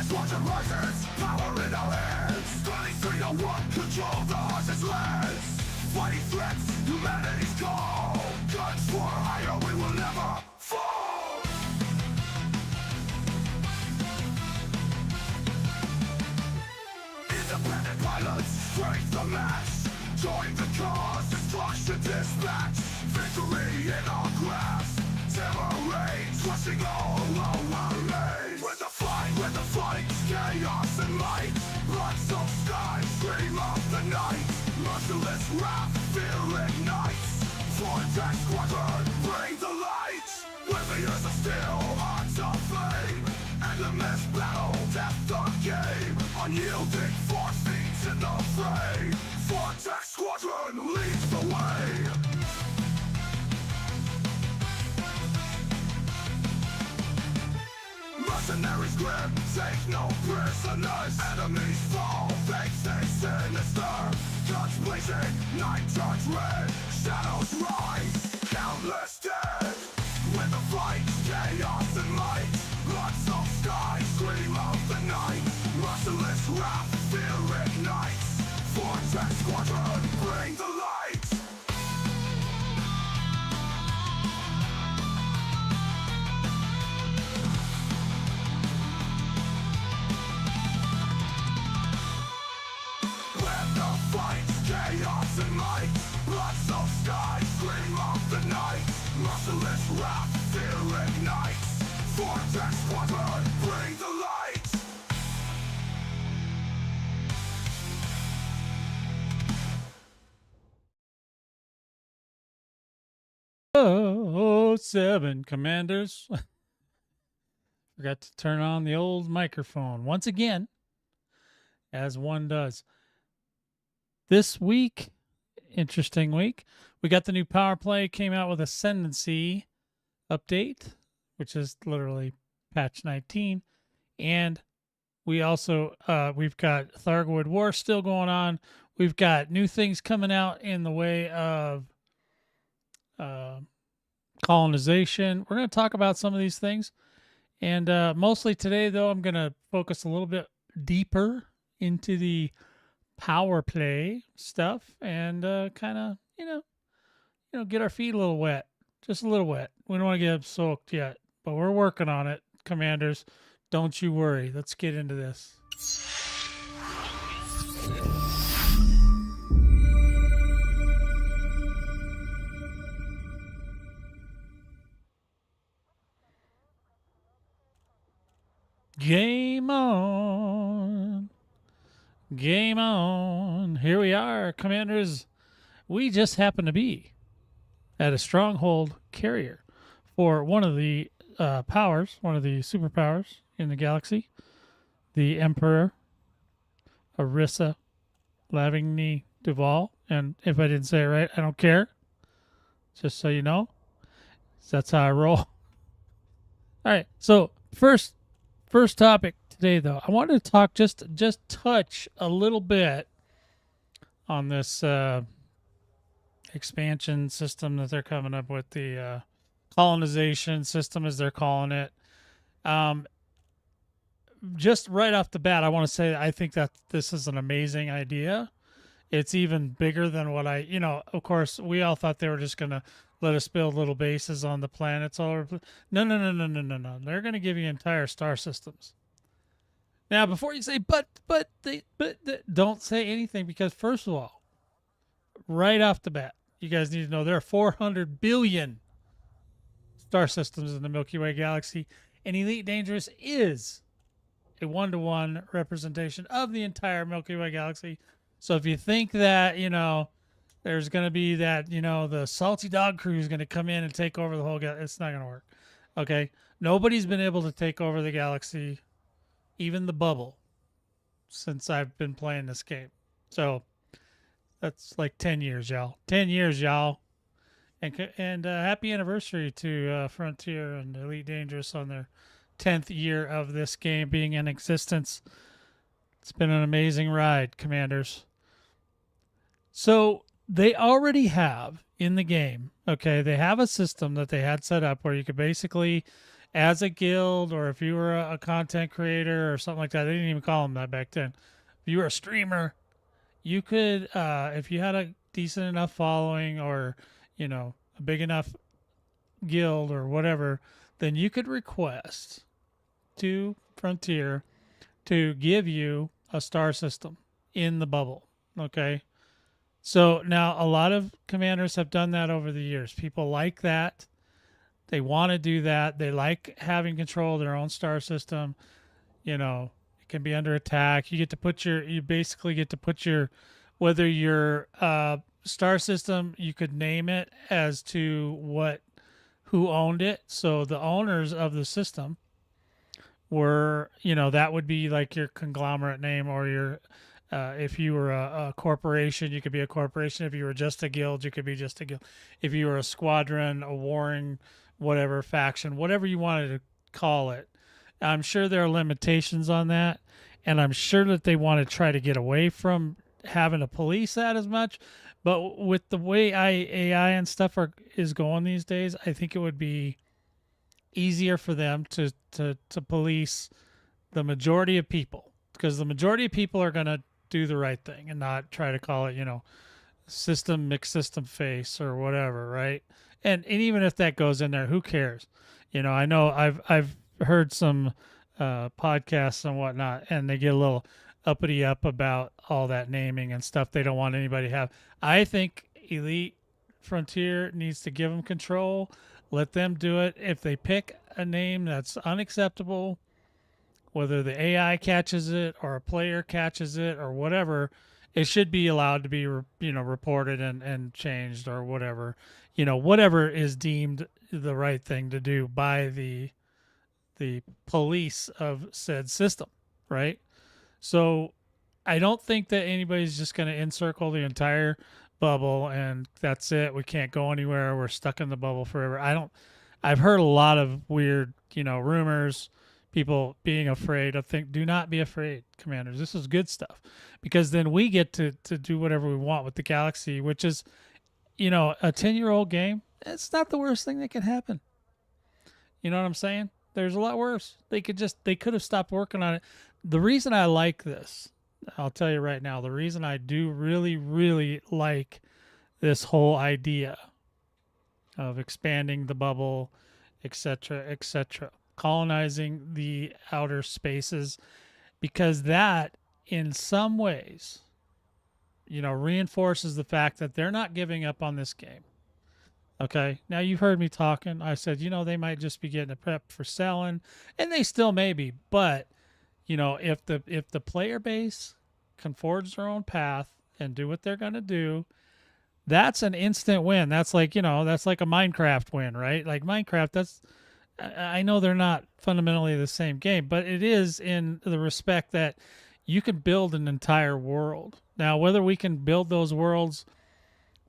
Squadron rises, power in our hands. 2301, control the horse's lands. Fighting threats, humanity's call. Guns for hire, we will never fall. Independent pilots, strength the match. Join the cause, destruction dispatch. Victory in our grasp. Terror reigns, crushing all our lanes. When the fight's chaos and light. Blood-soaked skies scream of the night. Merciless wrath, fear ignites. Vortex squadron, bring the light. With the years of steel, hearts of flame. Endless battle, death the game. Unyielding force feeds in the fray. Vortex squadron leads the way. Mercenaries grim, take no prisoners. Enemies fall, they stay sinister. Guns blazing, night turns red. Shadows rise, countless dead. When the fight's chaos and light. Blood-soaked skies scream of the night. Merciless wrath, fear ignites. Vortex squadron, bring the light. Chaos and light. Blood-soaked skies scream of the night. Merciless wrath, fear ignites. Vortex squadron, bring the light. Oh, 7 commanders. Forgot to turn on the old microphone once again, as one does. This week, interesting week, we got the new Powerplay, came out with Ascendancy update, which is literally patch 19. And we also, we've got Thargoid War still going on. We've got new things coming out in the way of colonization. We're going to talk about some of these things. And mostly today, though, I'm going to focus a little bit deeper into the Powerplay stuff and kind of, get our feet a little wet, just a little wet. We don't want to get soaked yet, but we're working on it, commanders. Don't you worry. Let's get into this. Game on. Game on. Here we are, commanders. We just happen to be at a stronghold carrier for one of the powers, one of the superpowers in the galaxy, the Emperor Arissa Lavigny Duval. And if I didn't say it right, I don't care. Just so you know. That's how I roll. All right. So first topic today, though, I wanted to talk just touch a little bit on this expansion system that they're coming up with, the colonization system, as they're calling it. Just right off the bat, I want to say I think that this is an amazing idea. It's even bigger than what of course, we all thought they were just going to let us build little bases on the planets all over. No. They're going to give you entire star systems. Now, before you say, but don't say anything, because first of all, right off the bat, you guys need to know there are 400 billion star systems in the Milky Way galaxy, and Elite Dangerous is a 1-to-1 representation of the entire Milky Way galaxy. So if you think that, there's going to be that, the salty dog crew is going to come in and take over the whole galaxy, it's not going to work. Okay? Nobody's been able to take over the galaxy, even the bubble, since I've been playing this game. So that's like 10 years, y'all. 10 years, y'all. And happy anniversary to Frontier and Elite Dangerous on their 10th year of this game being in existence. It's been an amazing ride, commanders. So they already have in the game, okay, they have a system that they had set up where you could basically, as a guild, or if you were a content creator or something like that, they didn't even call them that back then. If you were a streamer, you could, if you had a decent enough following, or, a big enough guild or whatever, then you could request to Frontier to give you a star system in the bubble. Okay. So now a lot of commanders have done that over the years. People like that. They want to do that. They like having control of their own star system. It can be under attack. You basically get to put your, whether your star system, you could name it as to who owned it. So the owners of the system were, that would be like your conglomerate name, or your, if you were a corporation, you could be a corporation. If you were just a guild, you could be just a guild. If you were a squadron, a warring, whatever faction, whatever you wanted to call it. I'm sure there are limitations on that, and I'm sure that they want to try to get away from having to police that as much. But with the way AI and stuff is going these days, I think it would be easier for them to police the majority of people, because the majority of people are going to do the right thing and not try to call it, system mixed system face or whatever, right? And even if that goes in there, who cares? I know I've heard some podcasts and whatnot, and they get a little uppity up about all that naming and stuff. They don't want anybody to have. I think Elite Frontier needs to give them control. Let them do it. If they pick a name that's unacceptable, whether the AI catches it or a player catches it or whatever, it should be allowed to be, reported and changed, or whatever, whatever is deemed the right thing to do by the police of said system, right? So I don't think that anybody's just going to encircle the entire bubble and that's it. We can't go anywhere. We're stuck in the bubble forever. I've heard a lot of weird, rumors, people being afraid. Do not be afraid, commanders. This is good stuff, because then we get to do whatever we want with the galaxy, which is, a 10-year-old game. It's not the worst thing that can happen. You know what I'm saying? There's a lot worse. They could have stopped working on it. The reason I like this, I'll tell you right now, the reason I do really, really like this whole idea of expanding the bubble, etc., colonizing the outer spaces, because that, in some ways, reinforces the fact that they're not giving up on this game. Okay. Now you've heard me talking. I said, they might just be getting a prep for selling, and they still may be. But, if the player base can forge their own path and do what they're going to do, that's an instant win. That's like, that's like a Minecraft win, right? Like Minecraft, I know they're not fundamentally the same game, but it is in the respect that you can build an entire world. Now, whether we can build those worlds,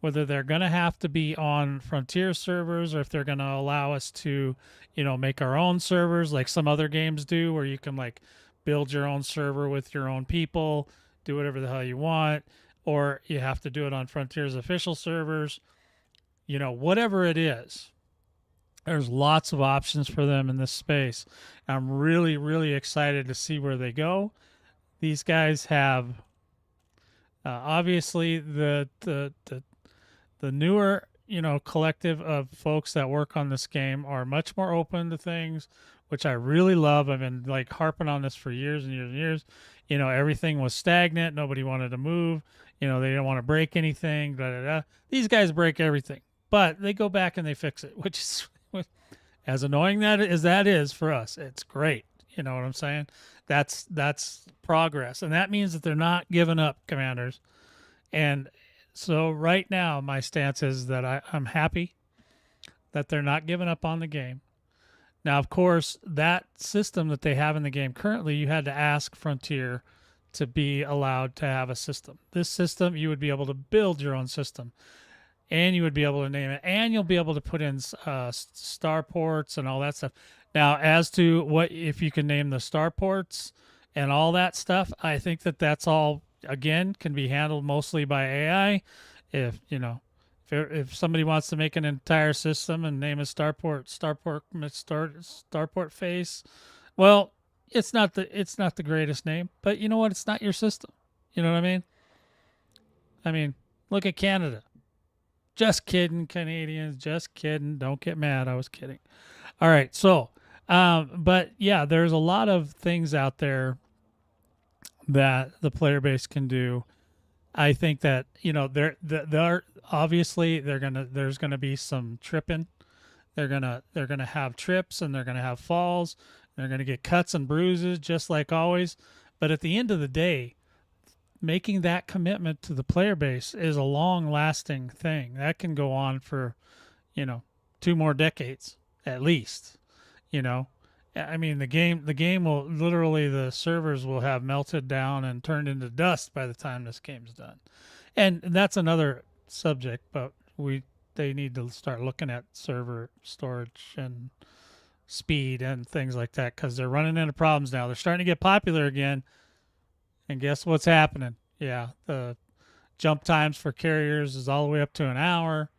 whether they're going to have to be on Frontier servers, or if they're going to allow us to, make our own servers like some other games do, where you can like build your own server with your own people, do whatever the hell you want, or you have to do it on Frontier's official servers, whatever it is. There's lots of options for them in this space. I'm really, really excited to see where they go. These guys have obviously the newer, collective of folks that work on this game are much more open to things, which I really love. I've been like harping on this for years and years and years. Everything was stagnant. Nobody wanted to move. They didn't want to break anything. Blah, blah, blah. These guys break everything, but they go back and they fix it, which is as annoying as that is for us. It's great. You know what I'm saying? That's progress, and that means that they're not giving up, commanders. And so right now, my stance is that I'm happy that they're not giving up on the game. Now, of course, that system that they have in the game currently, you had to ask Frontier to be allowed to have a system. This system, you would be able to build your own system, and you would be able to name it, and you'll be able to put in starports and all that stuff. Now, as to what if you can name the starports and all that stuff, I think that that's all again, can be handled mostly by AI. If you know, if somebody wants to make an entire system and name a Starport face, well, it's not the greatest name, but you know what? It's not your system. You know what I mean? I mean, look at Canada. Just kidding, Canadians. Just kidding. Don't get mad. I was kidding. All right. So, but yeah, there's a lot of things out there that the player base can do. I think that they're obviously there's gonna be some tripping. They're gonna have trips and they're gonna have falls. They're gonna get cuts and bruises just like always. But at the end of the day, making that commitment to the player base is a long lasting thing that can go on for, 2 more decades at least. You know, I mean the game will literally, the servers will have melted down and turned into dust by the time this game's done, and that's another subject. But they need to start looking at server storage and speed and things like that because they're running into problems now. They're starting to get popular again, and guess what's happening? Yeah, the jump times for carriers is all the way up to an hour.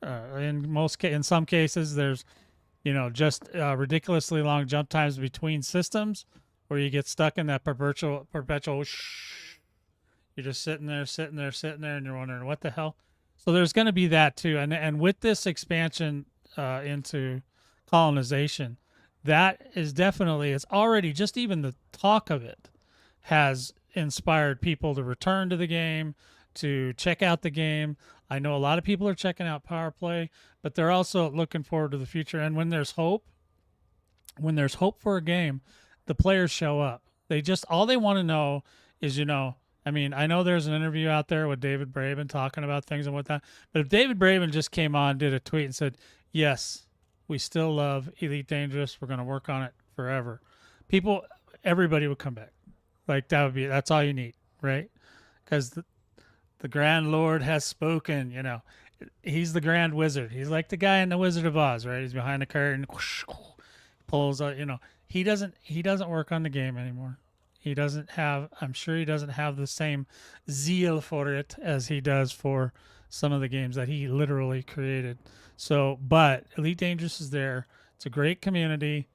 In some cases, there's just ridiculously long jump times between systems where you get stuck in that perpetual shh. You're just sitting there, and you're wondering what the hell. So there's going to be that too, and with this expansion into colonization, that is definitely, it's already, just even the talk of it has inspired people to return to the game, to check out the game. I know a lot of people are checking out Powerplay, but they're also looking forward to the future. And when there's hope for a game, the players show up. All they want to know is, I mean, I know there's an interview out there with David Braben talking about things and whatnot, but if David Braben just came on, did a tweet and said, yes, we still love Elite Dangerous, we're going to work on it forever, everybody would come back. Like that's all you need, right? Because the Grand Lord has spoken. He's the Grand Wizard. He's like the guy in the Wizard of Oz, right? He's behind the curtain, whoosh, pulls out. He doesn't work on the game anymore. I'm sure he doesn't have the same zeal for it as he does for some of the games that he literally created. So, but Elite Dangerous is there. It's a great community.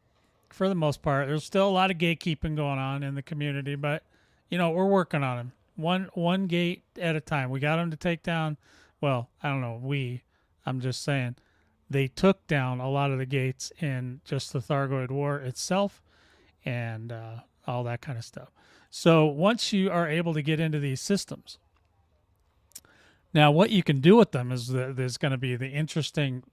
For the most part, there's still a lot of gatekeeping going on in the community, but we're working on them one gate at a time. We got them to take down. Well, I don't know. I'm just saying, they took down a lot of the gates in just the Thargoid War itself, and all that kind of stuff. So once you are able to get into these systems, now what you can do with them is there's going to be the interesting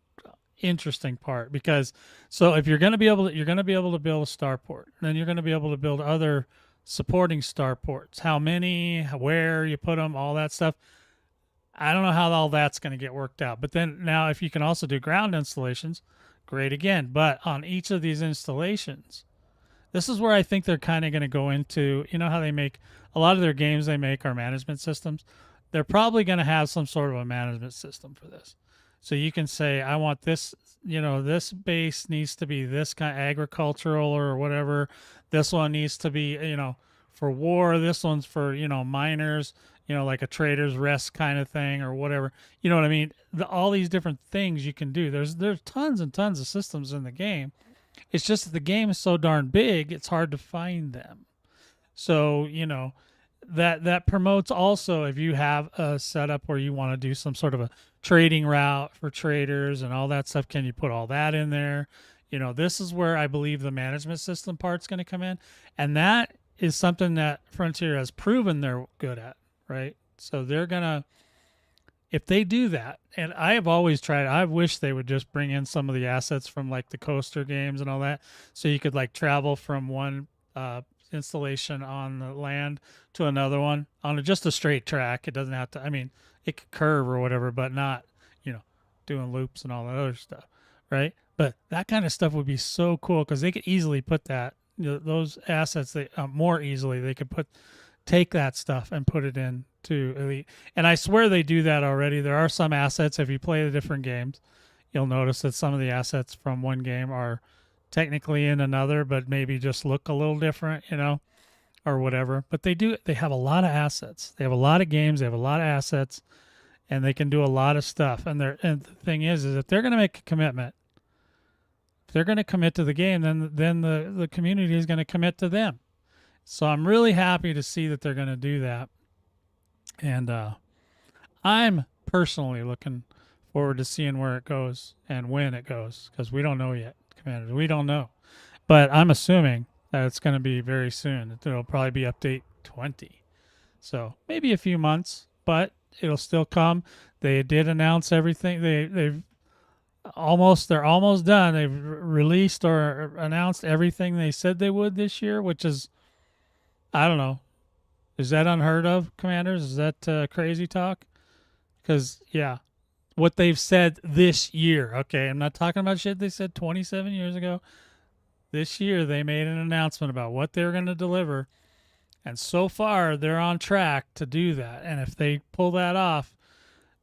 part, because so if you're going to be able to build a starport, then you're going to be able to build other supporting starports. How many, where you put them, all that stuff. I don't know how all that's going to get worked out. But then now, if you can also do ground installations, great again. But on each of these installations, this is where I think they're kind of going to go into, how they make a lot of their games, they make are management systems. They're probably going to have some sort of a management system for this. So you can say, I want this, this base needs to be this kind of agricultural or whatever. This one needs to be, for war. This one's for, miners, like a trader's rest kind of thing or whatever. You know what I mean? All these different things you can do. There's tons and tons of systems in the game. It's just that the game is so darn big, it's hard to find them. So, that promotes also, if you have a setup where you want to do some sort of a trading route for traders and all that stuff, can you put all that in there? This is where I believe the management system part's going to come in, and that is something that Frontier has proven they're good at, right? So they're gonna, if they do that, and I have always tried, I wish they would just bring in some of the assets from like the coaster games and all that, so you could like travel from one installation on the land to another one on just a straight track. It doesn't have to, I mean, it could curve or whatever, but not, doing loops and all that other stuff, right? But that kind of stuff would be so cool, because they could easily put that, those assets, more easily, they could take that stuff and put it into Elite. And I swear they do that already. There are some assets, if you play the different games, you'll notice that some of the assets from one game are technically in another, but maybe just look a little different, or whatever. But they have a lot of assets. They have a lot of games. They have a lot of assets, and they can do a lot of stuff. And the thing is if they're going to make a commitment, if they're going to commit to the game, then the community is going to commit to them. So I'm really happy to see that they're going to do that. And I'm personally looking forward to seeing where it goes and when it goes, because we don't know yet, Commanders. We don't know. But I'm assuming that it's going to be very soon. It'll probably be update 20. So maybe a few months, but it'll still come. They did announce everything. They're almost done. They've released or announced everything they said they would this year, which is, I don't know. Is that unheard of, Commanders? Is that crazy talk? Because, yeah, what they've said this year. Okay, I'm not talking about shit they said 27 years ago. This year, they made an announcement about what they're going to deliver. And so far, they're on track to do that. And if they pull that off,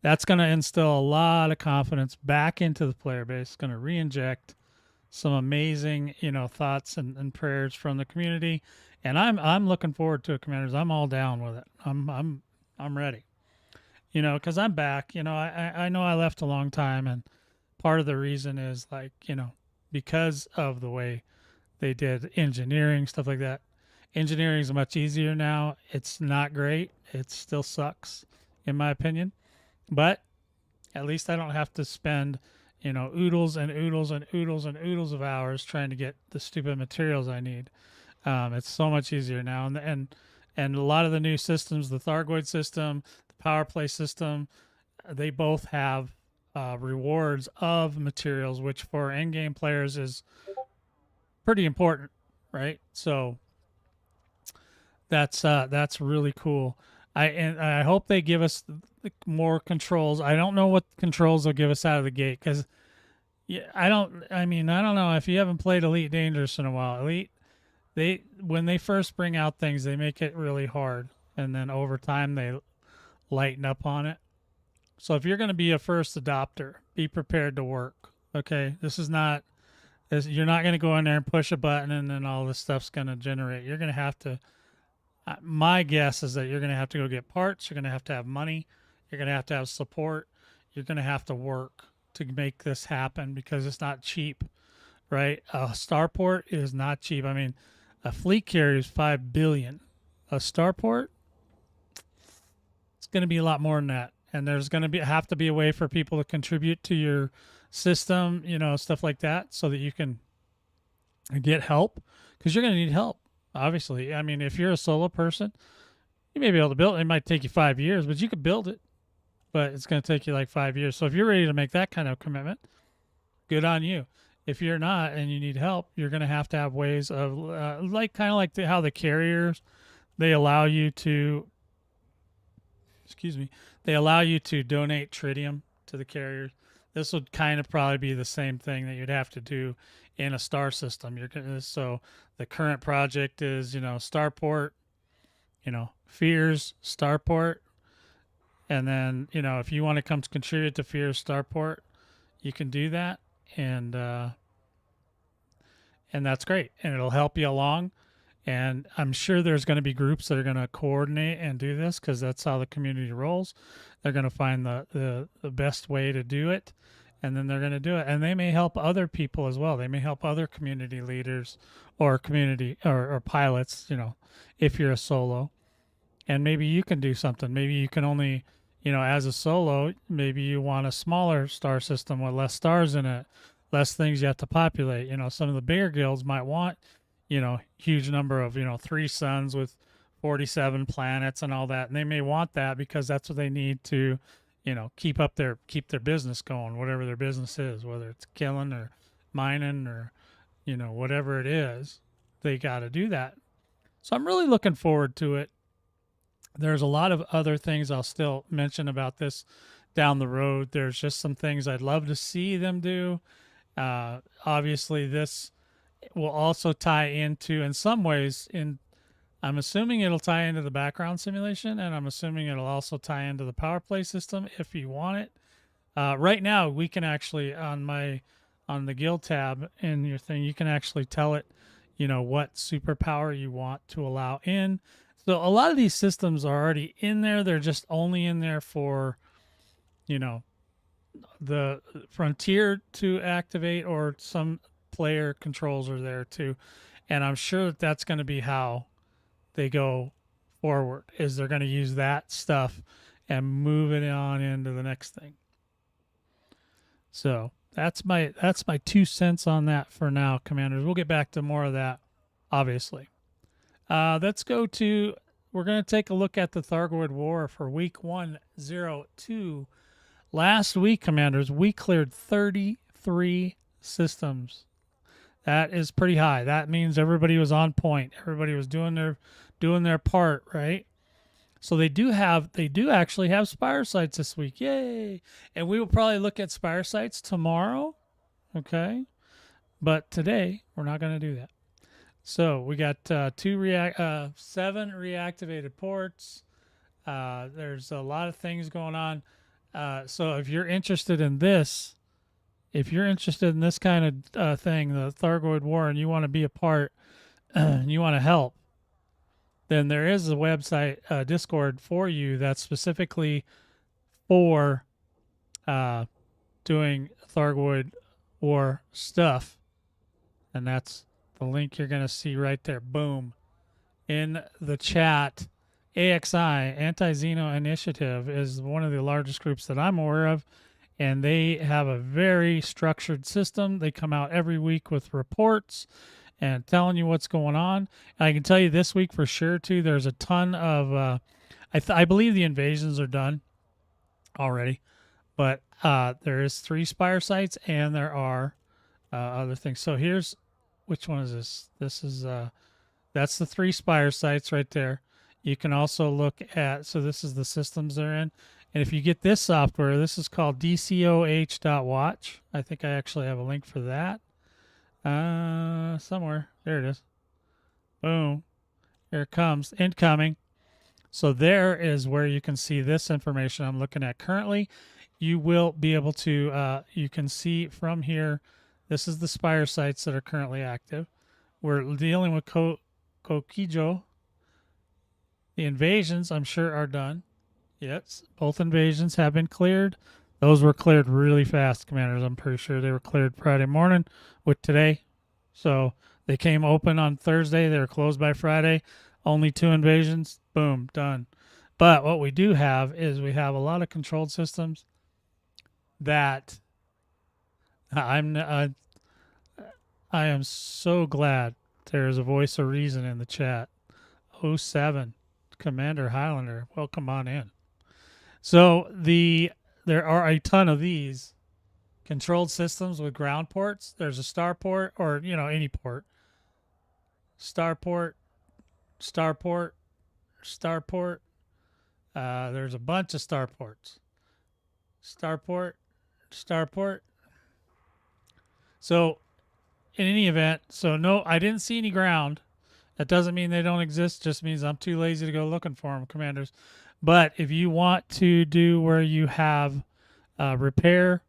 that's going to instill a lot of confidence back into the player base. It's going to re-inject some amazing, thoughts and prayers from the community. And I'm looking forward to it, Commanders. I'm all down with it. I'm ready. Because I'm back. I know I left a long time, and part of the reason is because of the way they did engineering, stuff like that. Engineering is much easier now. It's not great. It still sucks, in my opinion. But at least I don't have to spend, oodles and oodles and oodles and oodles of hours trying to get the stupid materials I need. It's so much easier now. And a lot of the new systems, the Thargoid system, the Powerplay system, they both have rewards of materials, which for in-game players is pretty important, right? So that's really cool. I hope they give us more controls. I don't know what controls they'll give us out of the gate, because I don't know if you haven't played Elite Dangerous in a while. Elite, when they first bring out things, they make it really hard, and then over time they lighten up on it. So if you're going to be a first adopter, be prepared to work. Okay, you're not going to go in there and push a button and then all this stuff's going to generate. You're going to have to. My guess is that you're going to have to go get parts. You're going to have money. You're going to have support. You're going to have to work to make this happen, because it's not cheap, right? A starport is not cheap. I mean, a fleet carrier is $5 billion. A starport, it's going to be a lot more than that. And there's going to have to be a way for people to contribute to your system, stuff like that, so that you can get help, because you're going to need help. Obviously, I mean, if you're a solo person, you may be able to build it. It might take you 5 years, but you could build it. But it's going to take you like 5 years. So if you're ready to make that kind of commitment, good on you. If you're not and you need help, you're going to have ways of how the carriers, they allow you to, they allow you to donate tritium to the carriers. This would kind of probably be the same thing that you'd have to do in a star system. So the current project is, Starport, Fears, Starport. And then, if you want to come to contribute to Fears Starport, you can do that. And that's great. And it'll help you along. And I'm sure there's going to be groups that are going to coordinate and do this, because that's how the community rolls. They're going to find the best way to do it, and then they're going to do it. And they may help other people as well. They may help other community leaders or community or pilots, if you're a solo. And maybe you can do something. Maybe you can only, as a solo, maybe you want a smaller star system with less stars in it, less things you have to populate. Some of the bigger guilds might want, huge number of, 3 suns with 47 planets and all that. And they may want that because that's what they need to, keep their business going, whatever their business is, whether it's killing or mining or, whatever it is, they got to do that. So I'm really looking forward to it. There's a lot of other things I'll still mention about this down the road. There's just some things I'd love to see them do. Obviously, this will also tie into, in some ways, I'm assuming it'll tie into the background simulation, and I'm assuming it'll also tie into the Powerplay system if you want it. Right now, we can actually, on the guild tab in your thing, you can actually tell it, what superpower you want to allow in. So a lot of these systems are already in there. They're just only in there for, the frontier to activate, or some player controls are there too. And I'm sure that that's going to be how they go forward, is they're going to use that stuff and move it on into the next thing. So that's my 2 cents on that for now, Commanders. We'll get back to more of that, obviously. Let's go to, we're going to take a look at the Thargoid War for week 102. Last week, Commanders, we cleared 33 systems. That is pretty high. That means everybody was on point. Everybody was doing their part, right? So they do actually have Spire sites this week. Yay! And we will probably look at Spire sites tomorrow. Okay? But today, we're not going to do that. So we got 7 reactivated ports. There's a lot of things going on. So if you're interested in this, kind of thing, the Thargoid War, and you want to be a part, and you want to help, then there is a website, Discord for you that's specifically for doing Thargoid War stuff. And that's the link you're going to see right there. Boom. In the chat. AXI, Anti-Xeno Initiative, is one of the largest groups that I'm aware of. And they have a very structured system. They come out every week with reports and telling you what's going on. And I can tell you this week for sure, too, there's a ton of... I believe the invasions are done already. But there is 3 Spire sites, and there are other things. So here's... Which one is this? This is... that's the 3 Spire sites right there. You can also look at... So this is the systems they're in. And if you get this software, this is called DCOH.watch. I think I actually have a link for that. Somewhere. There it is. Boom. Here it comes. Incoming. So there is where you can see this information I'm looking at currently. You will be able to, you can see from here, this is the Spire sites that are currently active. We're dealing with Kokijo. The invasions, I'm sure, are done. Yes, both invasions have been cleared. Those were cleared really fast, Commanders. I'm pretty sure they were cleared Friday morning with today. So they came open on Thursday. They were closed by Friday. Only 2 invasions. Boom, done. But what we do have is we have a lot of controlled systems that I am so glad there's a voice of reason in the chat. 07, Commander Highlander, welcome on in. So there are a ton of these controlled systems with ground ports. There's a starport, or any port. Starport. There's a bunch of starports. Starport. So in any event, no, I didn't see any ground. That doesn't mean they don't exist. Just means I'm too lazy to go looking for them, Commanders. But if you want to do where you have repair,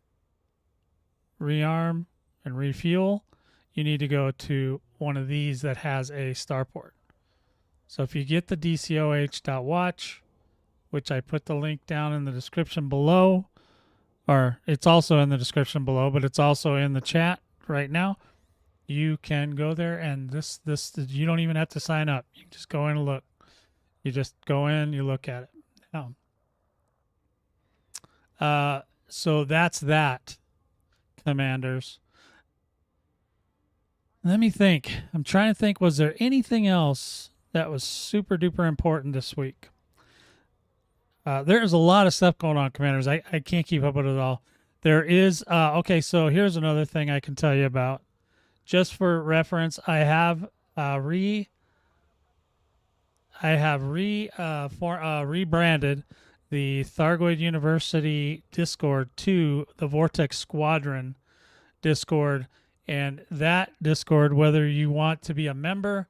rearm, and refuel, you need to go to one of these that has a starport. So if you get the DCOH.watch, which I put the link down in the description below, or it's also in the description below, but it's also in the chat right now, you can go there, and this you don't even have to sign up. You can just go in and look. You just go in, you look at it. So that's that, Commanders. Let me think. I'm trying to think, was there anything else that was super duper important this week? There's a lot of stuff going on, Commanders. I can't keep up with it all. There is, okay, so here's another thing I can tell you about. Just for reference, I have rebranded the Thargoid University Discord to the Vortex Squadron Discord. And that Discord, whether you want to be a member,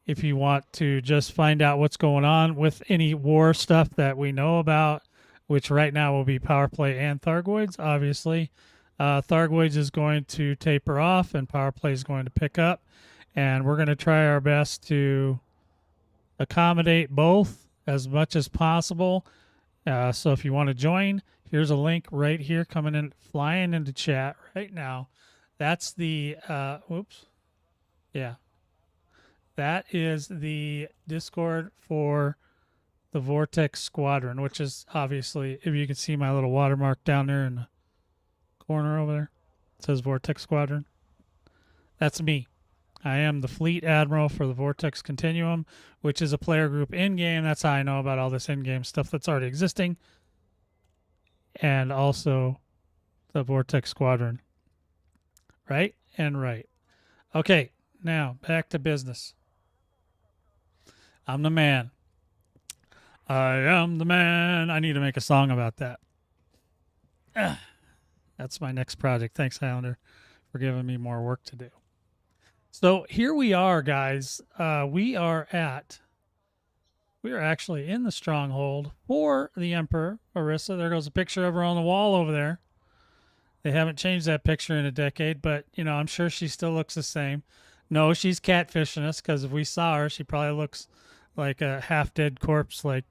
if you want to just find out what's going on with any war stuff that we know about, which right now will be Powerplay and Thargoids, obviously. Thargoids is going to taper off, and Powerplay is going to pick up, and we're going to try our best to accommodate both as much as possible. So if you want to join, here's a link right here coming in, flying into chat right now. That's the whoops, yeah, that is the Discord for the Vortex Squadron, which is obviously, if you can see my little watermark down there in the corner over there, it says Vortex Squadron. That's me. I am the Fleet Admiral for the Vortex Continuum, which is a player group in-game. That's how I know about all this in-game stuff that's already existing. And also the Vortex Squadron. Right and right. Okay, now back to business. I'm the man. I am the man. I need to make a song about that. That's my next project. Thanks, Highlander, for giving me more work to do. So here we are, guys. We are actually in the stronghold for the Emperor, Orisa. There goes a picture of her on the wall over there. They haven't changed that picture in a decade, but, you know, I'm sure she still looks the same. No, she's catfishing us, because if we saw her, she probably looks like a half-dead corpse like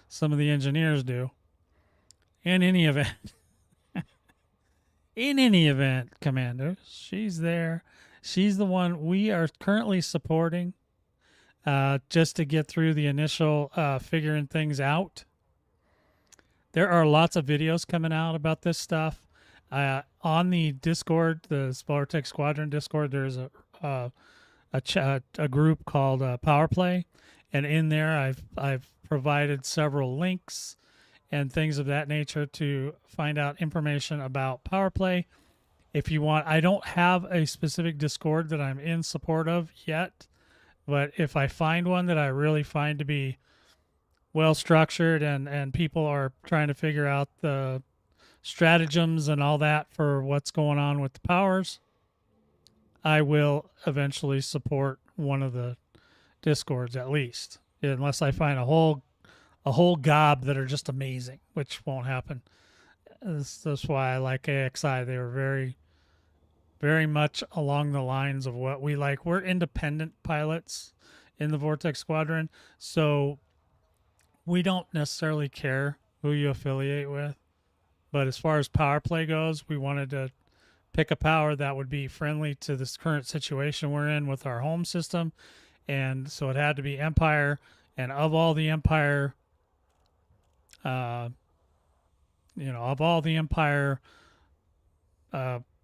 some of the engineers do. In any event, Commander, she's there. She's the one we are currently supporting just to get through the initial figuring things out. There are lots of videos coming out about this stuff. On the Discord, the Vortex Squadron Discord, there's a group called Powerplay, and in there I've provided several links and things of that nature to find out information about Powerplay. If you want, I don't have a specific Discord that I'm in support of yet, but if I find one that I really find to be well structured and people are trying to figure out the stratagems and all that for what's going on with the powers, I will eventually support one of the Discords, at least, unless I find a whole gob that are just amazing, which won't happen. That's why I like AXI. They were very, very much along the lines of what we like. We're independent pilots in the Vortex Squadron, so we don't necessarily care who you affiliate with. But as far as power play goes, we wanted to pick a power that would be friendly to this current situation we're in with our home system. And so it had to be Empire. And of all the Empire,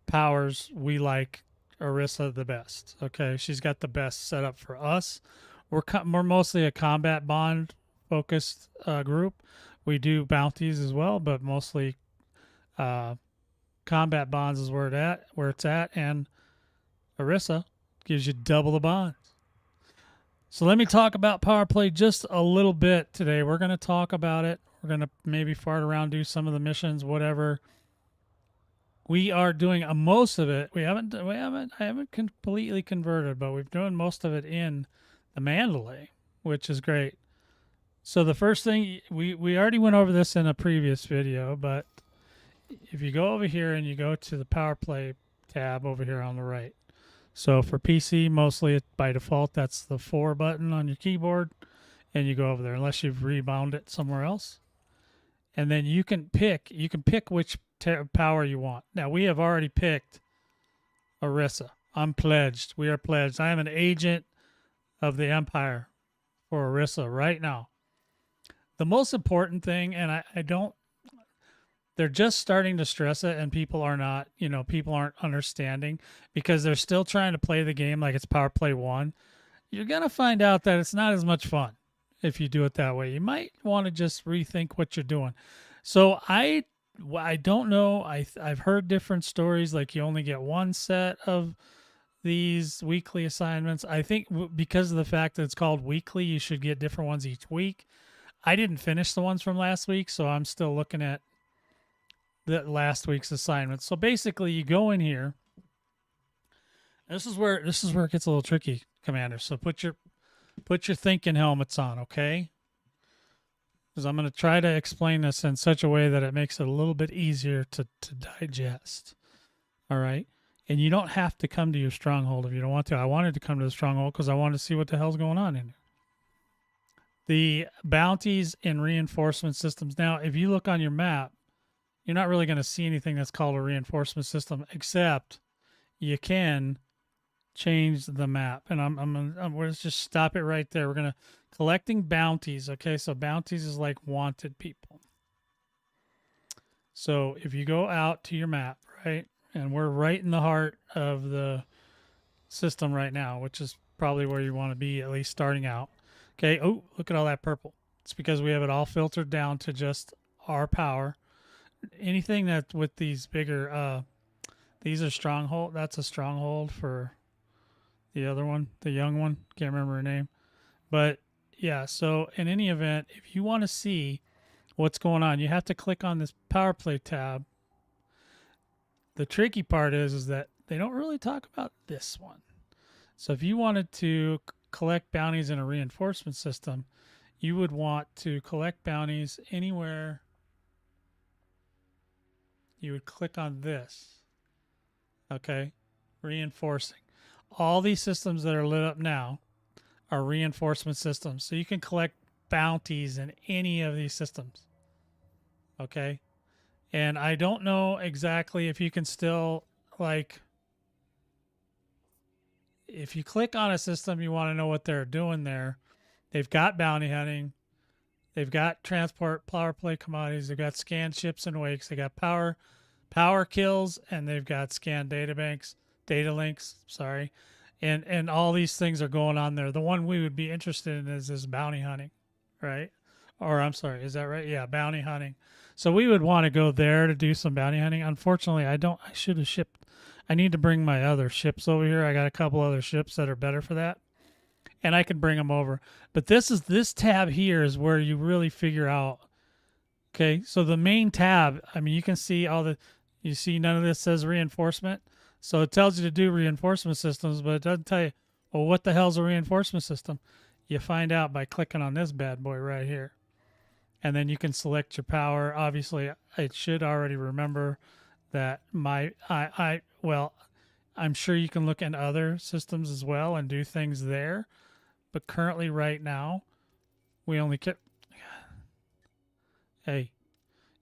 powers, we like Orisa the best. Okay, she's got the best setup for us. We're mostly a combat bond focused group. We do bounties as well, but mostly combat bonds is where it's at, and Orisa gives you double the bonds. So let me talk about power play just a little bit today. We're going to talk about it. We're going to maybe fart around, do some of the missions, whatever. We are doing most of it. I haven't completely converted, but we've done most of it in the Mandalay, which is great. So the first thing, we already went over this in a previous video, but if you go over here and you go to the power play tab over here on the right. So for PC, mostly by default, that's the 4 button on your keyboard, and you go over there unless you've rebound it somewhere else. And then you can pick which power you want. Now we have already picked Orisa. I'm pledged. We are pledged. I am an agent of the Empire for Orisa right now. The most important thing, and I don't, they're just starting to stress it, and people aren't understanding because they're still trying to play the game like it's Power Play 1. You're going to find out that it's not as much fun if you do it that way. You might want to just rethink what you're doing. So I don't know. I've heard different stories, like you only get one set of these weekly assignments. I think because of the fact that it's called weekly, you should get different ones each week. I didn't finish the ones from last week, so I'm still looking at the last week's assignments. So basically, you go in here. This is where it gets a little tricky, Commander. So put your thinking helmets on, okay? Because I'm going to try to explain this in such a way that it makes it a little bit easier to digest. All right. And you don't have to come to your stronghold if you don't want to. I wanted to come to the stronghold because I wanted to see what the hell's going on in here. The bounties and reinforcement systems. Now, if you look on your map, you're not really going to see anything that's called a reinforcement system, except you can change the map. And let's just stop it right there. We're going to collecting bounties. Okay, so bounties is like wanted people. So if you go out to your map, right, and we're right in the heart of the system right now, which is probably where you want to be, at least starting out. Okay, oh, look at all that purple. It's because we have it all filtered down to just our power. Anything that with these bigger, these are stronghold. That's a stronghold for the other one, the young one. Can't remember her name. But yeah, so in any event, if you want to see what's going on, you have to click on this Powerplay tab. The tricky part is that they don't really talk about this one. So if you wanted to collect bounties in a reinforcement system, you would want to collect bounties anywhere. You would click on this. Okay, reinforcing. All these systems that are lit up now are reinforcement systems. So you can collect bounties in any of these systems. Okay. And I don't know exactly if you can still, like, if you click on a system, you want to know what they're doing there. They've got bounty hunting. They've got transport, power play commodities. They've got scan ships and wakes. They got power kills, and they've got scan data links, sorry. And all these things are going on there. The one we would be interested in is this bounty hunting, right? Or I'm sorry, is that right? Yeah, bounty hunting. So we would want to go there to do some bounty hunting. Unfortunately, I should have shipped. I need to bring my other ships over here. I got a couple other ships that are better for that, and I can bring them over. But this tab here is where you really figure out. Okay, so the main tab, I mean, you can see you see none of this says reinforcement. So it tells you to do reinforcement systems, but it doesn't tell you, well, what the hell's a reinforcement system? You find out by clicking on this bad boy right here. And then you can select your power. Obviously, it should already remember that well, I'm sure you can look in other systems as well and do things there. But currently right now, we only get, hey,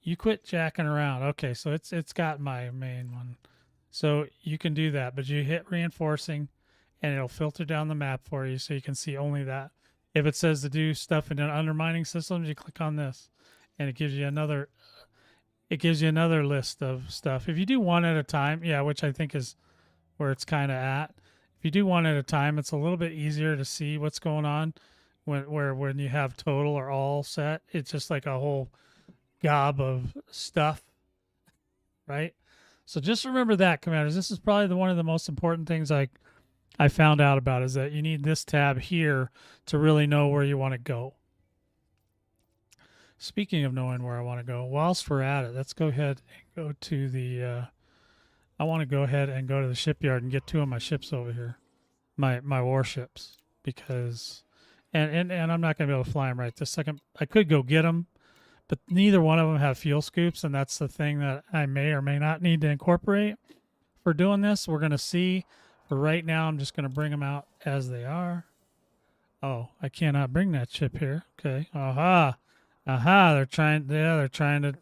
you quit jacking around. Okay, so it's got my main one. So you can do that, but you hit reinforcing and it'll filter down the map for you so you can see only that. If it says to do stuff in undermining systems, you click on this and it gives you another list of stuff. If you do one at a time, yeah, which I think is where it's kind of at. If you do one at a time, it's a little bit easier to see what's going on when you have total or all set. It's just like a whole gob of stuff, right? So just remember that, commanders. This is probably one of the most important things I found out about, is that you need this tab here to really know where you want to go. Speaking of knowing where I want to go, whilst we're at it, let's go ahead and go to the I want to go ahead and go to the shipyard and get two of my ships over here, my warships, because and I'm not going to be able to fly them right this second. I could go get them, but neither one of them have fuel scoops, and that's the thing that I may or may not need to incorporate for doing this. We're going to see. For right now, I'm just going to bring them out as they are. Oh, I cannot bring that ship here. Okay. Aha. They're trying to.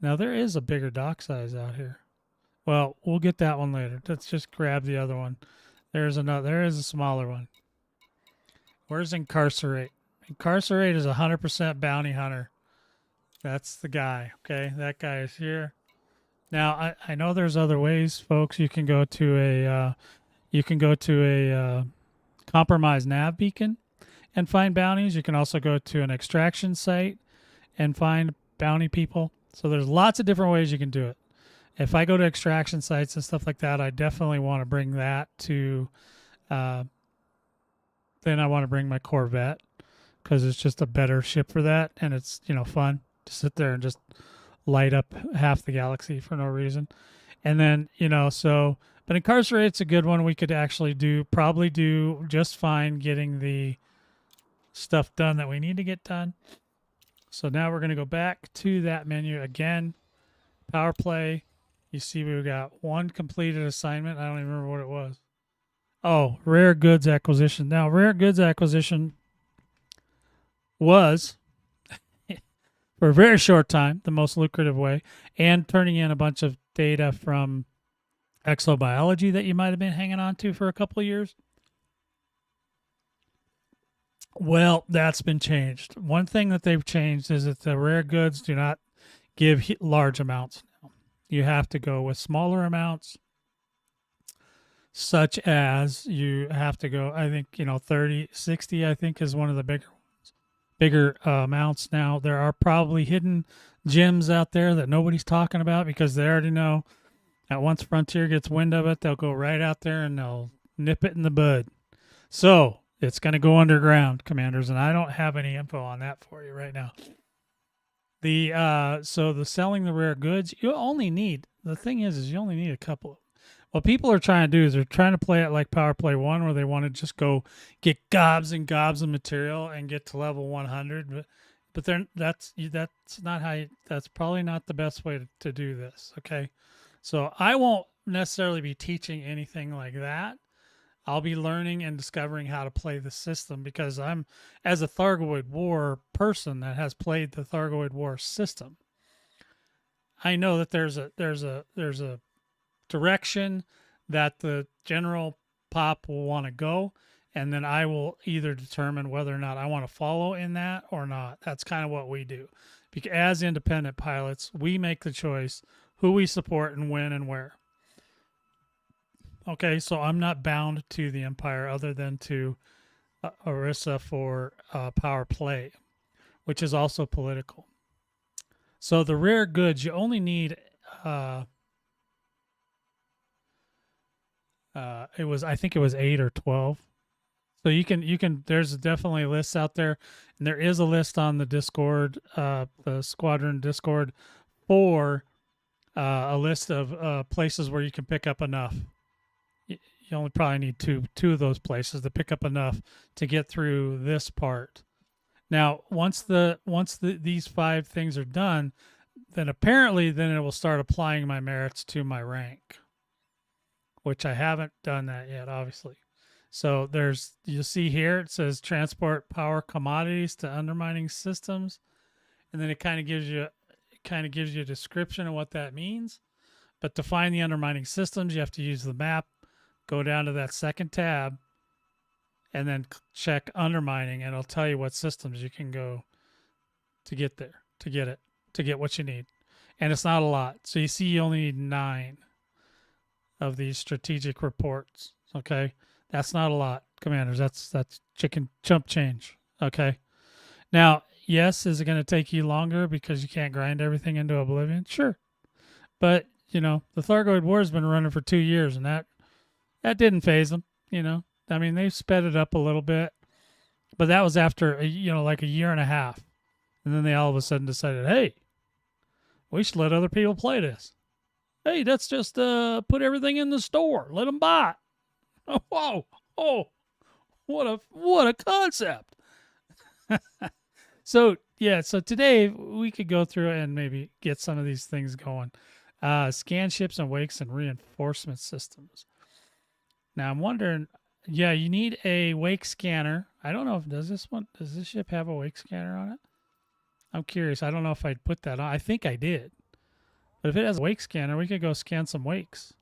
Now, there is a bigger dock size out here. Well, we'll get that one later. Let's just grab the other one. There is a smaller one. Where's Incarcerate? Incarcerate is 100% bounty hunter. That's the guy. Okay, that guy is here. Now I know there's other ways, folks. You can go to a compromised nav beacon and find bounties. You can also go to an extraction site and find bounty people. So there's lots of different ways you can do it. If I go to extraction sites and stuff like that, I definitely want to bring that to. Then I want to bring my Corvette, because it's just a better ship for that, and it's fun to sit there and just light up half the galaxy for no reason. And then but Incarcerate's a good one. We could actually probably do just fine getting the stuff done that we need to get done. So now we're going to go back to that menu again. Power play. You see, we got one completed assignment. I don't even remember what it was. Oh, rare goods acquisition. Now, rare goods acquisition was, for a very short time, the most lucrative way, and turning in a bunch of data from exobiology that you might have been hanging on to for a couple of years. Well, that's been changed. One thing that they've changed is that the rare goods do not give large amounts now. You have to go with smaller amounts, such as you have to go, I think, 30, 60, I think is one of the bigger amounts now. There are probably hidden gems out there that nobody's talking about because they already know that once Frontier gets wind of it, they'll go right out there and they'll nip it in the bud. So it's going to go underground, commanders, and I don't have any info on that for you right now. So the selling the rare goods, you only need, the thing is you only need a couple. What people are trying to do is they're trying to play it like Powerplay 1 where they want to just go get gobs and gobs of material and get to level 100. But that's not how that's probably not the best way to do this, okay? So I won't necessarily be teaching anything like that. I'll be learning and discovering how to play the system because I'm, as a Thargoid War person that has played the Thargoid War system, I know that there's a direction that the general pop will want to go, and then I will either determine whether or not I want to follow in that or not. That's kind of what we do. Because as independent pilots, we make the choice who we support and when and where. Okay, so I'm not bound to the Empire other than to Orissa for Powerplay, which is also political. So the rare goods, you only need I think it was 8 or 12. So you can there's definitely lists out there, and there is a list on the Discord, the squadron Discord, for a list of places where you can pick up enough. You only probably need two of those places to pick up enough to get through this part. Now, once these 5 things are done, then apparently it will start applying my merits to my rank, which I haven't done that yet, obviously. So you'll see here it says transport power commodities to undermining systems, and then it kind of gives you a description of what that means. But to find the undermining systems, you have to use the map. Go down to that second tab and then check undermining, and it'll tell you what systems you can go to get there, to get what you need. And it's not a lot. So you see you only need 9 of these strategic reports. Okay. That's not a lot, commanders. That's chicken chump change. Okay. Now, yes, is it going to take you longer because you can't grind everything into oblivion? Sure. But, the Thargoid War has been running for 2 years, and that didn't phase them, I mean, they sped it up a little bit, but that was after, like a year and a half. And then they all of a sudden decided, hey, we should let other people play this. Hey, let's just put everything in the store. Let them buy it. Oh, whoa. Oh, what a concept. So today we could go through and maybe get some of these things going. Scan ships and wakes and reinforcement systems. Now I'm wondering, you need a wake scanner. I don't know if does this ship have a wake scanner on it? I'm curious. I don't know if I'd put that on. I think I did. But if it has a wake scanner, we could go scan some wakes.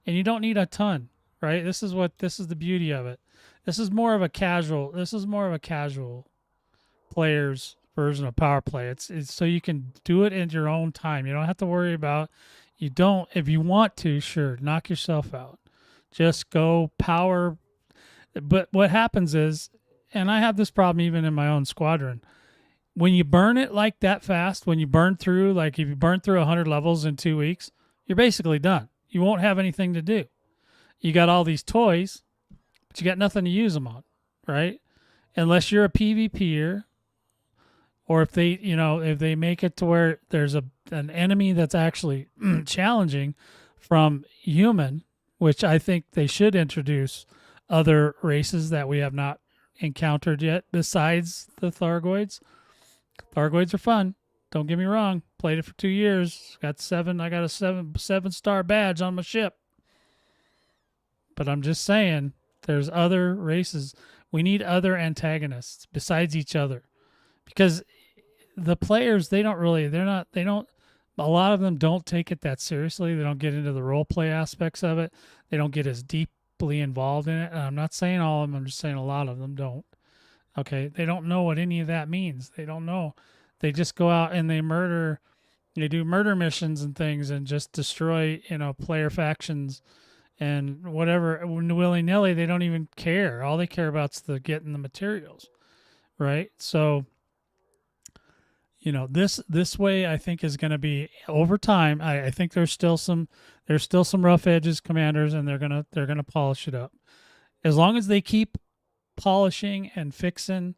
And you don't need a ton, right? This is the beauty of it. This is more of a casual player's version of Powerplay. It's so you can do it in your own time. You don't have to worry about, if you want to, sure, knock yourself out. Just go power. But what happens is, and I have this problem even in my own squadron, when you burn it like that fast, when you burn through, like if you burn through 100 levels in 2 weeks, you're basically done. You won't have anything to do. You got all these toys, but you got nothing to use them on, right? Unless you're a PvPer, or if they make it to where there's an enemy that's actually challenging from human, which I think they should introduce other races that we have not encountered yet besides the Thargoids. Thargoids are fun. Don't get me wrong. Played it for 2 years. Got 7. I got a 7-star badge on my ship. But I'm just saying, there's other races. We need other antagonists besides each other, because the players, they don't, a lot of them don't take it that seriously. They don't get into the role play aspects of it. They don't get as deeply involved in it. And I'm not saying all of them. I'm just saying a lot of them don't. Okay, they don't know what any of that means. They don't know. They just go out and they murder. They do murder missions and things and just destroy, player factions and whatever, willy nilly. They don't even care. All they care about is getting the materials, right? So, this way I think is going to be over time. I think there's still some rough edges, commanders, and they're gonna polish it up. As long as they keep polishing and fixing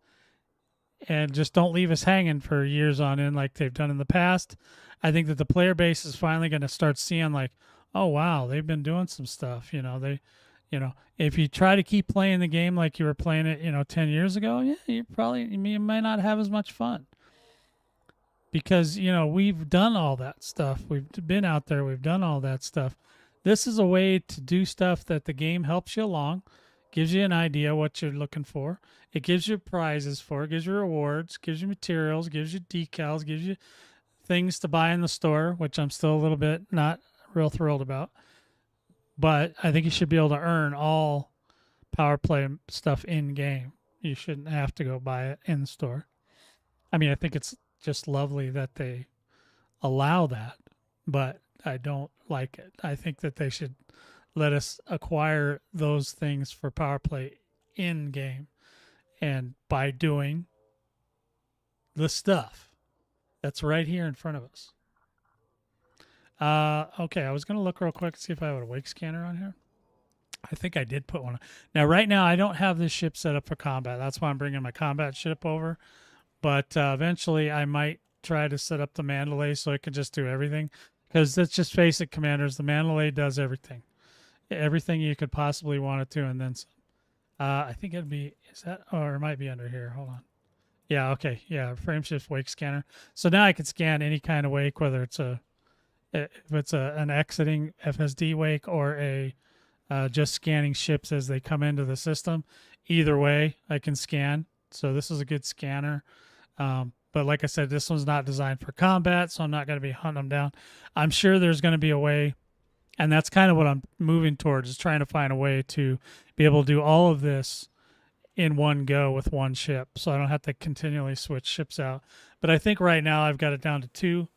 and just don't leave us hanging for years on end like they've done in the past, I think that the player base is finally going to start seeing like, oh wow, they've been doing some stuff. If you try to keep playing the game like you were playing it, 10 years ago, yeah, you might not have as much fun. Because, we've done all that stuff. We've been out there. We've done all that stuff. This is a way to do stuff that the game helps you along, gives you an idea what you're looking for. It gives you prizes for it, gives you rewards, gives you materials, gives you decals, gives you things to buy in the store, which I'm still a little bit not real thrilled about. But I think you should be able to earn all Powerplay stuff in game. You shouldn't have to go buy it in the store. I mean, I think it's just lovely that they allow that, but I don't like it. I think that they should let us acquire those things for Powerplay in game, and by doing the stuff that's right here in front of us. Okay, I was going to look real quick and see if I have a wake scanner on here. I think I did put one on. Now, right now, I don't have this ship set up for combat. That's why I'm bringing my combat ship over. But eventually, I might try to set up the Mandalay so it can just do everything. Because let's just face it, commanders, the Mandalay does everything. Everything you could possibly want it to, and then some. I think it'd be, or it might be under here. Hold on. Yeah, okay. Yeah, frame shift wake scanner. So now I can scan any kind of wake, whether it's an exiting FSD wake or a just scanning ships as they come into the system. Either way, I can scan. So this is a good scanner. But like I said, this one's not designed for combat, so I'm not going to be hunting them down. I'm sure there's going to be a way, and that's kind of what I'm moving towards, is trying to find a way to be able to do all of this in one go with one ship, so I don't have to continually switch ships out. But I think right now I've got it down to 2.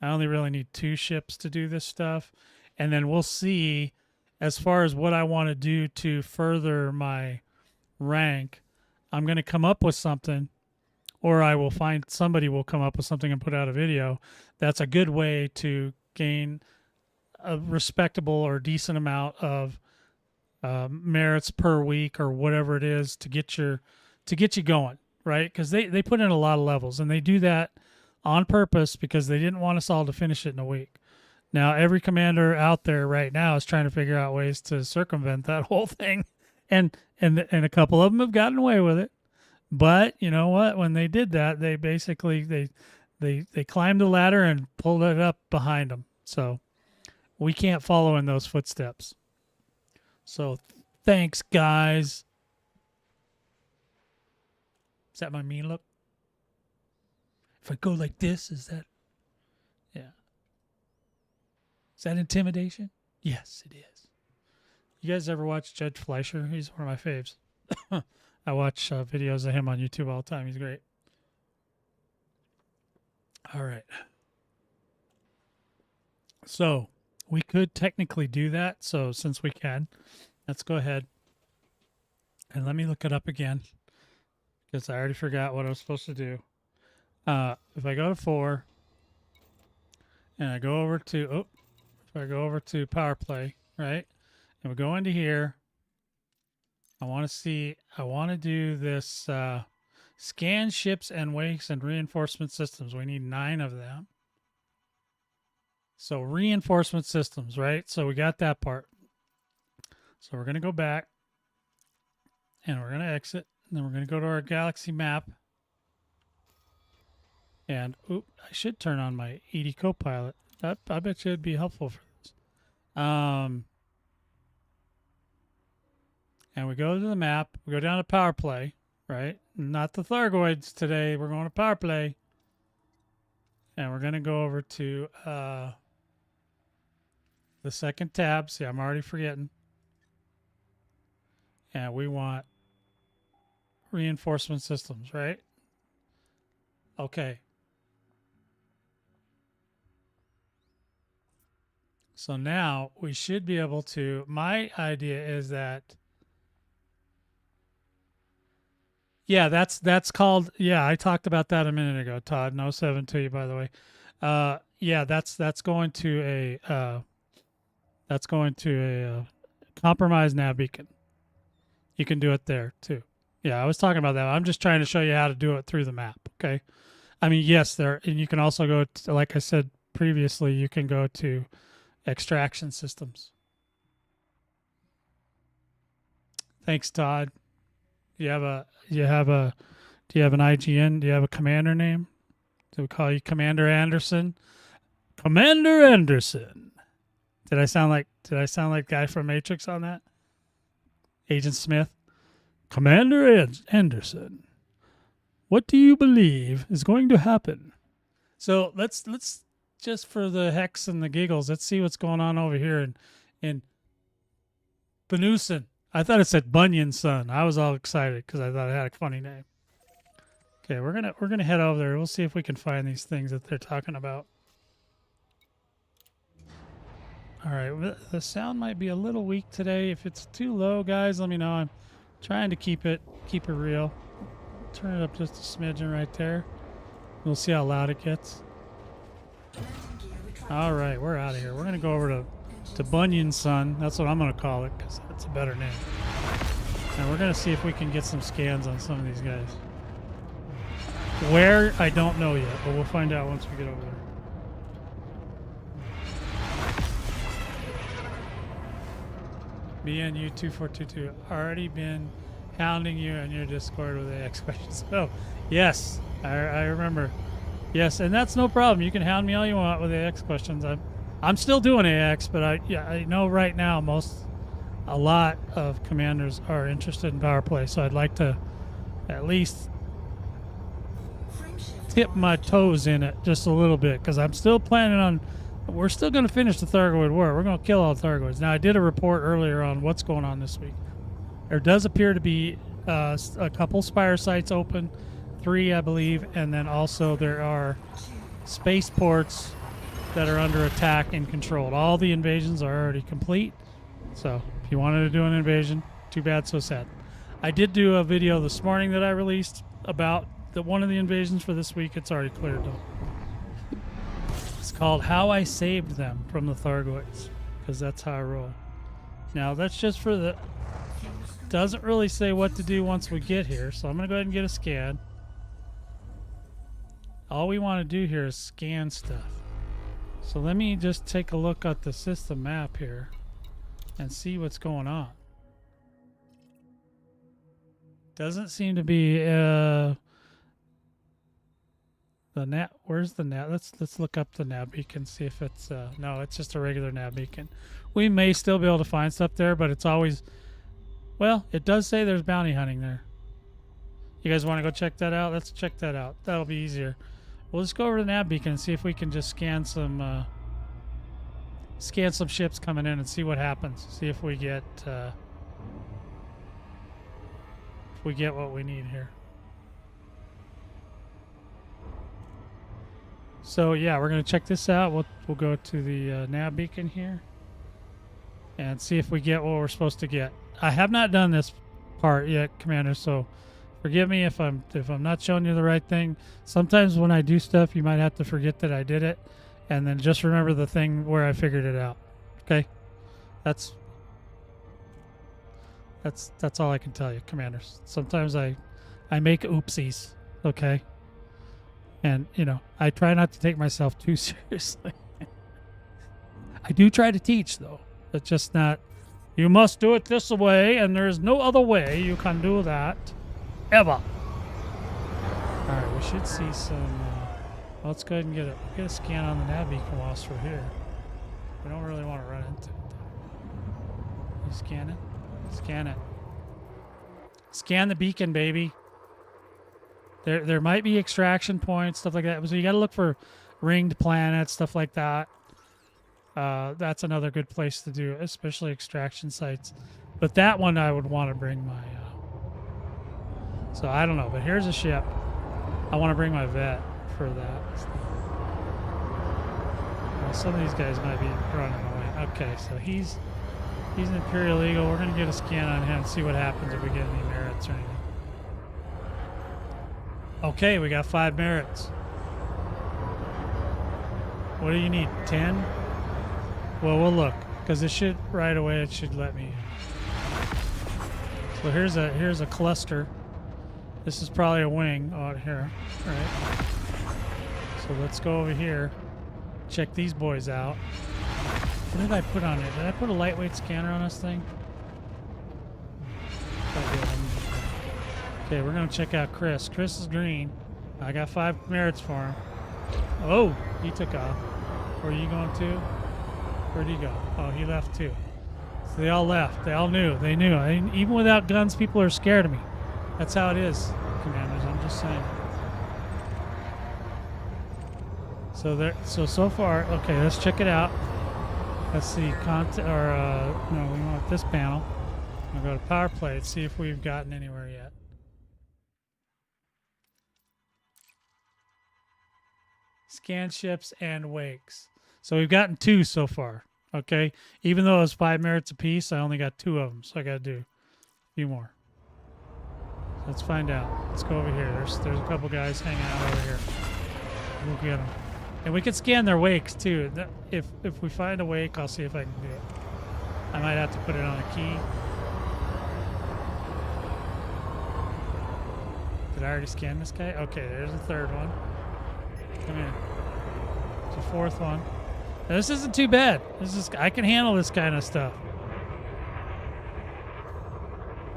I only really need 2 ships to do this stuff, and then we'll see as far as what I want to do to further my rank. I'm going to come up with something, or I will find somebody will come up with something and put out a video that's a good way to gain a respectable or decent amount of merits per week or whatever it is to get you going, right? Because they put in a lot of levels, and they do that on purpose because they didn't want us all to finish it in a week. Now, every commander out there right now is trying to figure out ways to circumvent that whole thing, and a couple of them have gotten away with it. But you know what? When they did that, they basically they climbed the ladder and pulled it up behind them. So we can't follow in those footsteps. So thanks, guys. Is that my mean look? If I go like this, is that? Yeah. Is that intimidation? Yes, it is. You guys ever watch Judge Fleischer? He's one of my faves. I watch videos of him on YouTube all the time. He's great. All right. So we could technically do that. So since we can, let's go ahead and let me look it up again, because I already forgot what I was supposed to do. If I go to 4 and I go over to, if I go over to Powerplay, right? And we go into here. I want to do this scan ships and wakes and reinforcement systems. We need 9 of them. So reinforcement systems, right? So we got that part. So we're going to go back and we're going to exit. And then we're going to go to our galaxy map. And I should turn on my ED Copilot. I bet you it'd be helpful for this. And we go to the map. We go down to Powerplay, right? Not the Thargoids today. We're going to Powerplay. And we're going to go over to the second tab. See, I'm already forgetting. And we want reinforcement systems, right? Okay. So now we should be able to, my idea is that, yeah, that's called, yeah, I talked about that a minute ago, Todd. No 7 to you, by the way. Yeah, that's going to a compromised nav beacon. You can do it there too. Yeah, I was talking about that. I'm just trying to show you how to do it through the map. Okay. I mean, yes, there, and you can also go to, like I said previously, you can go to extraction systems. Thanks, Todd. Do you have an IGN? Do you have a commander name? Do we call you Commander Anderson? Commander Anderson. Did I sound like guy from Matrix on that? Agent Smith. Commander Anderson. What do you believe is going to happen? So let's just for the hex and the giggles, let's see what's going on over here in Benusin. I thought it said Bunyan Son. I was all excited because I thought it had a funny name. Okay, we're gonna head over there. We'll see if we can find these things that they're talking about. All right, the sound might be a little weak today. If it's too low, guys, let me know. I'm trying to keep it real. Turn it up just a smidgen right there. We'll see how loud it gets. All right, we're out of here. We're gonna go over to Bunyan Son. That's what I'm gonna call it because that's a better name. And we're gonna see if we can get some scans on some of these guys. Where, I don't know yet, but we'll find out once we get over there. BNU2422 already been hounding you on your Discord with AX questions. Oh, yes, I remember. Yes, and that's no problem. You can hound me all you want with AX questions. I'm still doing AX, but I know right now a lot of commanders are interested in Powerplay, so I'd like to at least tip my toes in it just a little bit because I'm still planning on. We're still going to finish the Thargoid War. We're going to kill all the Thargoids. Now, I did a report earlier on what's going on this week. There does appear to be a couple Spire sites open, 3, I believe, and then also there are spaceports that are under attack and controlled. All the invasions are already complete. So, if you wanted to do an invasion, too bad, so sad. I did do a video this morning that I released about one of the invasions for this week. It's already cleared though. It's called How I Saved Them from the Thargoids, because that's how I roll. Now that's just for the, doesn't really say what to do once we get here, so I'm going to go ahead and get a scan. All we want to do here is scan stuff. So let me just take a look at the system map here and see what's going on. Doesn't seem to be the nav. Where's the nav? Let's look up the nav beacon, see if it's no, it's just a regular nav beacon. We may still be able to find stuff there, but it's always, well, it does say there's bounty hunting there. You guys want to go check that out? Let's check that out. That'll be easier. We'll just go over to the nav beacon and see if we can just scan some ships coming in and see what happens. See if we get what we need here. So yeah, we're gonna check this out. We'll go to the nav beacon here and see if we get what we're supposed to get. I have not done this part yet, Commander, so forgive me if I'm not showing you the right thing. Sometimes when I do stuff, you might have to forget that I did it, and then just remember the thing where I figured it out. Okay, that's all I can tell you, Commanders. Sometimes I make oopsies. Okay. And, you know, I try not to take myself too seriously. I do try to teach, though. But just not, you must do it this way, and there's no other way you can do that. Ever. All right, we should see some Well, let's go ahead and get a scan on the nav beacon whilst we're here. We don't really want to run into it, though. You scan it? Scan it. Scan the beacon, baby. There might be extraction points, stuff like that. So you got to look for ringed planets, stuff like that. That's another good place to do, especially extraction sites. But that one I would want to bring my... so I don't know, but here's a ship. I want to bring my vet for that. Well, some of these guys might be running away. Okay, so he's an Imperial Eagle. We're going to get a scan on him and see what happens if we get any merits or anything. Okay, we got 5 merits. What do you need? 10? Well, we'll look, because it should right away. It should let me in. So here's a cluster. This is probably a wing out here, right? So let's go over here. Check these boys out. What did I put on it? Did I put a lightweight scanner on this thing? Okay, we're gonna check out Chris. Chris is green. I got 5 merits for him. Oh, he took off. Where are you going to? Where'd he go? Oh, he left too. So they all left. They all knew. They knew. Even without guns, people are scared of me. That's how it is, commanders. I'm just saying. So far, okay. Let's check it out. Let's see content. Or no, we want this panel. I'll go to Powerplay and see if we've gotten anywhere yet. Scan ships and wakes. So we've gotten 2 so far. Okay, even though it was 5 merits apiece, I only got 2 of them, so I got to do a few more. Let's find out. Let's go over here. There's a couple guys hanging out over here. We'll get them, and we can scan their wakes too. If we find a wake, I'll see if I can do it. I might have to put it on a key. Did I already scan this guy? Okay, there's the 3rd one. Come in. It's the 4th one. Now, this isn't too bad. I can handle this kind of stuff.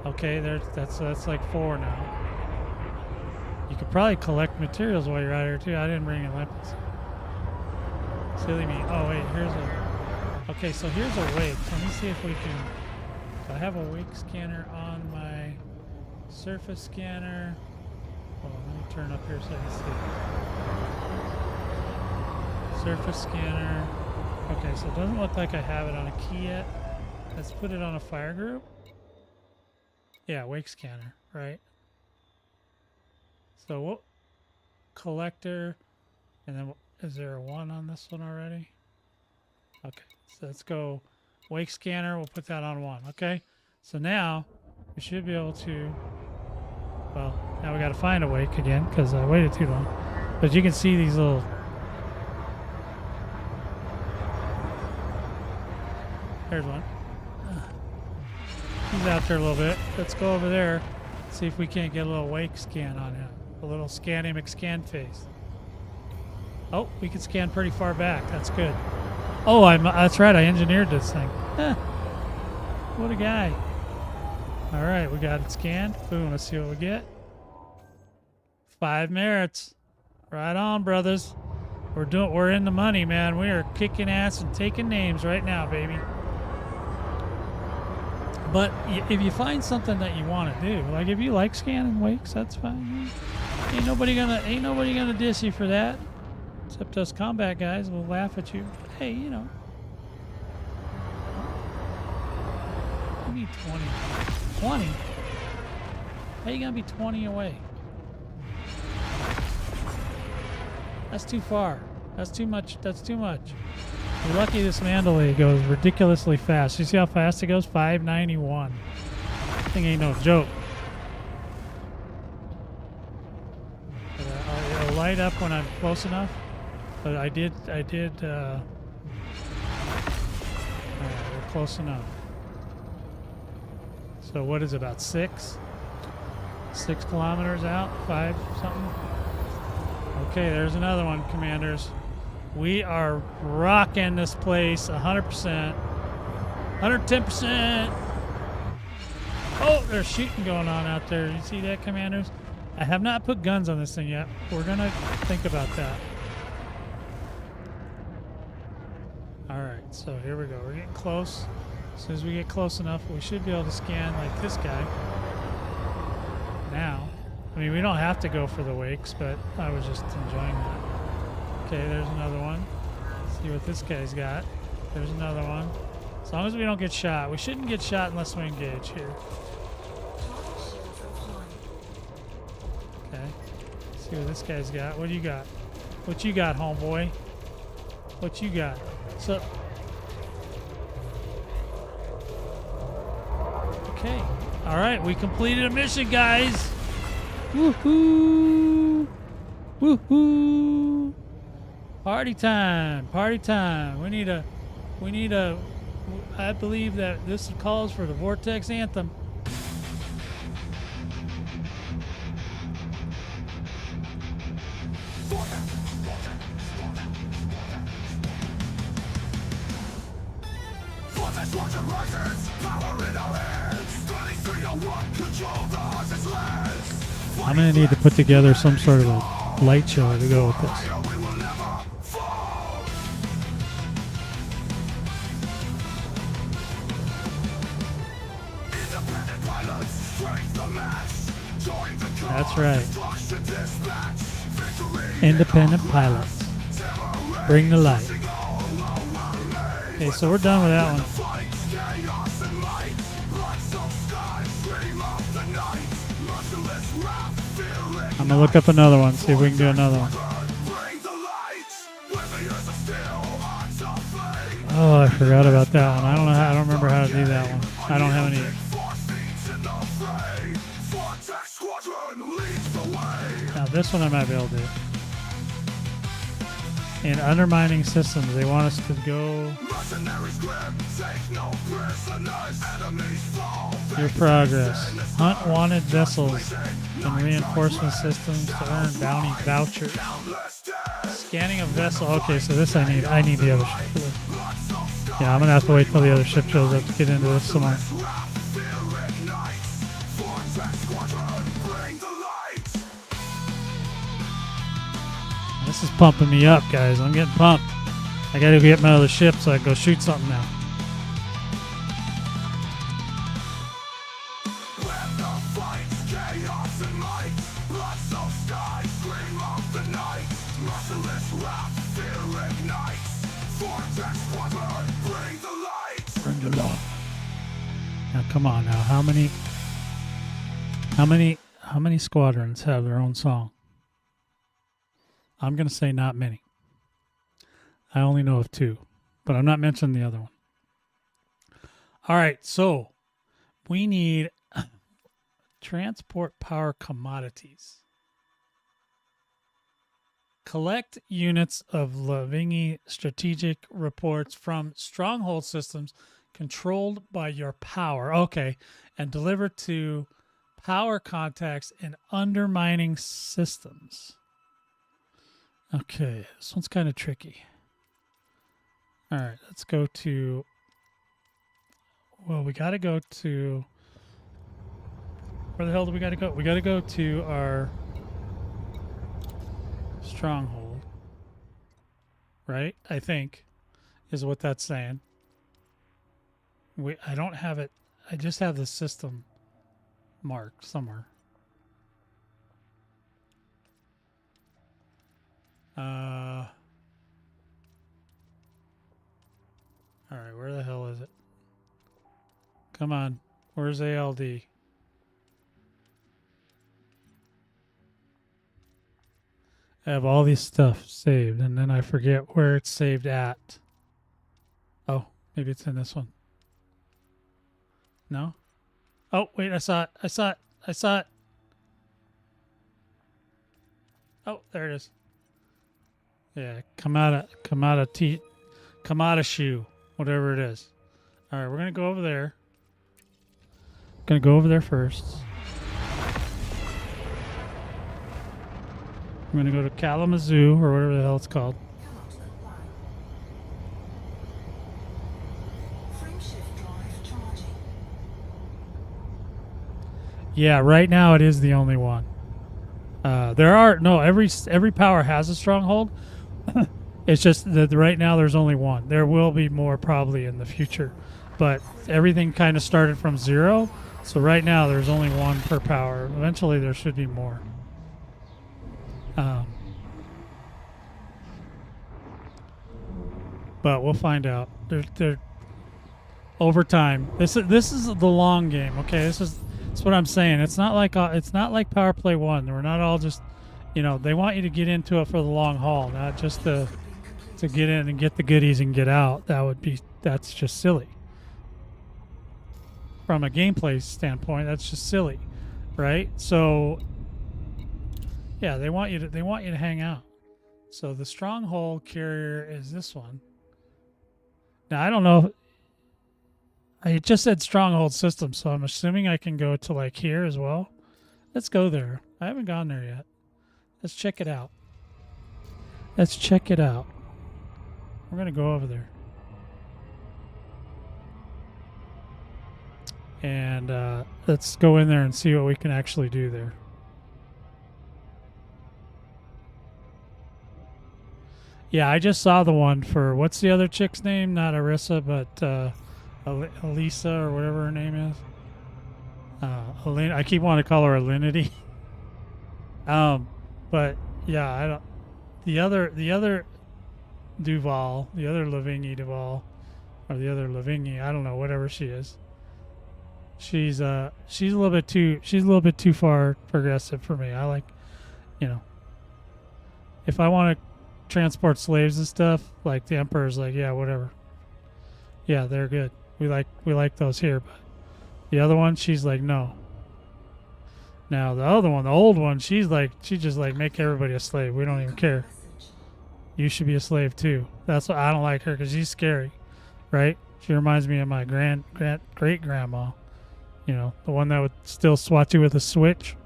Okay, that's like 4 now. You could probably collect materials while you're out here too. I didn't bring Olympus. Silly me. Oh wait, okay, so here's a wake. Let me see if we can. Do I have a wake scanner on my surface scanner? Hold on, let me turn up here so I can see. Surface scanner. Okay, so it doesn't look like I have it on a key yet. Let's put it on a fire group. Yeah, wake scanner, right? So what? Collector, and then is there a 1 on this one already? Okay, so let's go wake scanner. We'll put that on 1. Okay, so now we should be able to. Well, now we got to find a wake again because I waited too long. But you can see these little. There's one. He's out there a little bit. Let's go over there, see if we can't get a little wake scan on him. A little scan face. Oh, we can scan pretty far back. That's good. Oh, that's right. I engineered this thing. What a guy. All right, we got it scanned. Boom. Let's see what we get. 5 merits. Right on, brothers. We're in the money, man. We are kicking ass and taking names right now, baby. But if you find something that you want to do, like if you like scanning wakes, that's fine. Ain't nobody gonna diss you for that, except us combat guys will laugh at you. Hey, you know, you need 20. 20? How you gonna be 20 away? That's too far. That's too much. That's too much. You're lucky this Mandalay goes ridiculously fast. You see how fast it goes? 591. That thing ain't no joke. It'll light up when I'm close enough. But I did. Alright, we're close enough. So what is it, about 6 kilometers out? 5 something? Okay, there's another one, commanders. We are rocking this place 100%. 110%. Oh, there's shooting going on out there. You see that, commanders? I have not put guns on this thing yet. We're going to think about that. Alright, so here we go. We're getting close. As soon as we get close enough, we should be able to scan like this guy. Now. I mean, we don't have to go for the wakes, but I was just enjoying that. Okay, there's another one. See what this guy's got. There's another one. As long as we don't get shot. We shouldn't get shot unless we engage here. Okay. See what this guy's got. What do you got? What you got, homeboy? What you got? So. Okay. All right, we completed a mission, guys. Woohoo! Woohoo! Party time! Party time! We need a. I believe that this calls for the Vortex Anthem. I'm gonna need to put together some sort of a light show to go with this. That's right. Independent pilots. Bring the light. Okay, so we're done with that one. I'm gonna look up another one, see if we can do another one. Oh, I forgot about that one. I don't remember how to do that one. I don't have any. Now this one I might be able to do. In undermining systems, they want us to go. Your progress. Hunt wanted vessels and reinforcement systems to earn bounty vouchers. Scanning a vessel. Okay, so this I need. I need the other ship for this. Yeah, I'm gonna have to wait till the other ship shows up to get into this some more. This is pumping me up, guys. I'm getting pumped. I gotta get my other ship so I can go shoot something now. Bring the light. Now, come on. Now, how many squadrons have their own song? I'm going to say not many. I only know of 2, but I'm not mentioning the other one. All right, so we need transport power commodities. Collect units of Lavingi strategic reports from stronghold systems controlled by your power. Okay, and deliver to power contacts in undermining systems. Okay, this one's kind of tricky. All right, let's go to... Well, we got to go to... Where the hell do we got to go? We got to go to our stronghold. Right? I think is what that's saying. I don't have it. I just have the system marked somewhere. All right, where the hell is it? Come on, where's ALD? I have all these stuff saved, and then I forget where it's saved at. Oh, maybe it's in this one. No? Oh, wait, I saw it. I saw it. I saw it. Oh, there it is. Yeah, come out of shoe, whatever it is. All right, we're gonna go over there. Gonna go over there first. I'm gonna go to Kalamazoo or whatever the hell it's called. Yeah, right now it is the only one. There are no every power has a stronghold. It's just that right now there's only one. There will be more probably in the future, but everything kind of started from 0. So right now there's only one per power. Eventually there should be more. But we'll find out. They're over time. This is the long game. Okay, that's what I'm saying. It's not like Powerplay 1. We're not all just, they want you to get into it for the long haul, not just to get in and get the goodies and get out. That's just silly. From a gameplay standpoint, that's just silly, right? So yeah, they want you to hang out. So the stronghold carrier is this one. Now I don't know. I just said stronghold system, so I'm assuming I can go to like here as well. Let's go there. I haven't gone there yet. Let's check it out. Let's check it out. We're gonna go over there. And let's go in there and see what we can actually do there. Yeah, I just saw the one for, what's the other chick's name? Not Arissa, but Elisa or whatever her name is. I keep wanting to call her Alinity. But yeah, I don't. The other Duval, the other Lavigne Duval, or the other Lavigne, I don't know, whatever she is. She's a little bit too far progressive for me. I like, if I want to transport slaves and stuff, like the Emperor's like, yeah, whatever. Yeah, they're good. We like those here, but the other one, she's like, no. Now the other one, the old one, she just like make everybody a slave. We don't even care. You should be a slave too. That's why I don't like her, because she's scary, right? She reminds me of my great grandma. The one that would still swat you with a switch.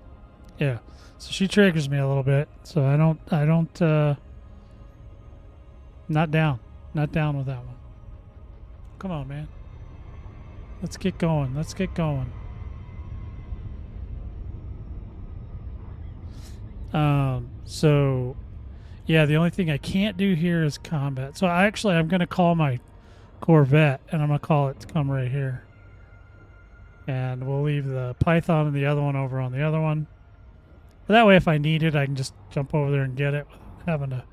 Yeah. So she triggers me a little bit. So I don't not down with that one. Come on, man. Let's get going. So yeah, the only thing I can't do here is combat. So I'm going to call my Corvette, and I'm going to call it to come right here. And we'll leave the Python and the other one over on the other one. But that way, if I need it, I can just jump over there and get it without having to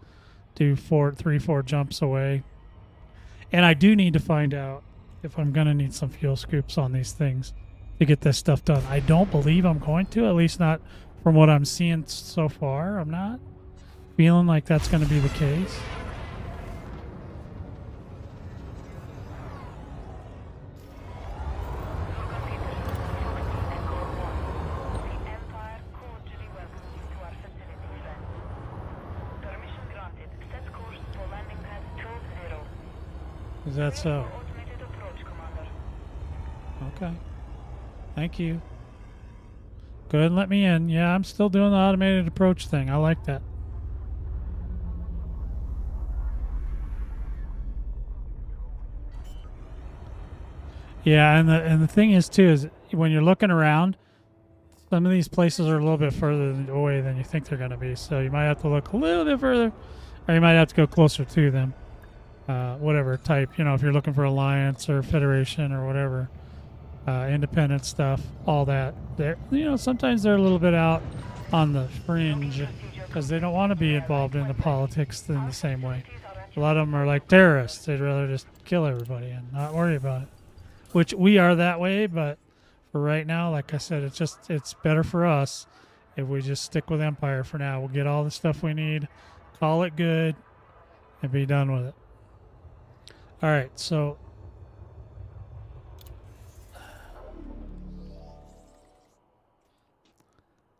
do 4 jumps away. And I do need to find out if I'm going to need some fuel scoops on these things to get this stuff done. I don't believe I'm going to, at least not from what I'm seeing so far. I'm not feeling like that's going to be the case. Is that so? Okay. Thank you. Go ahead and let me in. Yeah, I'm still doing the automated approach thing. I like that. Yeah, and the thing is too is when you're looking around, some of these places are a little bit further away than you think they're going to be. So you might have to look a little bit further, or you might have to go closer to them. Whatever type, if you're looking for Alliance or Federation or whatever, independent stuff, all that. Sometimes they're a little bit out on the fringe because they don't want to be involved in the politics in the same way. A lot of them are like terrorists. They'd rather just kill everybody and not worry about it. Which we are that way, but for right now, like I said, it's better for us if we just stick with Empire for now. We'll get all the stuff we need, call it good, and be done with it. All right, so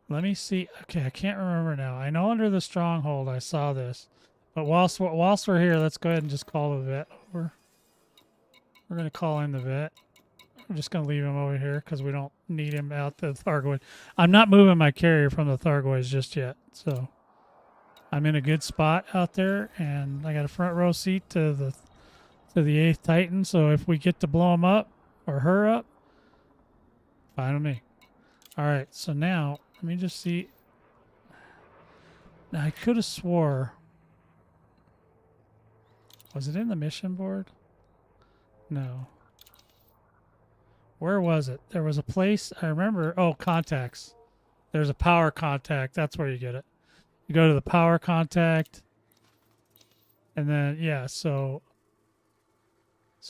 let me see. Okay, I can't remember now. I know under the stronghold I saw this, but whilst we're here, let's go ahead and just call the vet over. We're gonna call in the vet. I'm just gonna leave him over here because we don't need him out the Thargoid. I'm not moving my carrier from the Thargoids just yet, so I'm in a good spot out there, and I got a front row seat to the 8th Titan, so if we get to blow him up or her up, fine with me. All right, so now let me just see. Now I could have swore Was it in the mission board? No. Where was it? There was a place, I remember. Oh, contacts. There's a power contact. That's where you get it. You go to the power contact. And then, yeah, so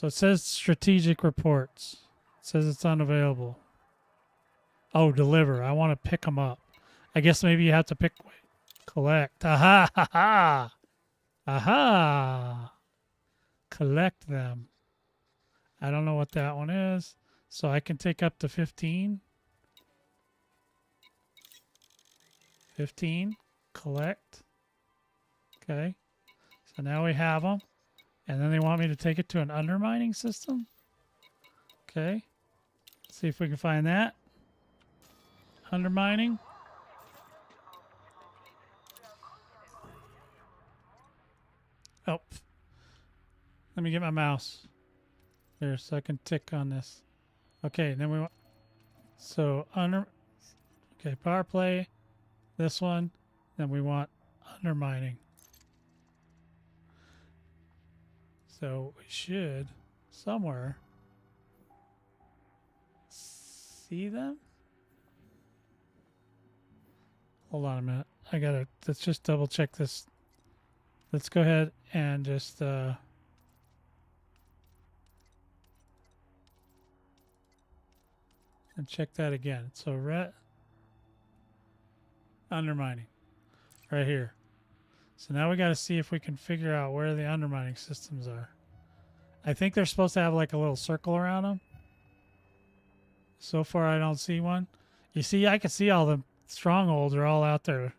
it says strategic reports. It says it's unavailable. Oh, deliver. I want to pick them up. I guess maybe you have to pick, wait, collect. Aha, ha, ha. Aha. Collect them. I don't know what that one is. So I can take up to 15. 15. Collect. Okay. So now we have them. And then they want me to take it to an undermining system. Okay. Let's see if we can find that. Undermining. Oh. Let me get my mouse. There, so I can tick on this. Okay, then we want... So, okay, power play. This one. Then we want undermining. So, we should somewhere see them. Hold on a minute. I gotta... Let's just double check this. Let's go ahead and just... and check that again. So undermining right here. So now we got to see if we can figure out where the undermining systems are. I think they're supposed to have like a little circle around them. So far I don't see one. You see, I can see all the strongholds are all out there.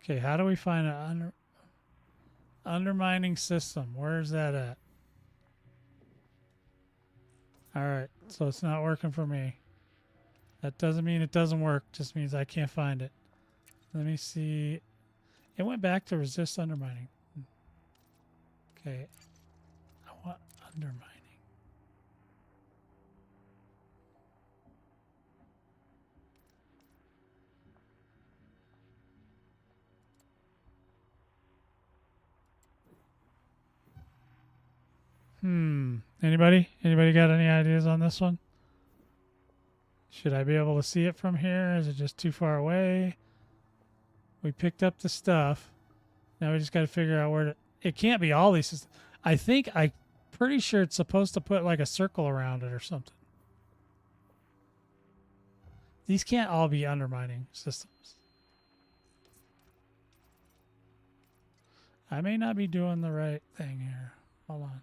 Okay, how do we find an undermining system? Where's that at? Alright, so it's not working for me. That doesn't mean it doesn't work, just means I can't find it. Let me see. It went back to resist undermining. Okay. I want undermining. Anybody? Anybody got any ideas on this one? Should I be able to see it from here? Is it just too far away? We picked up the stuff. Now we just got to figure out where to... It can't be all these. I'm pretty sure it's supposed to put like a circle around it or something. These can't all be undermining systems. I may not be doing the right thing here. Hold on.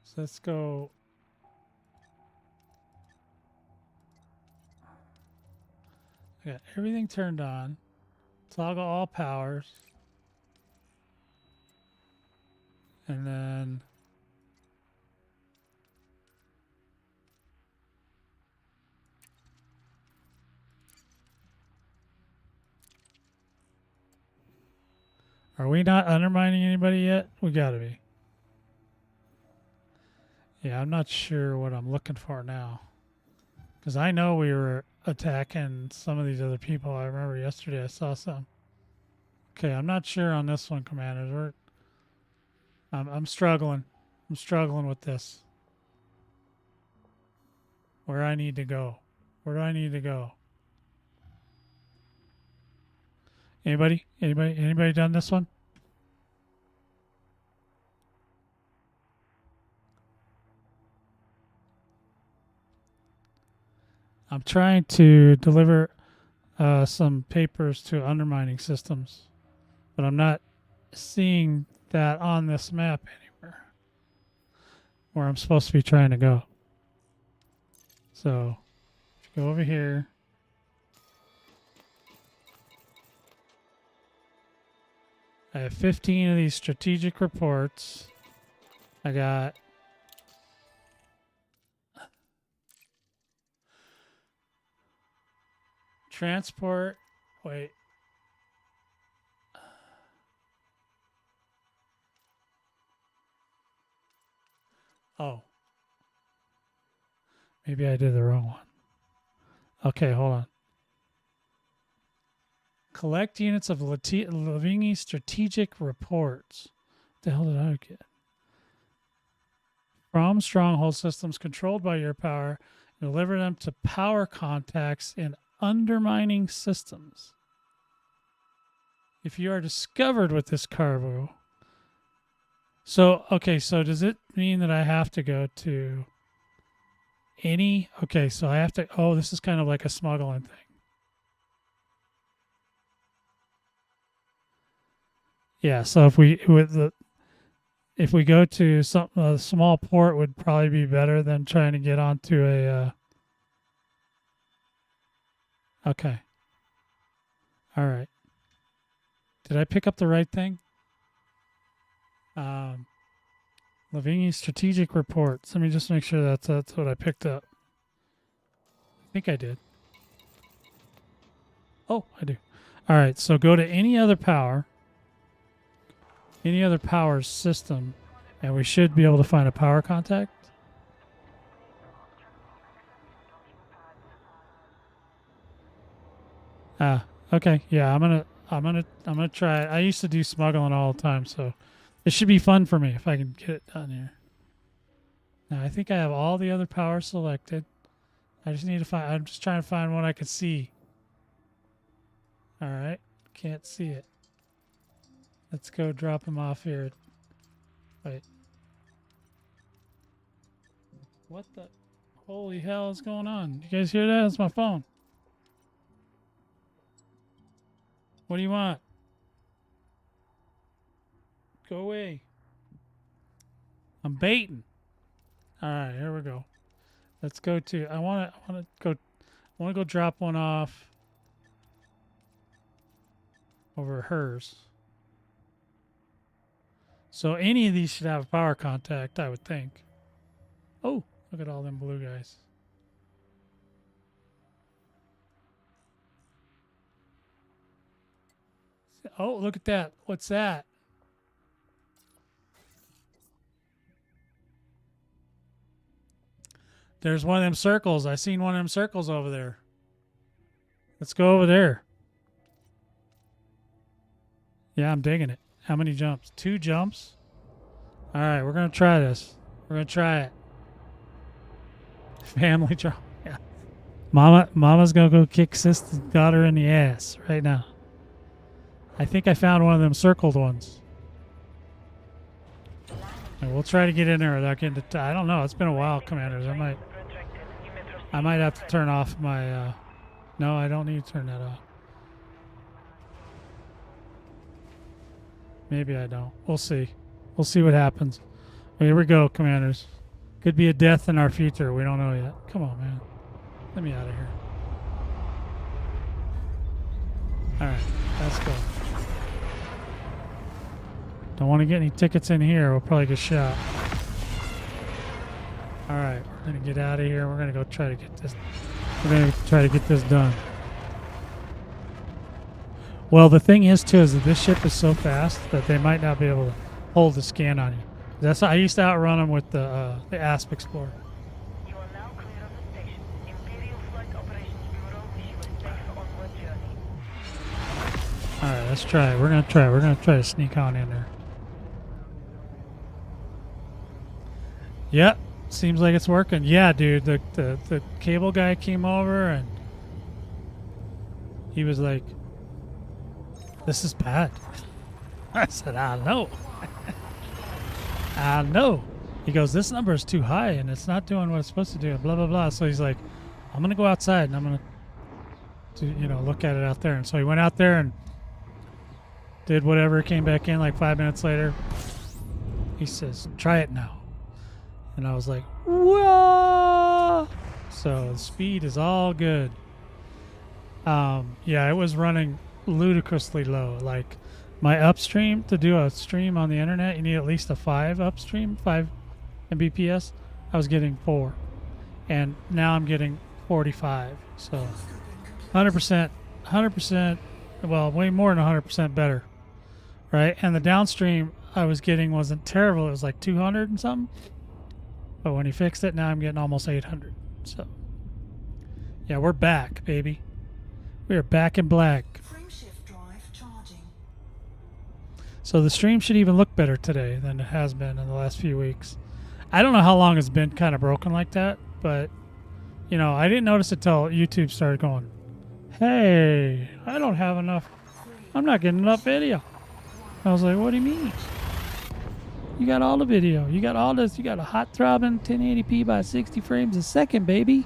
So let's go. I got everything turned on. Toggle all powers. And then are we not undermining anybody yet? We gotta be. Yeah, I'm not sure what I'm looking for now. Because I know we were attacking some of these other people. I remember yesterday I saw some. Okay, I'm not sure on this one, Commanders. I'm struggling. I'm struggling with this. Where I need to go. Where do I need to go? Anybody? Anybody done this one? I'm trying to deliver some papers to undermining systems, but I'm not seeing that on this map anywhere where I'm supposed to be trying to go. So, go over here. I have 15 of these strategic reports. I got transport. Wait. Oh. Maybe I did the wrong one. Okay, hold on. Collect units of Livingstone strategic reports. What the hell did I get? From stronghold systems controlled by your power, and deliver them to power contacts in undermining systems. If you are discovered with this cargo. So, okay, so does it mean that I have to go to any? Okay, so I have to, oh, this is kind of like a smuggling thing. Yeah, so if we go to a small port would probably be better than trying to get onto a okay. All right. Did I pick up the right thing? Livingstone strategic reports. Let me just make sure that's what I picked up. I think I did. Oh, I do. All right, so go to any other power system, and we should be able to find a power contact. Okay, yeah, I'm gonna try it. I used to do smuggling all the time, so it should be fun for me if I can get it done here. Now I think I have all the other powers selected. I just need to find. I'm just trying to find one I can see. All right, can't see it. Let's go drop him off here. Wait. What the holy hell is going on? You guys hear that? That's my phone. What do you want? Go away. I'm baiting. All right, here we go. Let's go to. I want to go drop one off over hers. So any of these should have a power contact, I would think. Oh, look at all them blue guys. Oh, look at that. What's that? There's one of them circles. I seen one of them circles over there. Let's go over there. Yeah, I'm digging it. How many jumps? 2 jumps? All right, we're going to try this. We're going to try it. Family drama. Yeah. Mama's going to go kick sister's daughter in the ass right now. I think I found one of them circled ones. And we'll try to get in there without getting to... I don't know. It's been a while, Commanders. I might have to turn off my... no, I don't need to turn that off. Maybe I don't. We'll see. We'll see what happens. Here we go, Commanders. Could be a death in our future. We don't know yet. Come on, man. Let me out of here. All right. Let's go. Don't want to get any tickets in here. We'll probably get shot. All right. We're going to get out of here. We're going to go try to get this. We're going to try to get this done. Well, the thing is, too, is that this ship is so fast that they might not be able to hold the scan on you. That's I used to outrun them with the Asp Explorer. You are now clear of the station. Imperial Flight Operations Bureau wish you a safe onward journey. All right, let's try it. We're gonna try. We're gonna try to sneak on in there. Yep, seems like it's working. Yeah, dude. The cable guy came over and he was like, "This is bad." I said, "I know." I know. He goes, "This number is too high and it's not doing what it's supposed to do." Blah blah blah. So he's like, "I'm gonna go outside and I'm gonna, look at it out there." And so he went out there and did whatever. Came back in like 5 minutes later. He says, "Try it now." And I was like, "Whoa!" So the speed is all good. Yeah, it was running ludicrously low. Like my upstream, to do a stream on the internet, you need at least a 5 Mbps. I was getting 4, and now I'm getting 45. So 100%, well, way more than 100% better, right? And the downstream I was getting wasn't terrible. It was like 200 and something. But when he fixed it, now I'm getting almost 800. So, yeah, we're back, baby. We are back in black. Frameshift drive charging. So the stream should even look better today than it has been in the last few weeks. I don't know how long it's been kind of broken like that, but, you know, I didn't notice it till YouTube started going, hey, I don't have enough. I'm not getting enough video. I was like, what do you mean? You got all the video. You got all this. You got a hot throbbing 1080p by 60 frames a second, baby. And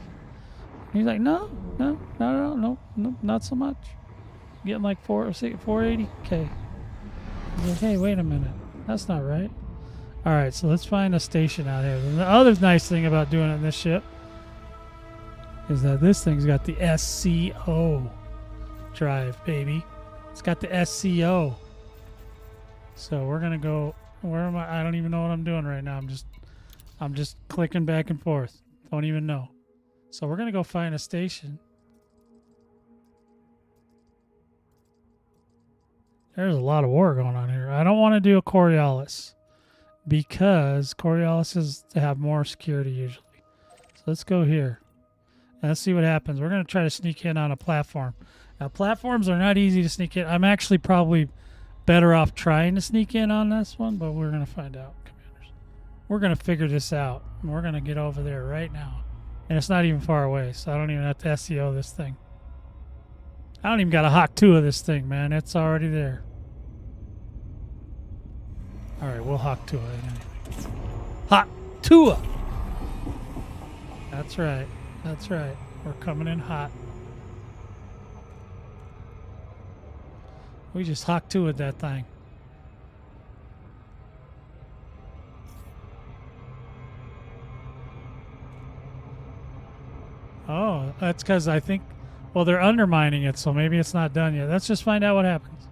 he's like, no, not so much. Getting like 480K. He's like, hey, wait a minute. That's not right. All right, so let's find a station out here. And the other nice thing about doing it in this ship is that this thing's got the SCO drive, baby. It's got the SCO. So we're gonna go. Where am I? I don't even know what I'm doing right now. I'm just clicking back and forth. Don't even know. So we're gonna go find a station. There's a lot of war going on here. I don't want to do a Coriolis because Coriolis is to have more security usually. So let's go here. And let's see what happens. We're going to try to sneak in on a platform. Now, platforms are not easy to sneak in. I'm actually probably better off trying to sneak in on this one, but we're going to find out, commanders. We're going to figure this out. And we're going to get over there right now. And it's not even far away, so I don't even have to SEO this thing. I don't even got a Hawk 2 of this thing, man. It's already there. All right, we'll Hawk 2 it anyway. Hawk 2. That's right. That's right. We're coming in hot. We just Hawk 2 with that thing. Oh, that's because I think, well, they're undermining it, so maybe it's not done yet. Let's just find out what happens.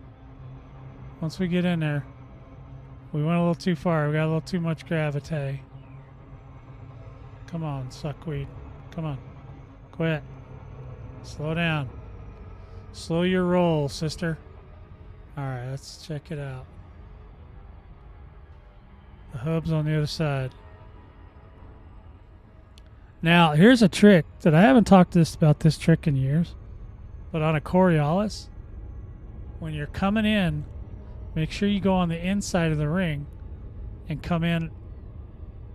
Once we get in there. We went a little too far. We got a little too much gravity. Come on, suckweed. Come on. Quit. Slow down. Slow your roll, sister. Alright, let's check it out. The hub's on the other side. Now, here's a trick that I haven't talked about this trick in years. But on a Coriolis, when you're coming in, make sure you go on the inside of the ring and come in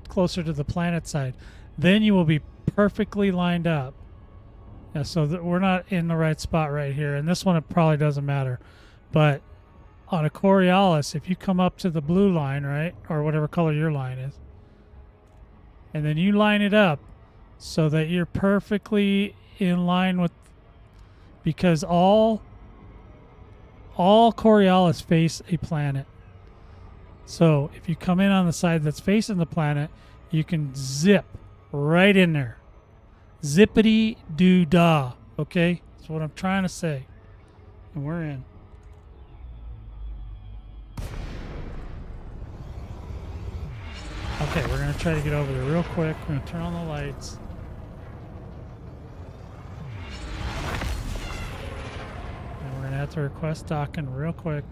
closer to the planet side. Then you will be perfectly lined up. Yeah, so we're not in the right spot right here. And this one, it probably doesn't matter. But on a Coriolis, if you come up to the blue line, right, or whatever color your line is, and then you line it up so that you're perfectly in line with, because all Coriolis face a planet. So if you come in on the side that's facing the planet, you can zip right in there. Zippity doo dah. Okay? That's what I'm trying to say. And we're in. Okay, we're going to try to get over there real quick. We're going to turn on the lights. And we're going to have to request docking real quick.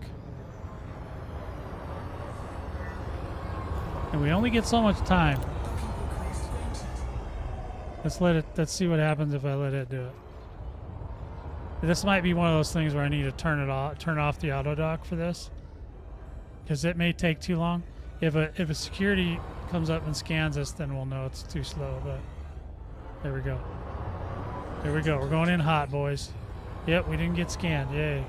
And we only get so much time. Let's see what happens if I let it do it. This might be one of those things where I need to turn off the auto dock for this, because it may take too long. If a security comes up and scans us, then we'll know it's too slow. But there we go. There we go. We're going in hot, boys. Yep, we didn't get scanned. Yay.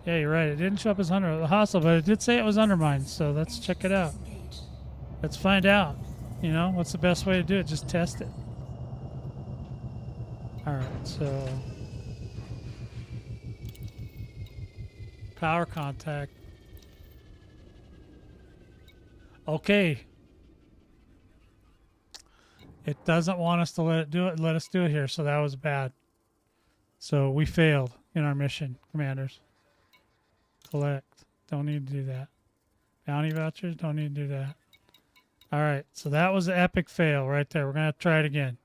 Yeah, you're right. It didn't show up as hostile, but it did say it was undermined. So let's check it out. Let's find out. You know, what's the best way to do it? Just test it. All right, so power contact. Okay. It doesn't want us to let us do it here, so that was bad. So we failed in our mission, commanders. Collect. Don't need to do that. Bounty vouchers, don't need to do that. All right, so that was an epic fail right there. We're going to have to try it again.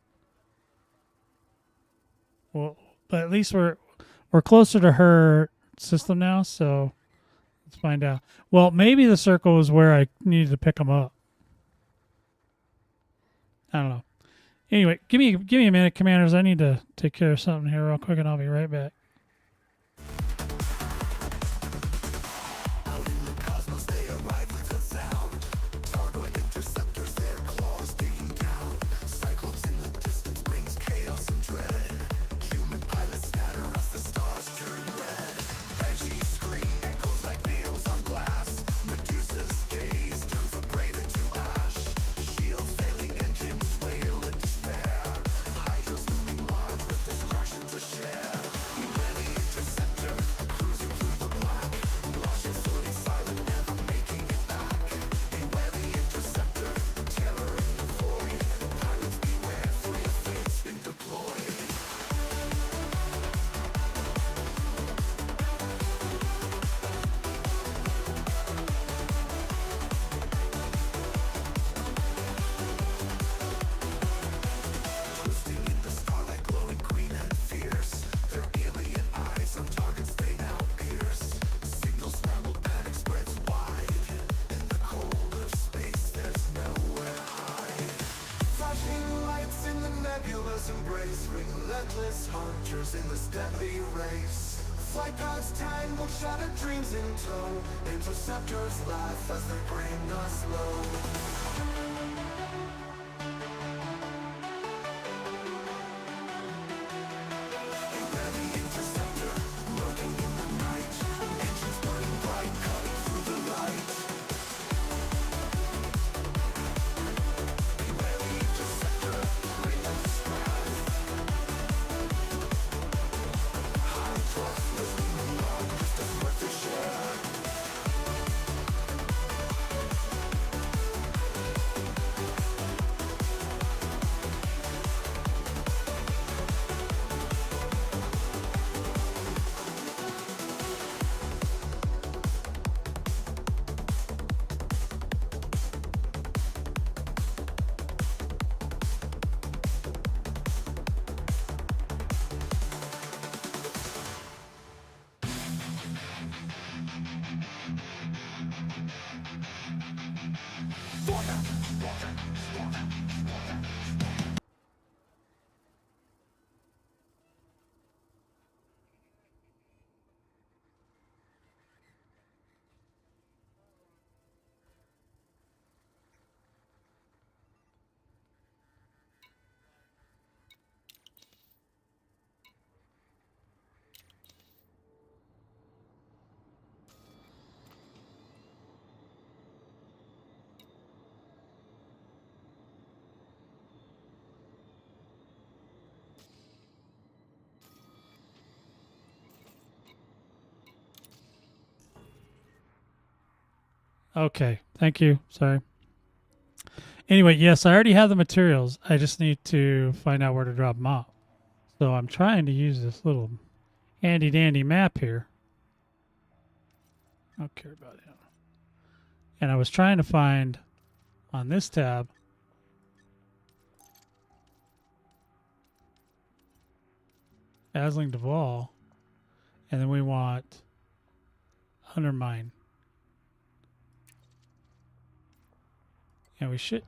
Well, but at least we're closer to her system now, so Let's find out. Well, maybe the circle was where I needed to pick them up. I don't know. Anyway, give me a minute, Commanders. I need to take care of something here real quick, and I'll be right back. Out in the cosmos they arrive with a sound. Thargoid interceptors, their claws digging down. Cyclops in the distance brings chaos and dread. Human pilots scatter as the stars turn red. Edgy scream echoes like nails on glass. Medusa's gaze turns from prey to ash. Shield failing engines wail in despair. Hydra's looming large with destruction to share. Ready interceptor, cruising through the black. Launching slowly silent, never making it back. Beware the interceptor, terror and euphoria. Pilots beware, free of fate's been deployed. Twisting in the starlight, glowing green and fierce. Their alien eyes on targets they now pierce. Signal scrambled, panic spreads wide. In the cold of space, there's nowhere to hide. Flashing lights in the nebula's embrace. Relentless hunters in this deadly race. Flight paths tangled, shattered dreams in tow. Interceptors laugh as they bring us low. Beware the interceptor, lurking in the night. Engines burning bright, cutting through the light. Beware the interceptor, relentless wrath. High trust, listening along, just worth a share. Okay, thank you. Sorry. Anyway, yes, I already have the materials. I just need to find out where to drop them off. So I'm trying to use this little handy dandy map here. I don't care about it. And I was trying to find on this tab Asling Duval, and then we want Undermine. And we should.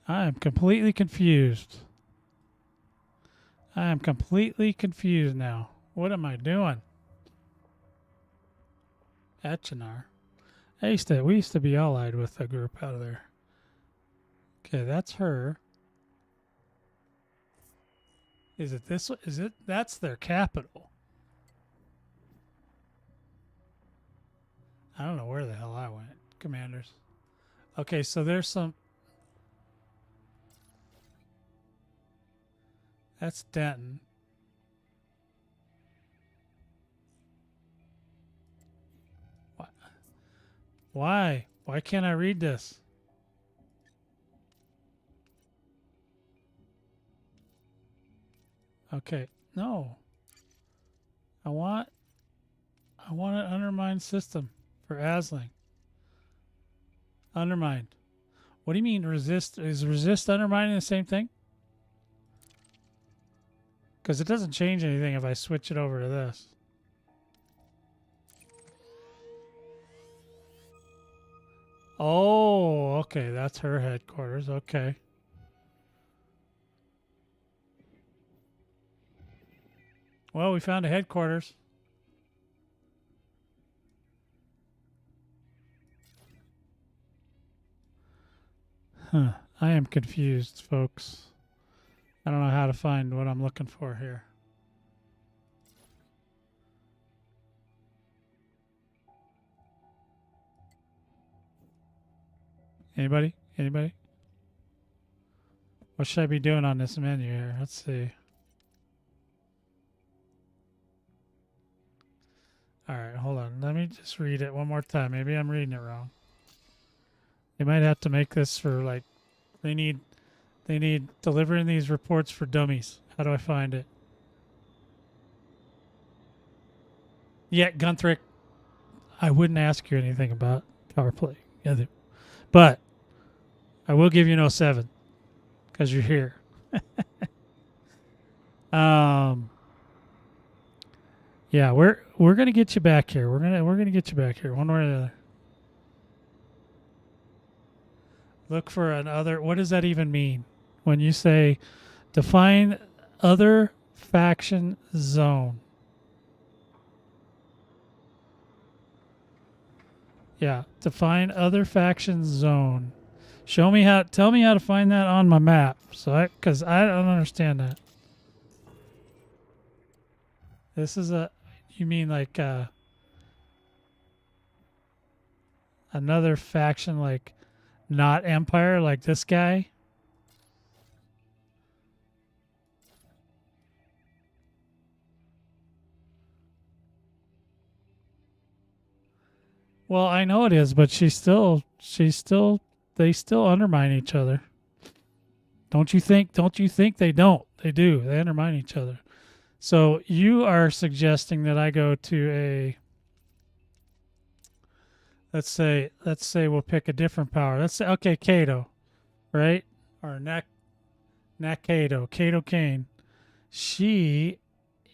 I am completely confused. I am completely confused now. What am I doing? Achenar. We used to be allied with a group out of there. Okay, that's her. Is it this one? Is it? That's their capital. I don't know where the hell I went. Commanders. Okay, so there's some. That's Denton. What? Why? Why can't I read this? Okay, no. I want an undermined system for Asling. Undermined. What do you mean resist? Is resist undermining the same thing? Because it doesn't change anything if I switch it over to this. Oh, okay. That's her headquarters. Okay. Well, we found a headquarters. Huh. I am confused, folks. I don't know how to find what I'm looking for here. Anybody? Anybody? What should I be doing on this menu here? Let's see. All right, hold on. Let me just read it one more time. Maybe I'm reading it wrong. They might have to make this for like they need delivering these reports for dummies. How do I find it? Yeah, Gunthrick, I wouldn't ask you anything about Powerplay either. But I will give you no 7 because you're here. Yeah, we're gonna get you back here. We're gonna get you back here one way or the other. Look for another. What does that even mean when you say define other faction zone? Yeah, define other faction zone. Show me how. Tell me how to find that on my map. So because I don't understand that. This is a. You mean like another faction, like not Empire, like this guy? Well, I know it is, but they still undermine each other. Don't you think they don't? They do. They undermine each other. So you are suggesting that I go to a, let's say we'll pick a different power. Let's say, okay, Kato, right? Or Kato, Kato Kane. She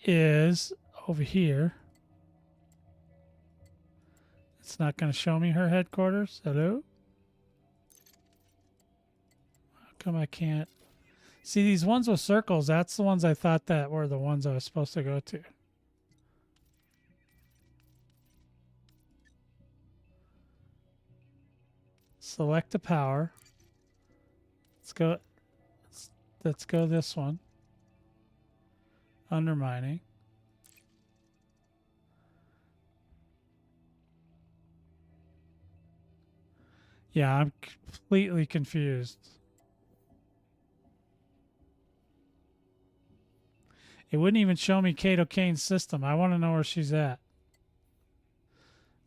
is over here. It's not going to show me her headquarters. Hello? How come I can't? See, these ones with circles, that's the ones I thought that were the ones I was supposed to go to. Select a power. Let's go this one. Undermining. Yeah, I'm completely confused. It wouldn't even show me Kato Kane's system. I want to know where she's at.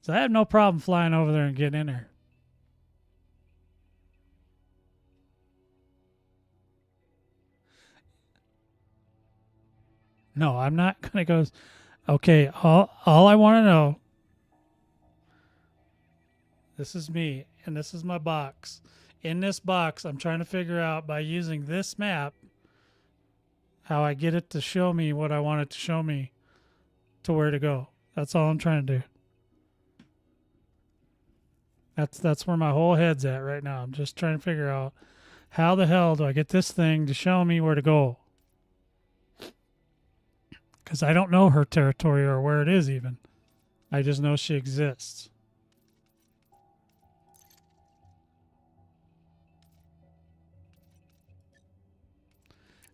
So I have no problem flying over there and getting in her. No, I'm not going to go. Okay, all I want to know. This is me, and this is my box. In this box, I'm trying to figure out by using this map how I get it to show me what I want it to show me to where to go. That's all I'm trying to do. That's where my whole head's at right now. I'm just trying to figure out how the hell do I get this thing to show me where to go? Because I don't know her territory or where it is even. I just know she exists.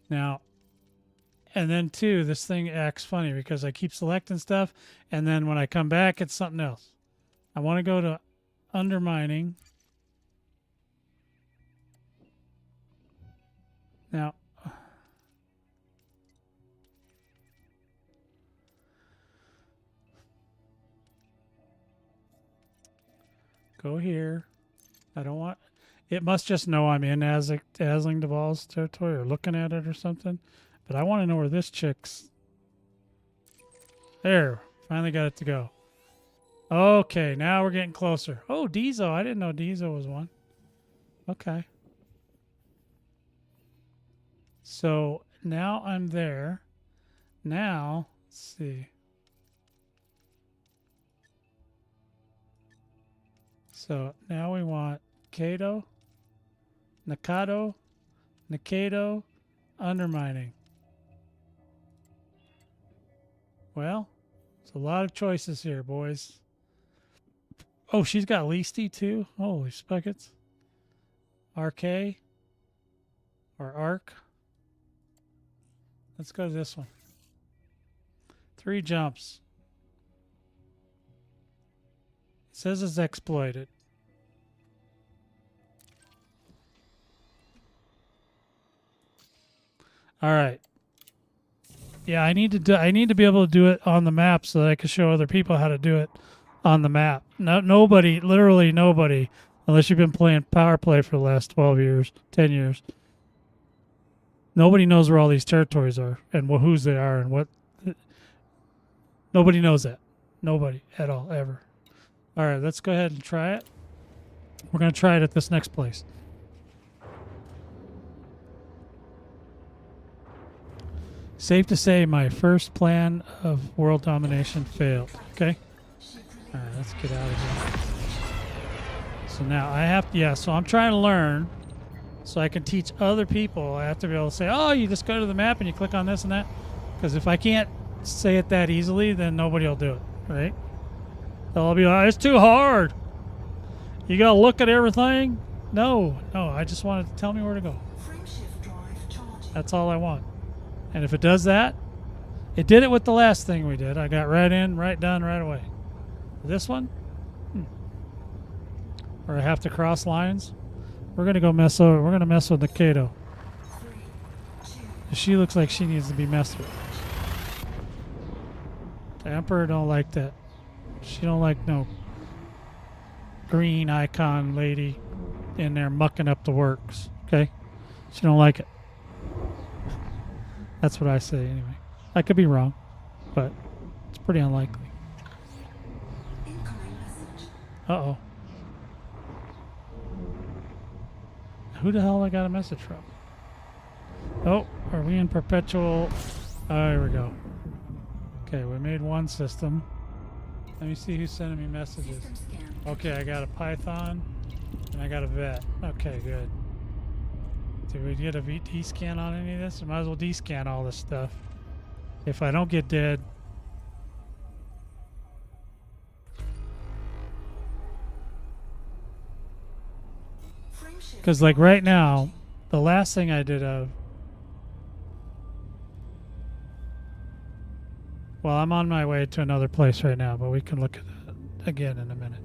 Now, and then too, this thing acts funny because I keep selecting stuff, and then when I come back, it's something else. I want to go to undermining. Now, go here. I don't want. It must just know I'm in Dazzling Duval's territory or looking at it or something. But I want to know where this chick's. There. Finally got it to go. Okay, now we're getting closer. Oh, Diesel. I didn't know Diesel was one. Okay. So now I'm there. Now, let's see. So now we want Kato, Nakado, Nikado, undermining. Well, there's a lot of choices here, boys. Oh, she's got Leasty too. Holy spuckets. RK or Arc. Let's go to this one. 3 jumps. It says it's exploited. All right. Yeah, I need to be able to do it on the map so that I can show other people how to do it on the map. Nobody, literally nobody, unless you've been playing Powerplay for the last 12 years, 10 years. Nobody knows where all these territories are and whose they are and what. Nobody knows that. Nobody at all, ever. All right, let's go ahead and try it. We're going to try it at this next place. Safe to say my first plan of world domination failed. Okay? All right, let's get out of here. So now I have to, yeah, so I'm trying to learn so I can teach other people. I have to be able to say, oh, you just go to the map and you click on this and that. Because if I can't say it that easily, then nobody will do it, right? They'll all be like, it's too hard. You got to look at everything. No, I just wanted to tell me where to go. Frameshift drive charging. That's all I want. And if it does that, it did it with the last thing we did. I got right in, right done, right away. This one? Or I have to cross lines? We're gonna go mess over. We're gonna mess with Nikado. 3, 2, She looks like she needs to be messed with. The Emperor don't like that. She don't like no green icon lady in there mucking up the works. Okay? She don't like it. That's what I say anyway. I could be wrong, but it's pretty unlikely. incoming message. Uh-oh. Who the hell I got a message from? Oh, are we in perpetual? Oh, here we go. Okay, we made one system. Let me see who's sending me messages. System scan. Okay, I got a Python and I got a vet. Okay, good. Did we get a VT scan on any of this? I might as well D-scan all this stuff. If I don't get dead. Frameshift Because like right now, the last thing I did well, I'm on my way to another place right now, but we can look at that again in a minute.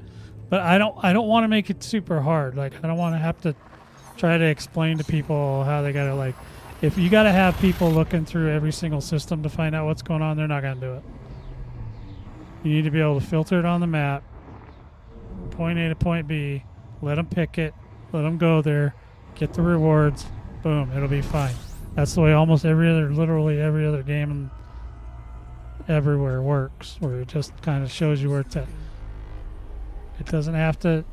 But I don't want to make it super hard. Like I don't want to have to try to explain to people how they gotta, like, if you gotta have people looking through every single system to find out what's going on, they're not gonna do it. You need to be able to filter it on the map, point A to point B, let them pick it, let them go there, get the rewards, boom, it'll be fine. That's the way almost literally every other game everywhere works, where it just kind of shows you where it's at. It doesn't have to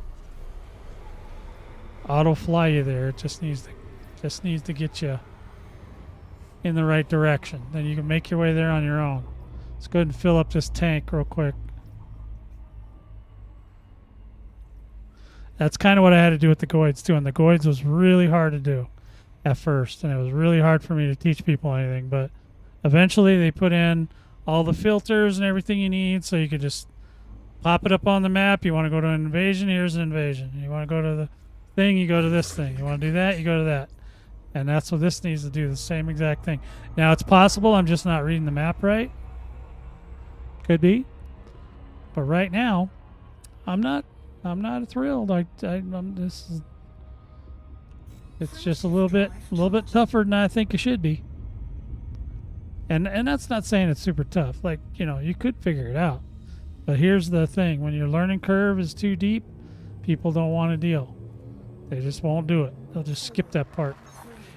auto fly you there. It just needs to get you in the right direction. Then you can make your way there on your own. Let's go ahead and fill up this tank real quick. That's kind of what I had to do with the Goids too. And the Goids was really hard to do at first, and it was really hard for me to teach people anything. But eventually, they put in all the filters and everything you need, so you could just pop it up on the map. You want to go to an invasion? Here's an invasion. You want to go to the thing, you go to this thing. You want to do that, you go to that. And that's what this needs to do, the same exact thing. Now it's possible I'm just not reading the map right. Could be. But right now, I'm not thrilled. It's just a little bit tougher than I think it should be. And that's not saying it's super tough. Like, you could figure it out. But here's the thing, when your learning curve is too deep, people don't want to deal. They just won't do it. They'll just skip that part.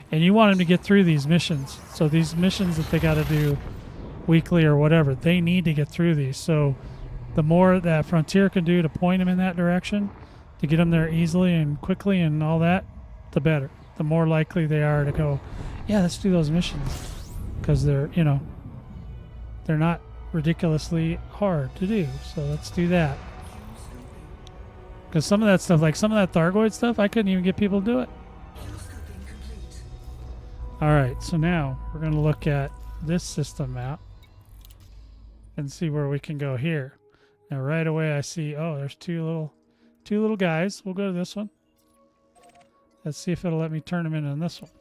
And you want them to get through these missions. So these missions that they got to do weekly or whatever, they need to get through these. So the more that Frontier can do to point them in that direction, to get them there easily and quickly and all that, the better. The more likely they are to go, yeah, let's do those missions. Because they're, they're not ridiculously hard to do. So let's do that. Because some of that stuff, like some of that Thargoid stuff, I couldn't even get people to do it. Hellscoping complete. All right, so now we're going to look at this system map and see where we can go here. Now right away I see, oh, there's two little guys. We'll go to this one. Let's see if it'll let me turn them in on this one.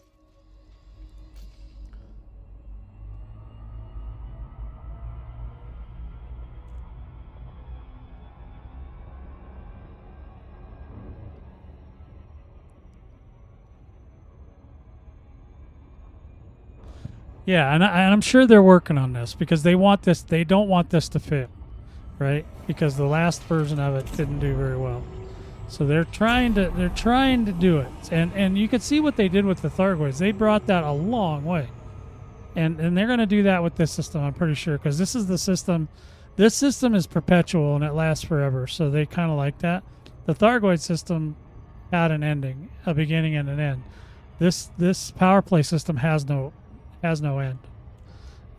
Yeah, and I'm sure they're working on this because they want this. They don't want this to fail, right? Because the last version of it didn't do very well, so they're trying to do it. And you can see what they did with the Thargoids. They brought that a long way, and they're going to do that with this system. I'm pretty sure because this is the system. This system is perpetual and it lasts forever, so they kind of like that. The Thargoid system had an ending, a beginning and an end. This Powerplay system has no end,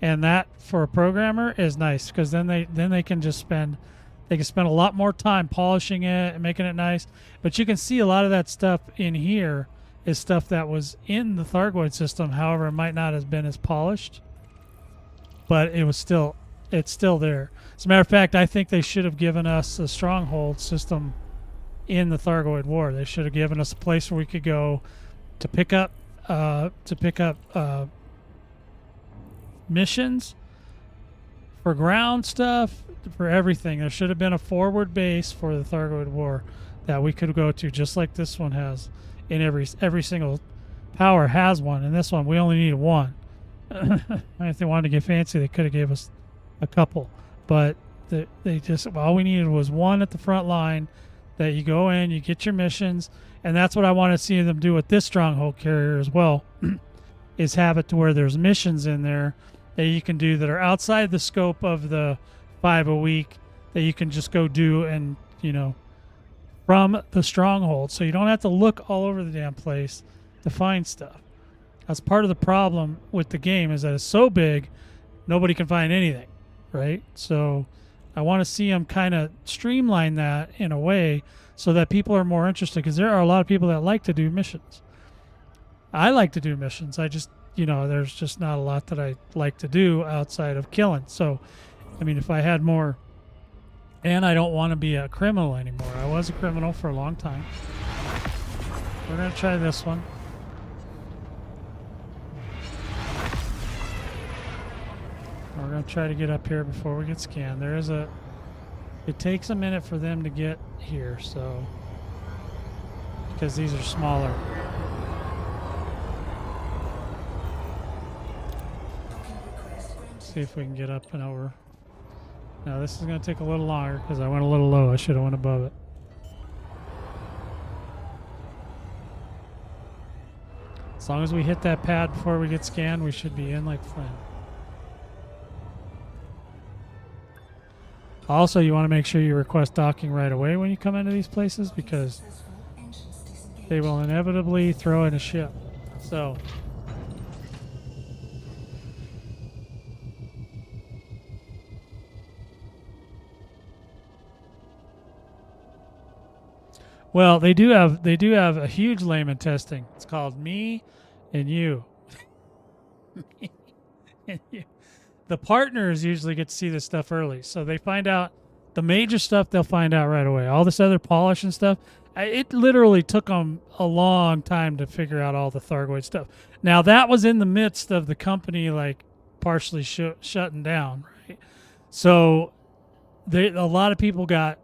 and that for a programmer is nice because then they can just spend a lot more time polishing it and making it nice. But you can see a lot of that stuff in here is stuff that was in the Thargoid system. However, it might not have been as polished, but it's still there. As a matter of fact, I think they should have given us a stronghold system in the Thargoid War. They should have given us a place where we could go to pick up missions, for ground stuff, for everything. There should have been a forward base for the Thargoid War that we could go to, just like this one has. In every single power has one. In this one, we only needed one. If they wanted to get fancy, they could have gave us a couple, but they just, all we needed was one at the front line that you go in, you get your missions, and that's what I want to see them do with this stronghold carrier as well. Is have it to where there's missions in there that you can do that are outside the scope of the 5 a week that you can just go do, and from the stronghold, so you don't have to look all over the damn place to find stuff. That's part of the problem with the game, is that it's so big nobody can find anything, right? So I want to see them kind of streamline that in a way so that people are more interested, because there are a lot of people that like to do missions. I like to do missions. I just, there's just not a lot that I like to do outside of killing. So, I mean, if I had more, and I don't want to be a criminal anymore. I was a criminal for a long time. We're going to try this one. We're going to try to get up here before we get scanned. It takes a minute for them to get here, so, because these are smaller. See if we can get up and over. Now this is going to take a little longer because I went a little low. I should have went above it. As long as we hit that pad before we get scanned, we should be in like Flynn. Also, you want to make sure you request docking right away when you come into these places, because they will inevitably throw in a ship. So well, they do have a huge layman testing. It's called Me and You. Me and You. The partners usually get to see this stuff early, so they find out the major stuff. They'll find out right away. All this other polish and stuff, it literally took them a long time to figure out all the Thargoid stuff. Now that was in the midst of the company like partially shutting down, right? So a lot of people got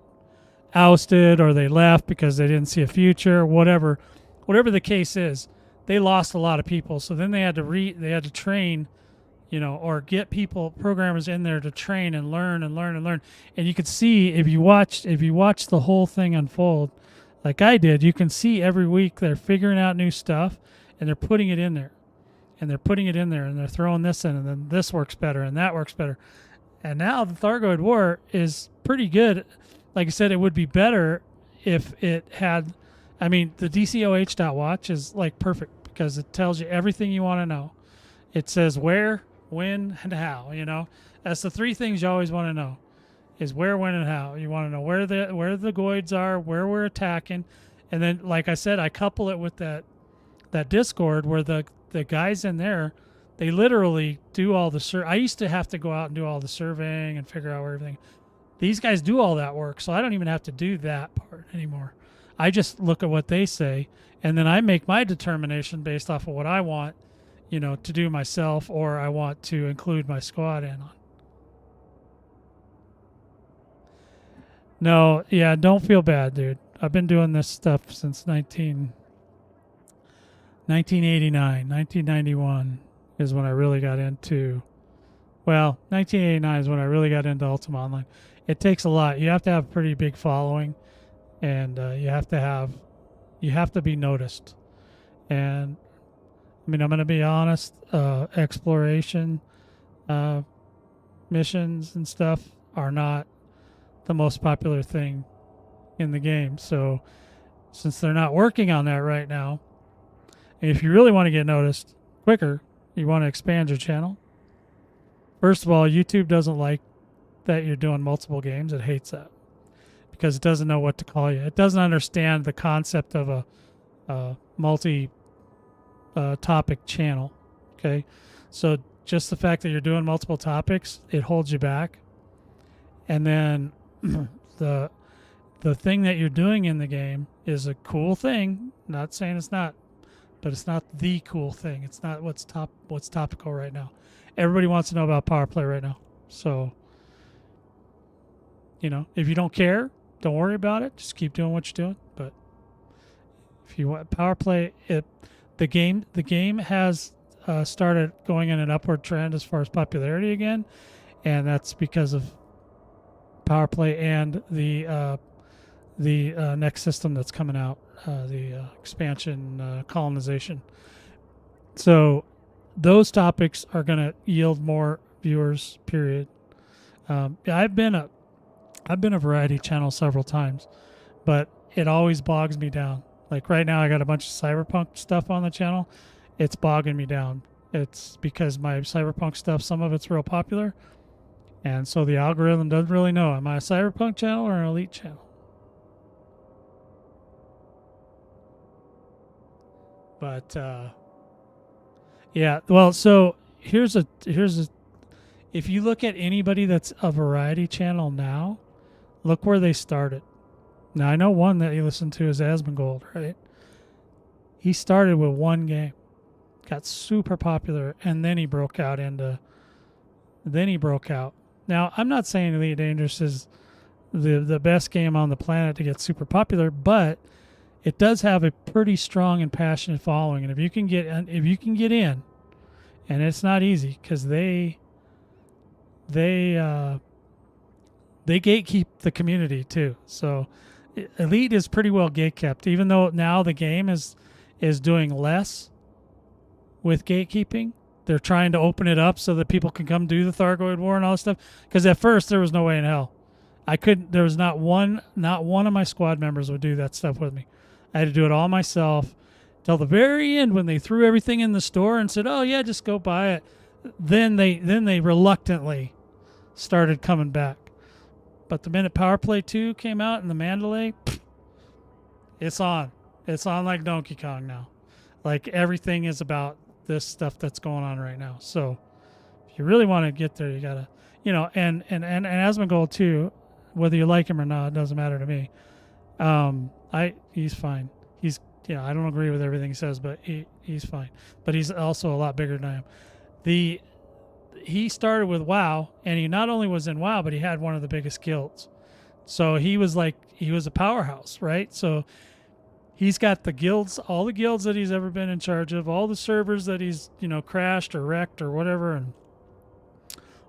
ousted, or they left because they didn't see a future, whatever the case is. They lost a lot of people, so then they had to train, or get programmers in there to train and learn. And you could see, if you watch the whole thing unfold like I did, you can see every week they're figuring out new stuff and they're putting it in there, and they're throwing this in, and then this works better and that works better. And now the Thargoid War is pretty good. Like I said, it would be better if it had, the DCOH.watch is like perfect because it tells you everything you want to know. It says where when, and how. You know, that's the three things you always want to know: is where, when, and how. You want to know where the goids are, where we're attacking, and then, like I said, I couple it with that Discord where the guys in there, they literally do all the I used to have to go out and do all the surveying and figure out where everything. These guys do all that work, so I don't even have to do that part anymore. I just look at what they say, and then I make my determination based off of what I want, you know, to do myself, or I want to include my squad in on. No, yeah, don't feel bad, dude. I've been doing this stuff since 1989, 1991 is when I really got into. Well, 1989 is when I really got into Ultima Online. It takes a lot. You have to have a pretty big following, and you have to be noticed. And I mean, I'm going to be honest. Exploration missions and stuff are not the most popular thing in the game. So, since they're not working on that right now, if you really want to get noticed quicker, you want to expand your channel. First of all, YouTube doesn't like that you're doing multiple games. It hates that because it doesn't know what to call you. It doesn't understand the concept of a multi-topic channel. Okay, so just the fact that you're doing multiple topics, it holds you back. And then the thing that you're doing in the game is a cool thing. Not saying it's not, but it's not the cool thing. It's not what's topical right now. Everybody wants to know about Powerplay right now. So, you know, if you don't care, don't worry about it. Just keep doing what you're doing. But if you want Powerplay, the game has started going in an upward trend as far as popularity again, and that's because of Powerplay and the next system that's coming out, the expansion colonization. So those topics are going to yield more viewers. Period. I've been a variety channel several times, but it always bogs me down. Like right now, I got a bunch of cyberpunk stuff on the channel. It's bogging me down. It's because my cyberpunk stuff, some of it's real popular, and so the algorithm doesn't really know, am I a cyberpunk channel or an elite channel? But yeah, well, so here's a if you look at anybody that's a variety channel now, look where they started. Now I know one that you listen to is Asmongold, right? He started with one game, got super popular, and then he broke out. Now I'm not saying Elite Dangerous is the best game on the planet to get super popular, but it does have a pretty strong and passionate following. And if you can get in, and it's not easy because they gatekeep the community too. So Elite is pretty well gatekept, even though now the game is doing less with gatekeeping. They're trying to open it up so that people can come do the Thargoid War and all this stuff. Because at first there was no way in hell. There was not one of my squad members would do that stuff with me. I had to do it all myself till the very end when they threw everything in the store and said, "Oh yeah, just go buy it." Then they reluctantly started coming back. But the minute Powerplay 2 came out in the Mandalay, it's on. It's on like Donkey Kong now. Like everything is about this stuff that's going on right now. So if you really want to get there, you gotta, and Asmongold too, whether you like him or not, it doesn't matter to me. He's fine. I don't agree with everything he says, but he's fine. But he's also a lot bigger than I am. He started with WoW, and he not only was in WoW, but he had one of the biggest guilds. So he was a powerhouse, right? So he's got the guilds, all the guilds that he's ever been in charge of, all the servers that he's, crashed or wrecked or whatever,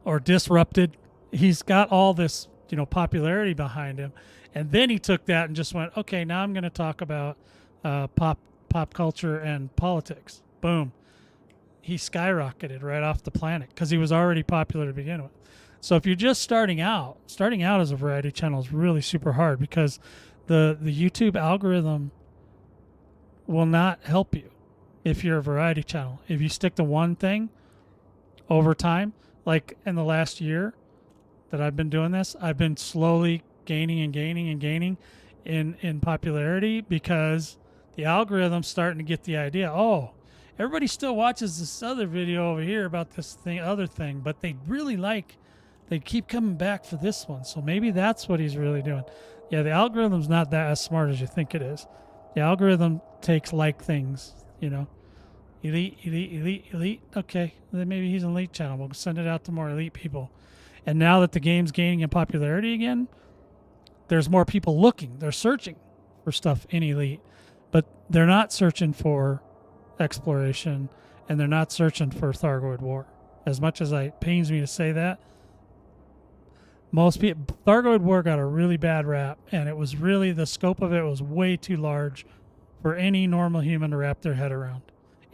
or disrupted. He's got all this, popularity behind him. And then he took that and just went, okay, now I'm going to talk about pop culture and politics. Boom. He skyrocketed right off the planet because he was already popular to begin with. So if you're just starting out as a variety channel is really super hard because the YouTube algorithm will not help you if you're a variety channel. If you stick to one thing over time. Like in the last year that I've been doing this, I've been slowly gaining and gaining and gaining in popularity because the algorithm's starting to get the idea. Oh, everybody still watches this other video over here about this other thing, but they really they keep coming back for this one. So maybe that's what he's really doing. Yeah, the algorithm's not that as smart as you think it is. The algorithm takes like things, you know. Elite, elite, elite, elite. Okay, then maybe he's an elite channel. We'll send it out to more elite people. And now that the game's gaining in popularity again, there's more people looking. They're searching for stuff in elite, but they're not searching for exploration, and they're not searching for Thargoid War. As much as it pains me to say that, most people, Thargoid War got a really bad rap, and it was really, the scope of it was way too large for any normal human to wrap their head around.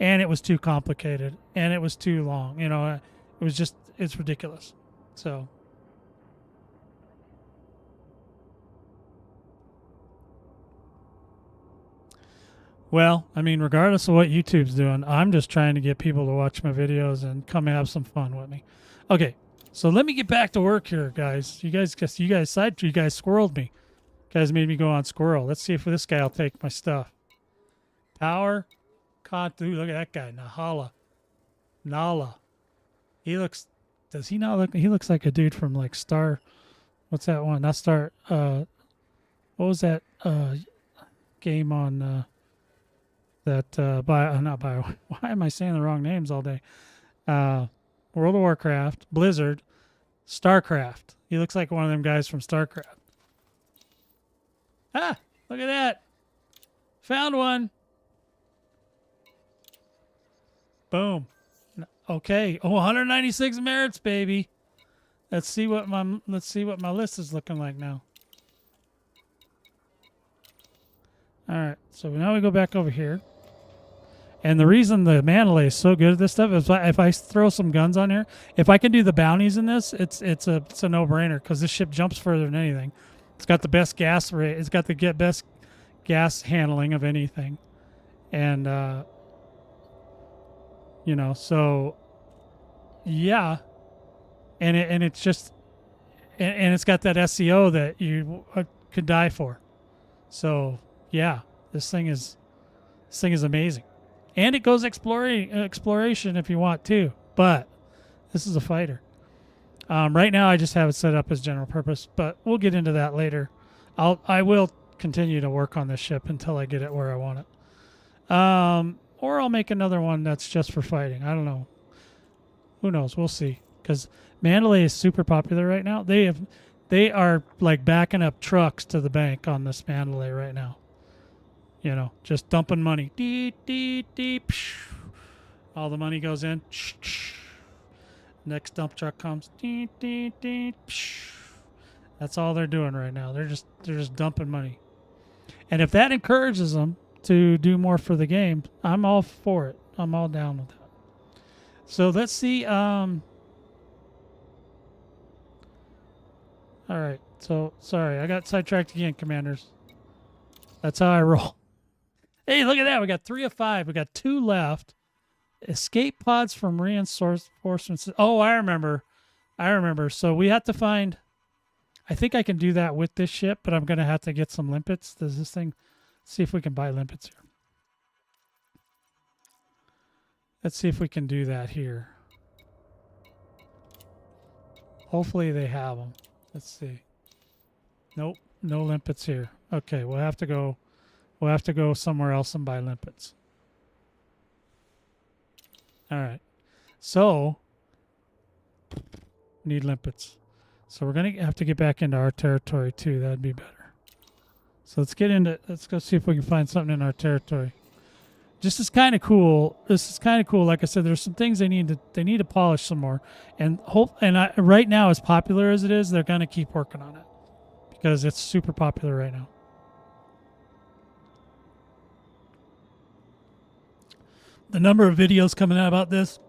And it was too complicated, and it was too long. You know, it was just, it's ridiculous. So, well, I mean, regardless of what YouTube's doing, I'm just trying to get people to watch my videos and come have some fun with me. Okay, so let me get back to work here, guys. You guys squirreled me. You guys made me go on squirrel. Let's see if this guy will take my stuff. Power, Dude, look at that guy, Nala. He looks. Does he not look? He looks like a dude from like Star. What's that one? Not Star. What was that game on that not Bio? Why am I saying the wrong names all day? World of Warcraft, Blizzard, StarCraft. He looks like one of them guys from StarCraft. Ah, look at that. Found one. Boom. Okay. Oh, 196 merits, baby. Let's see what my list is looking like now. All right. So now we go back over here. And the reason the Mandalay is so good at this stuff is if I throw some guns on here, if I can do the bounties in this, it's a no-brainer because this ship jumps further than anything. It's got the best gas rate. It's got the best gas handling of anything. And you know, so yeah, and it's just and it's got that SEO that you could die for. So yeah, this thing is amazing, and it goes exploration if you want to. But this is a fighter. Right now, I just have it set up as general purpose, but we'll get into that later. I will continue to work on this ship until I get it where I want it. Or I'll make another one that's just for fighting. I don't know. Who knows? We'll see. Because Mandalay is super popular right now. They are like backing up trucks to the bank on this Mandalay right now. You know, just dumping money. Dee, dee, dee, psh. All the money goes in. Shh, shh. Next dump truck comes. Dee, dee, dee, psh. That's all they're doing right now. They're just dumping money. And if that encourages them to do more for the game, I'm all for it. I'm all down with that. So let's see. All right. So sorry, I got sidetracked again, commanders. That's how I roll. Hey, look at that. We got 3 of 5. We got 2 left. Escape pods from reinforcements. Oh, I remember. So we have to find. I think I can do that with this ship, but I'm gonna have to get some limpets. Does this thing? See if we can buy limpets here. Let's see if we can do that here. Hopefully they have them. Let's see. Nope, no limpets here. Okay, we'll have to go somewhere else and buy limpets. All right. So need limpets. So we're gonna have to get back into our territory too. That'd be better. So let's go see if we can find something in our territory. This is kind of cool. Like I said, there's some things they need to polish some more. And right now, as popular as it is, they're gonna keep working on it because it's super popular right now. The number of videos coming out about this,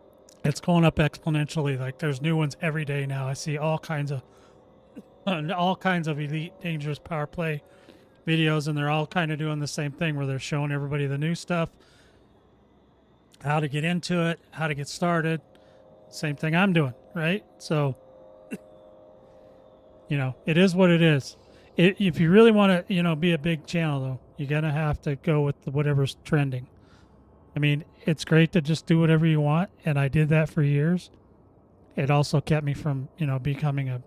it's going up exponentially. Like there's new ones every day now. I see all kinds of elite dangerous power play videos, and they're all kind of doing the same thing where they're showing everybody the new stuff, how to get into it, how to get started, Same thing I'm doing, right? So, you know, it is what it is. If you really want to, you know, be a big channel, though, you're going to have to go with whatever's trending. I mean, it's great to just do whatever you want, and I did that for years. It also kept me from, you know, becoming a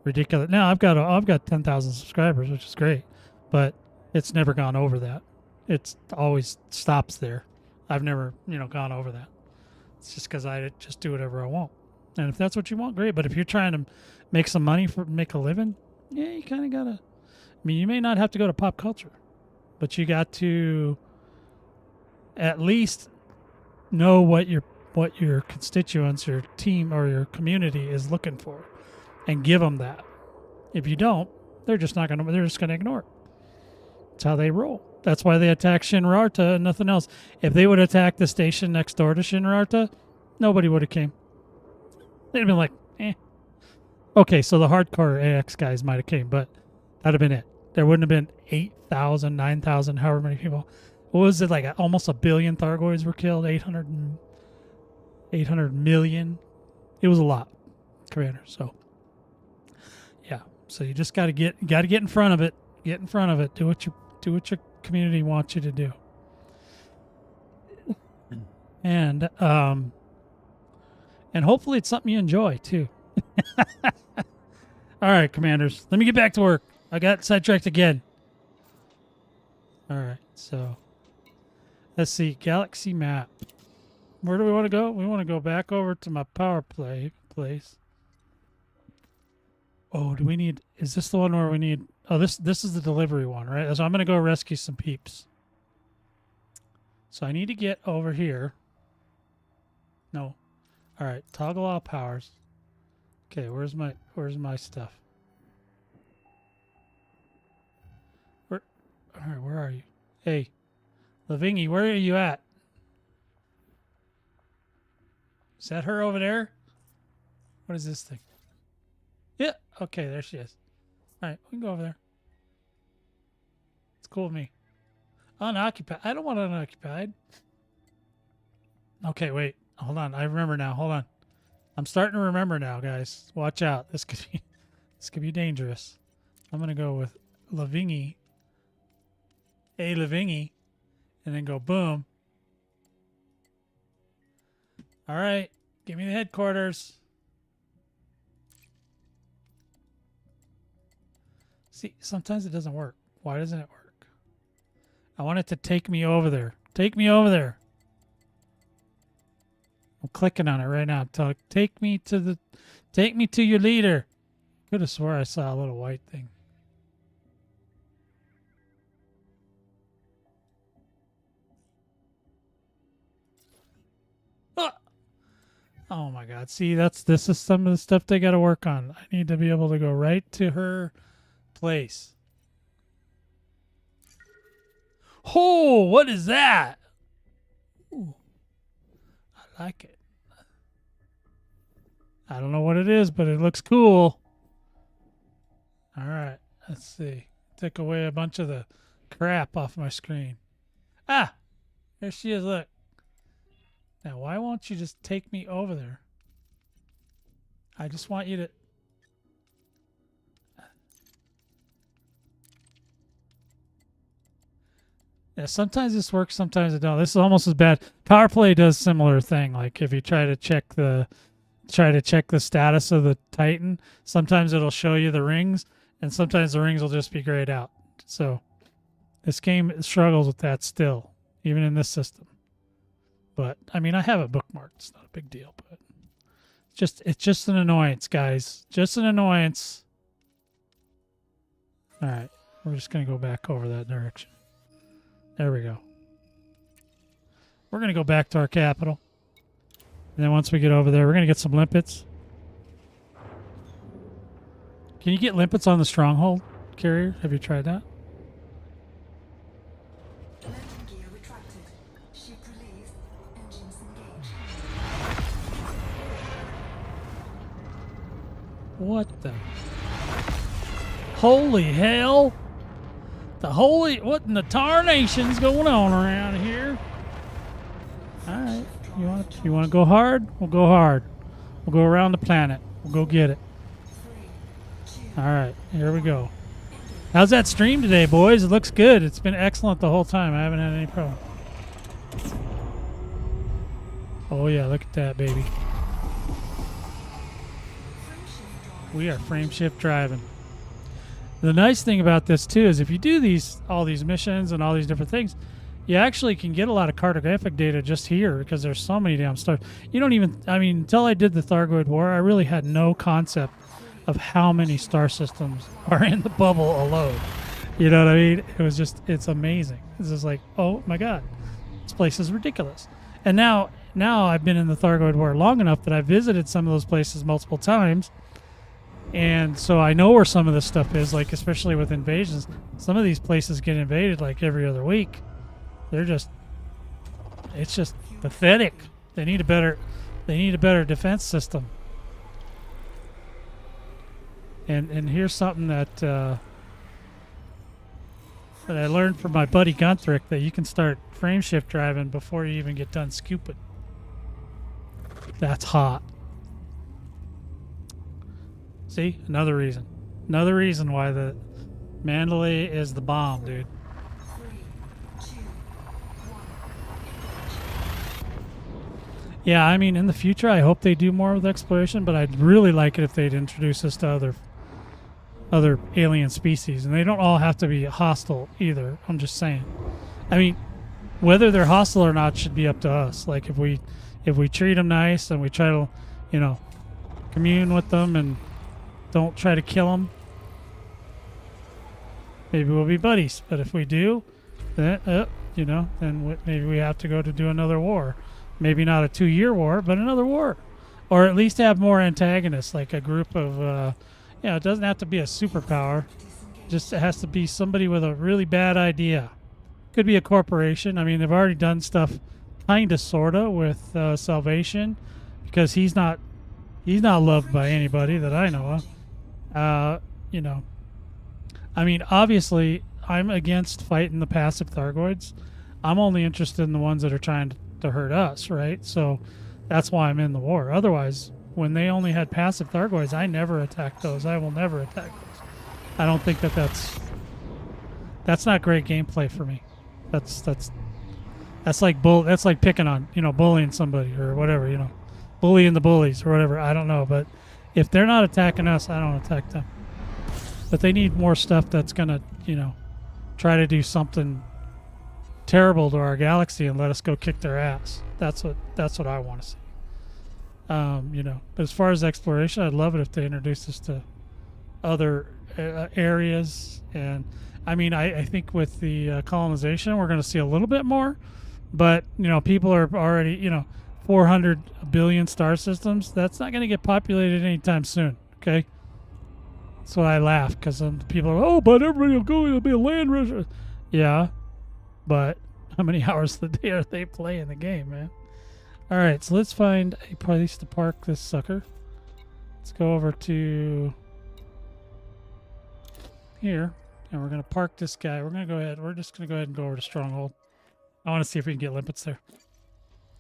ridiculous. Now I've got 10,000 subscribers, which is great, but it's never gone over that. It's always stops there. I've never, you know, gone over that. It's just because I just do whatever I want, and if that's what you want, great. But if you're trying to make some money make a living, yeah, you kind of gotta. I mean, you may not have to go to pop culture, but you got to at least know what your constituents, your team, or your community is looking for, and give them that. If you don't, they're just gonna ignore it. That's how they roll. That's why they attack Shinrarta and nothing else. If they would attack the station next door to Shinrarta, nobody would have came. They'd have been like, eh. Okay, so the hardcore AX guys might have came, but that'd have been it. There wouldn't have been 8,000, 9,000, however many people. What was it, like almost 1 billion Thargoids were killed? 800 million? It was a lot, Commander. So, yeah. So you just got to get in front of it. Get in front of it. Do what your community wants you to do. And hopefully it's something you enjoy too. All right, Commanders. Let me get back to work. I got sidetracked again. All right, so let's see. Galaxy map. Where do we want to go? We want to go back over to my Powerplay place. Oh, do we need... Is this the one where we need... Oh, this is the delivery one, right? So I'm going to go rescue some peeps. So I need to get over here. No. All right, toggle all powers. Okay, where's my stuff? All right, where are you? Hey, Lavingi, where are you at? Is that her over there? What is this thing? Yeah, okay, there she is. All right, we can go over there. It's cool with me. Unoccupied. I don't want unoccupied. Okay, wait. Hold on. I remember now. Hold on. I'm starting to remember now, guys. Watch out. This could be dangerous. I'm gonna go with Lavingi. Hey, Lavingi, and then go boom. All right, give me the headquarters. See, sometimes it doesn't work. Why doesn't it work? I want it to take me over there. Take me over there. I'm clicking on it right now. Take me to your leader. Could have swore I saw a little white thing. Ah! Oh my God. See, this is some of the stuff they got to work on. I need to be able to go right to her place. Oh, what is that? Ooh, I like it. I don't know what it is, but it looks cool. All right, let's see. Took away a bunch of the crap off my screen. Ah, there she is. Look. Now, why won't you just take me over there? I just want you to... Yeah, sometimes this works, sometimes it don't. This is almost as bad. Powerplay does similar thing. Like if you try to check the status of the Titan, sometimes it'll show you the rings, and sometimes the rings will just be grayed out. So this game struggles with that still, even in this system. But I mean, I have it bookmarked. It's not a big deal, but it's just an annoyance, guys. Just an annoyance. All right, we're just gonna go back over that direction. There we go. We're going to go back to our capital. And then once we get over there, we're going to get some limpets. Can you get limpets on the stronghold carrier? Have you tried that? Landing gear retracted. Ship release. Engines engaged. What the? Holy hell! What in the tarnation's going on around here? All right, you want to go hard? We'll go hard. We'll go around the planet. We'll go get it. All right, here we go. How's that stream today, boys? It looks good. It's been excellent the whole time. I haven't had any problem. Oh yeah, look at that, baby. We are frame shift driving. The nice thing about this too is if you do all these missions and all these different things, you actually can get a lot of cartographic data just here because there's so many damn stars. You don't even, I mean, until I did the Thargoid War, I really had no concept of how many star systems are in the bubble alone. You know what I mean? It was just, it's amazing. It's just like, oh my God, this place is ridiculous. And now I've been in the Thargoid War long enough that I've visited some of those places multiple times. And so I know where some of this stuff is, like especially with invasions. Some of these places get invaded like every other week. It's just pathetic. They need a better defense system. And here's something that I learned from my buddy Gunthric, that you can start frame shift driving before you even get done scooping. That's hot. See, another reason why the Mandalay is the bomb, dude. Yeah, I mean, in the future, I hope they do more with exploration, but I'd really like it if they'd introduce us to other alien species, and they don't all have to be hostile either. I'm just saying. I mean, whether they're hostile or not should be up to us. Like if we treat them nice and we try to, you know, commune with them and don't try to kill them, maybe we'll be buddies. But if we do, then you know, then maybe we have to go to do another war. Maybe not a 2-year war, but another war. Or at least have more antagonists, like a group of, you know, it doesn't have to be a superpower. Just it has to be somebody with a really bad idea. Could be a corporation. I mean, they've already done stuff kind of, sort of, with Salvation, because he's not loved by anybody that I know of. You know, I mean, obviously, I'm against fighting the passive Thargoids. I'm only interested in the ones that are trying to hurt us, right? So that's why I'm in the war. Otherwise, when they only had passive Thargoids, I never attacked those. I will never attack those. I don't think that's not great gameplay for me. That's like picking on, you know, bullying somebody or whatever, you know, bullying the bullies or whatever. I don't know, but if they're not attacking us, I don't attack them. But they need more stuff that's gonna, you know, try to do something terrible to our galaxy and let us go kick their ass. That's what I want to see. You know, but as far as exploration, I'd love it if they introduced us to other areas. And I mean, I think with the colonization, we're going to see a little bit more. But you know, people are already, you know, 400 billion star systems. That's not going to get populated anytime soon. Okay. So I laugh because people are, oh, but everybody will go. It'll be a land rush. Yeah. But how many hours a day are they playing the game, man? All right, so let's find a place to park this sucker. Let's go over to here, and we're going to park this guy. We're going to go ahead. We're just going to go ahead and go over to Stronghold. I want to see if we can get limpets there.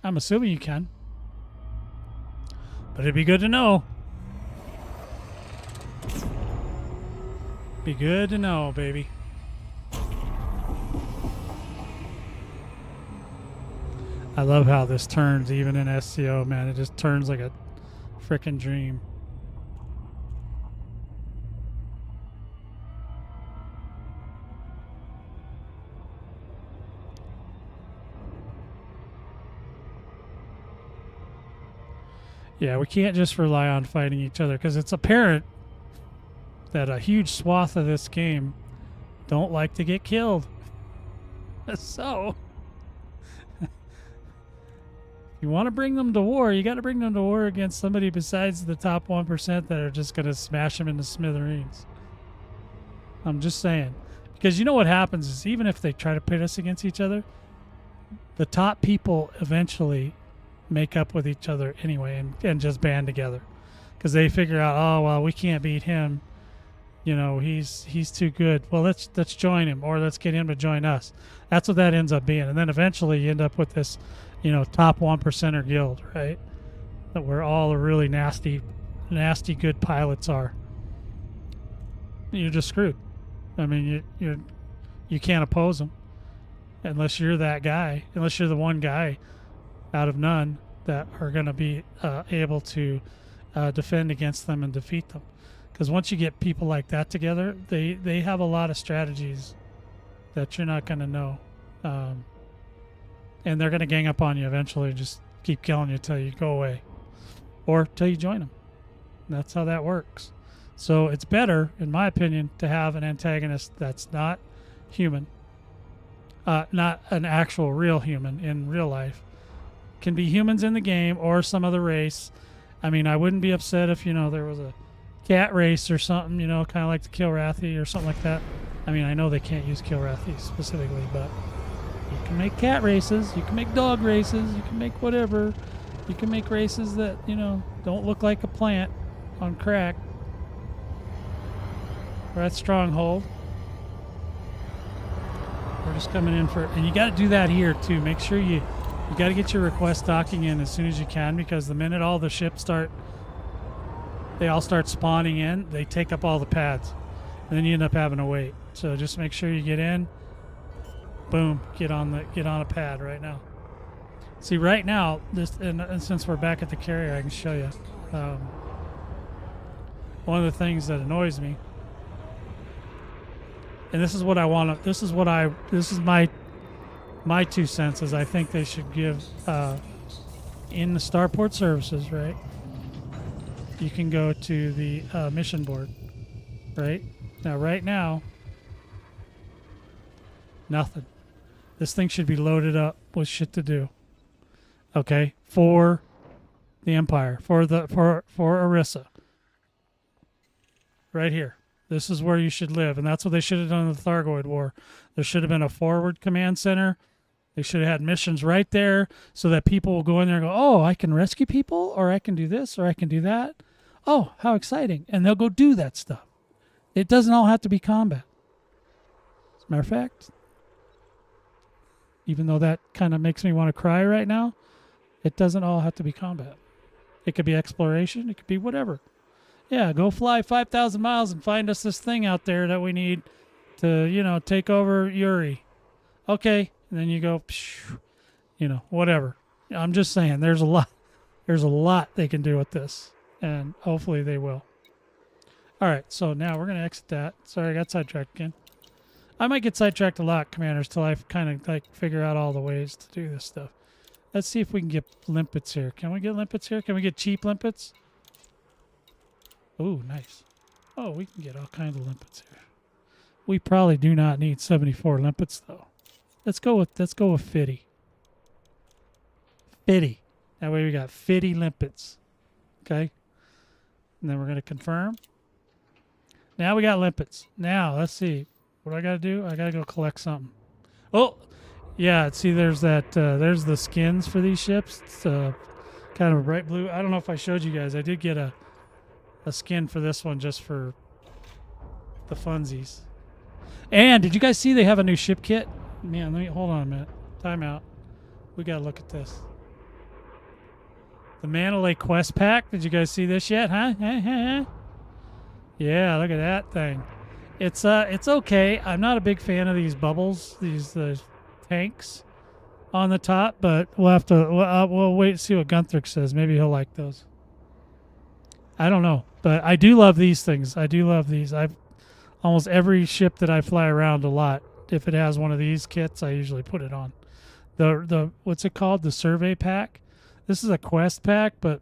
I'm assuming you can. But it'd be good to know. Be good to know, baby. I love how this turns even in SCO, man. It just turns like a frickin' dream. Yeah, we can't just rely on fighting each other because it's apparent that a huge swath of this game don't like to get killed. So you want to bring them to war, you got to bring them to war against somebody besides the top 1% that are just going to smash them into smithereens. I'm just saying. Because you know what happens is even if they try to pit us against each other, the top people eventually make up with each other anyway and just band together. Because they figure out, oh, well, we can't beat him. You know, he's too good. Well, let's join him, or let's get him to join us. That's what that ends up being. And then eventually you end up with this, you know, top 1%er guild, right? that where all the really nasty good pilots are, you're just screwed. I mean, you can't oppose them unless you're that guy, unless you're the one guy out of none that are going to be able to defend against them and defeat them. Because once you get people like that together, they have a lot of strategies that you're not going to know. And they're going to gang up on you eventually and just keep killing you till you go away. Or till you join them. That's how that works. So it's better, in my opinion, to have an antagonist that's not human. Not an actual real human in real life. Can be humans in the game or some other race. I mean, I wouldn't be upset if, there was a cat race or something, kind of like the Kilrathi or something like that. I mean, I know they can't use Kilrathi specifically, but you can make cat races, you can make dog races, you can make whatever. You can make races that, don't look like a plant on crack. We're at Stronghold. We're just coming in for, and you got to do that here too. Make sure you got to get your request docking in as soon as you can, because the minute all the ships they all start spawning in, they take up all the pads, and then you end up having to wait. So just make sure you get in. Boom, get on a pad right now. See, right now, and since we're back at the carrier, I can show you. One of the things that annoys me, and this is what I want to, this is my 2 cents, is I think they should give, in the starport services, right? You can go to the mission board, right? Now, right now, nothing. This thing should be loaded up with shit to do. Okay, for the Empire, for Orissa. Right here. This is where you should live, and that's what they should have done in the Thargoid War. There should have been a forward command center. They should have had missions right there so that people will go in there and go, oh, I can rescue people, or I can do this, or I can do that. Oh, how exciting. And they'll go do that stuff. It doesn't all have to be combat. As a matter of fact, even though that kind of makes me want to cry right now, it doesn't all have to be combat. It could be exploration. It could be whatever. Yeah, go fly 5,000 miles and find us this thing out there that we need to, take over Uri. Okay. And then you go, whatever. I'm just saying, there's a lot they can do with this, and hopefully they will. All right, so now we're going to exit that. Sorry, I got sidetracked again. I might get sidetracked a lot, commanders, till I kind of figure out all the ways to do this stuff. Let's see if we can get limpets here. Can we get limpets here? Can we get cheap limpets? Oh, nice. Oh, we can get all kinds of limpets here. We probably do not need 74 limpets though. Let's go with 50. 50. That way we got 50 limpets. Okay. And then we're going to confirm. Now we got limpets. Now let's see. What do I got to do? I got to go collect something. Oh, yeah. See, there's that. There's the skins for these ships. It's kind of a bright blue. I don't know if I showed you guys. I did get a skin for this one just for the funsies. And did you guys see they have a new ship kit? Man, hold on a minute. Time out. We got to look at this. The Mandalay Quest Pack. Did you guys see this yet? Huh? Yeah, look at that thing. It's okay. I'm not a big fan of these bubbles, these tanks on the top, but we'll have to we'll wait and see what Gunther says. Maybe he'll like those. I don't know, but I do love these things. I do love these. I've almost every ship that I fly around a lot, if it has one of these kits, I usually put it on. The what's it called? The survey pack. This is a quest pack, but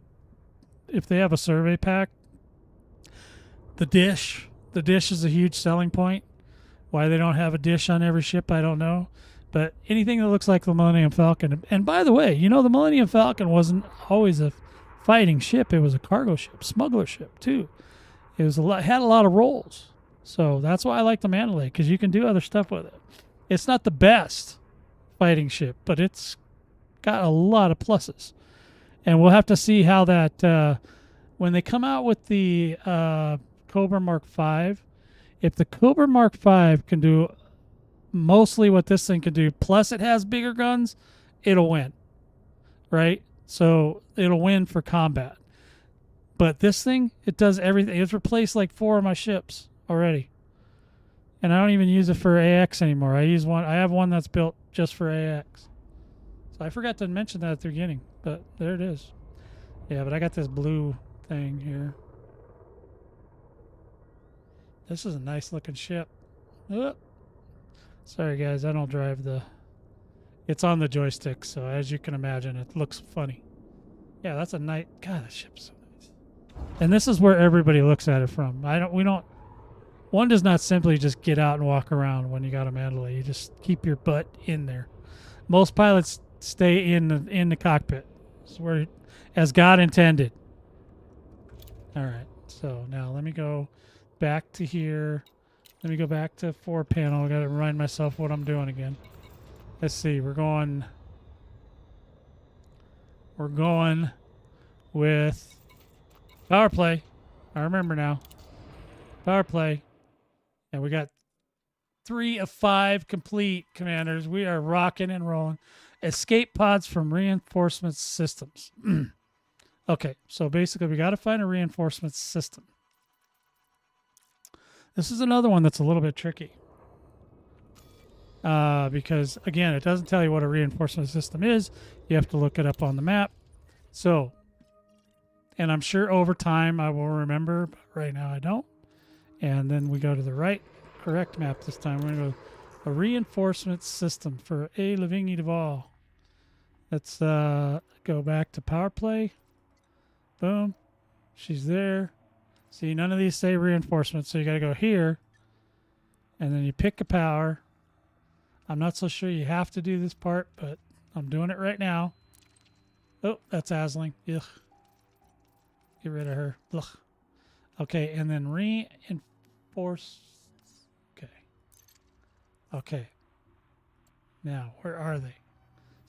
if they have a survey pack, the dish is a huge selling point. Why they don't have a dish on every ship, I don't know. But anything that looks like the Millennium Falcon. And by the way, the Millennium Falcon wasn't always a fighting ship. It was a cargo ship, smuggler ship too. It was had a lot of roles. So that's why I like the Mandalay, because you can do other stuff with it. It's not the best fighting ship, but it's got a lot of pluses. And we'll have to see how that, when they come out with the Cobra Mark V, if the Cobra Mark V can do mostly what this thing can do, plus it has bigger guns, it'll win, right? So it'll win for combat. But this thing, it does everything. It's replaced like 4 of my ships already. And I don't even use it for AX anymore. I have one that's built just for AX. So I forgot to mention that at the beginning, but there it is. Yeah, but I got this blue thing here. This is a nice looking ship. Oh. Sorry guys, I don't drive the... It's on the joystick, so as you can imagine, it looks funny. Yeah, that's a nice... God, that ship's so nice. And this is where everybody looks at it from. One does not simply just get out and walk around when you got a Mandalay. You just keep your butt in there. Most pilots stay in the cockpit. It's where, as God intended. All right, so now let me go back to here. Let me go back to 4 panel. I got to remind myself what I'm doing again. Let's see. We're going with Powerplay. I remember now. Powerplay. And we got 3 of 5 complete, commanders. We are rocking and rolling. Escape pods from reinforcement systems. Okay, so basically we got to find a reinforcement system. This is another one that's a little bit tricky. Because, again, it doesn't tell you what a reinforcement system is. You have to look it up on the map. So, and I'm sure over time I will remember, but right now I don't. And then we go to the correct map this time. We're going to go a reinforcement system for A. Lavigne Duval. Let's go back to Powerplay. Boom. She's there. See, none of these say reinforcement, so you got to go here. And then you pick a power. I'm not so sure you have to do this part, but I'm doing it right now. Oh, that's Asling. Ugh. Get rid of her. Ugh. Okay, and then reinforce. Okay. Okay. Now, where are they?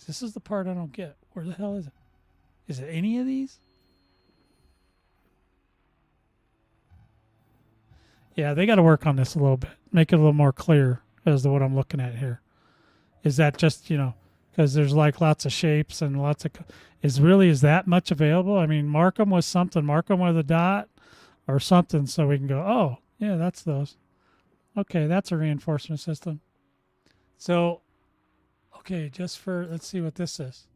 This is the part I don't get. Where the hell is it? Is it any of these? Yeah, they got to work on this a little bit. Make it a little more clear as to what I'm looking at here. Is that just, because there's like lots of shapes and lots of... Is that much available? I mean, mark them with something. Mark them with a dot or something so we can go, oh, yeah, that's those. Okay, that's a reinforcement system. So, okay, let's see what this is.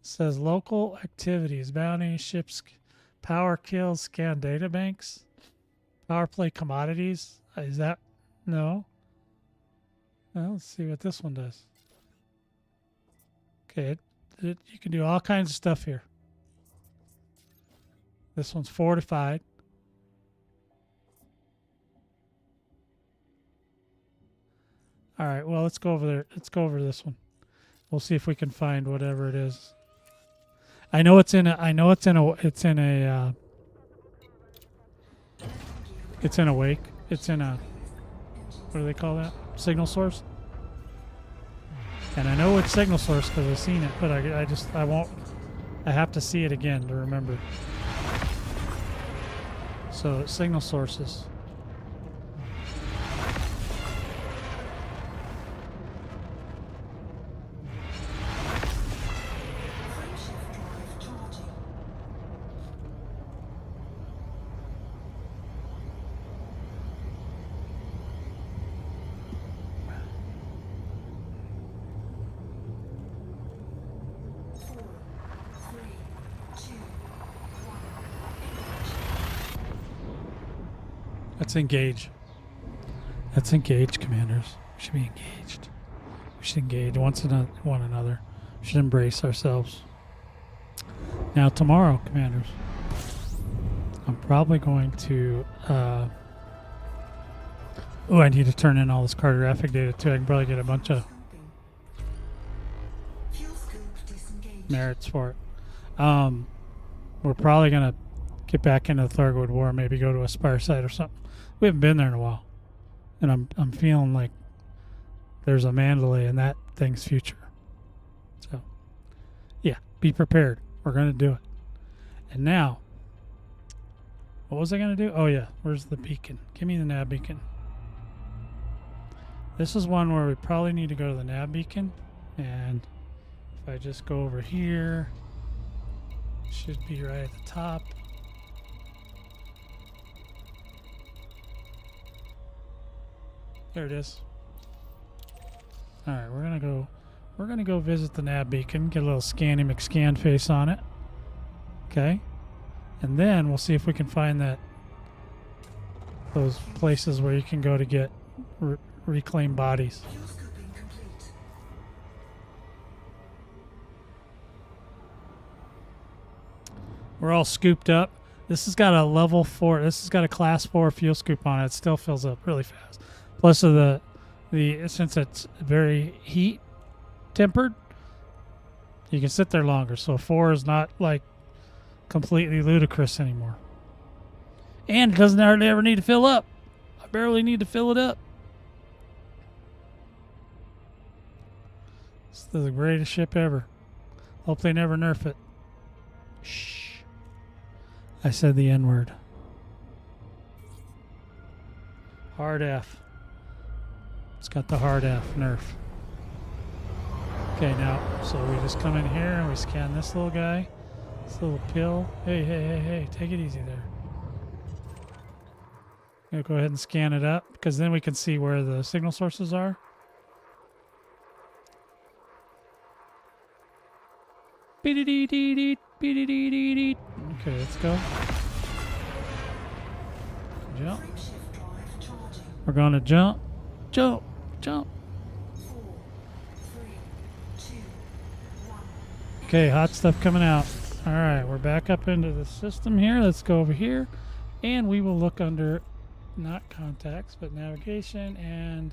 It says local activities, bounty, ships, power kills, scan data banks, Powerplay commodities. Is that? No. Well, let's see what this one does. Okay, you can do all kinds of stuff here. This one's fortified. All right, well, let's go over there. Let's go over this one. We'll see if we can find whatever it is. I know it's in a wake. It's in a, what do they call that? Signal source. And I know it's signal source because I've seen it, but I have to see it again to remember. So signal sources. Let's engage. Let's engage, commanders. We should be engaged. We should engage one another. We should embrace ourselves. Now, tomorrow, commanders, I'm probably going to... I need to turn in all this cartographic data, too. I can probably get a bunch of merits for it. We're probably going to get back into the Thargoid War, maybe go to a spire site or something. We haven't been there in a while. And I'm feeling like there's a Mandalay in that thing's future. So, yeah, be prepared. We're going to do it. And now, what was I going to do? Oh, yeah, where's the beacon? Give me the nav beacon. This is one where we probably need to go to the nav beacon. And if I just go over here, Should be right at the top. There it is. All right, we're gonna go visit the nav beacon, get a little scanny McScan face on it. Okay, and then we'll see if we can find those places where you can go to get reclaim bodies. Fuel scooping complete. We're all scooped up. This has got a level 4. This has got a class 4 fuel scoop on it. It still fills up really fast. Plus of the since it's very heat tempered, you can sit there longer. So 4 is not like completely ludicrous anymore. And it doesn't hardly ever need to fill up. I barely need to fill it up. This is the greatest ship ever. Hope they never nerf it. Shh. I said the N-word. Hard F. It's got the hard F nerf. Okay, now, so we just come in here and we scan this little guy. This little pill. Hey, take it easy there. I'm gonna go ahead and scan it up because then we can see where the signal sources are. Okay, let's go. Jump. Frameshift drive charging. We're gonna jump. Jump. 4, 3, 2, 1. Okay, hot stuff coming out. All right, we're back up into the system here. Let's go over here, and we will look under not contacts, but navigation and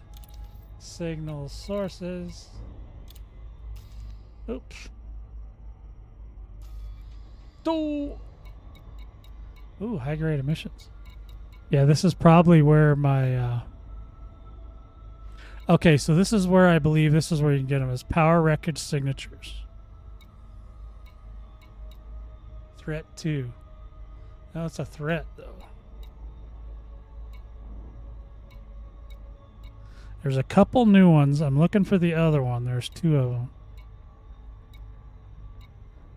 signal sources. Oops. Ooh, high grade emissions. Yeah, this is probably where my. Okay, so this is where I believe this is where you can get them is power wreckage signatures. Threat 2. No, it's a threat though. There's a couple new ones. I'm looking for the other one. There's 2 of them.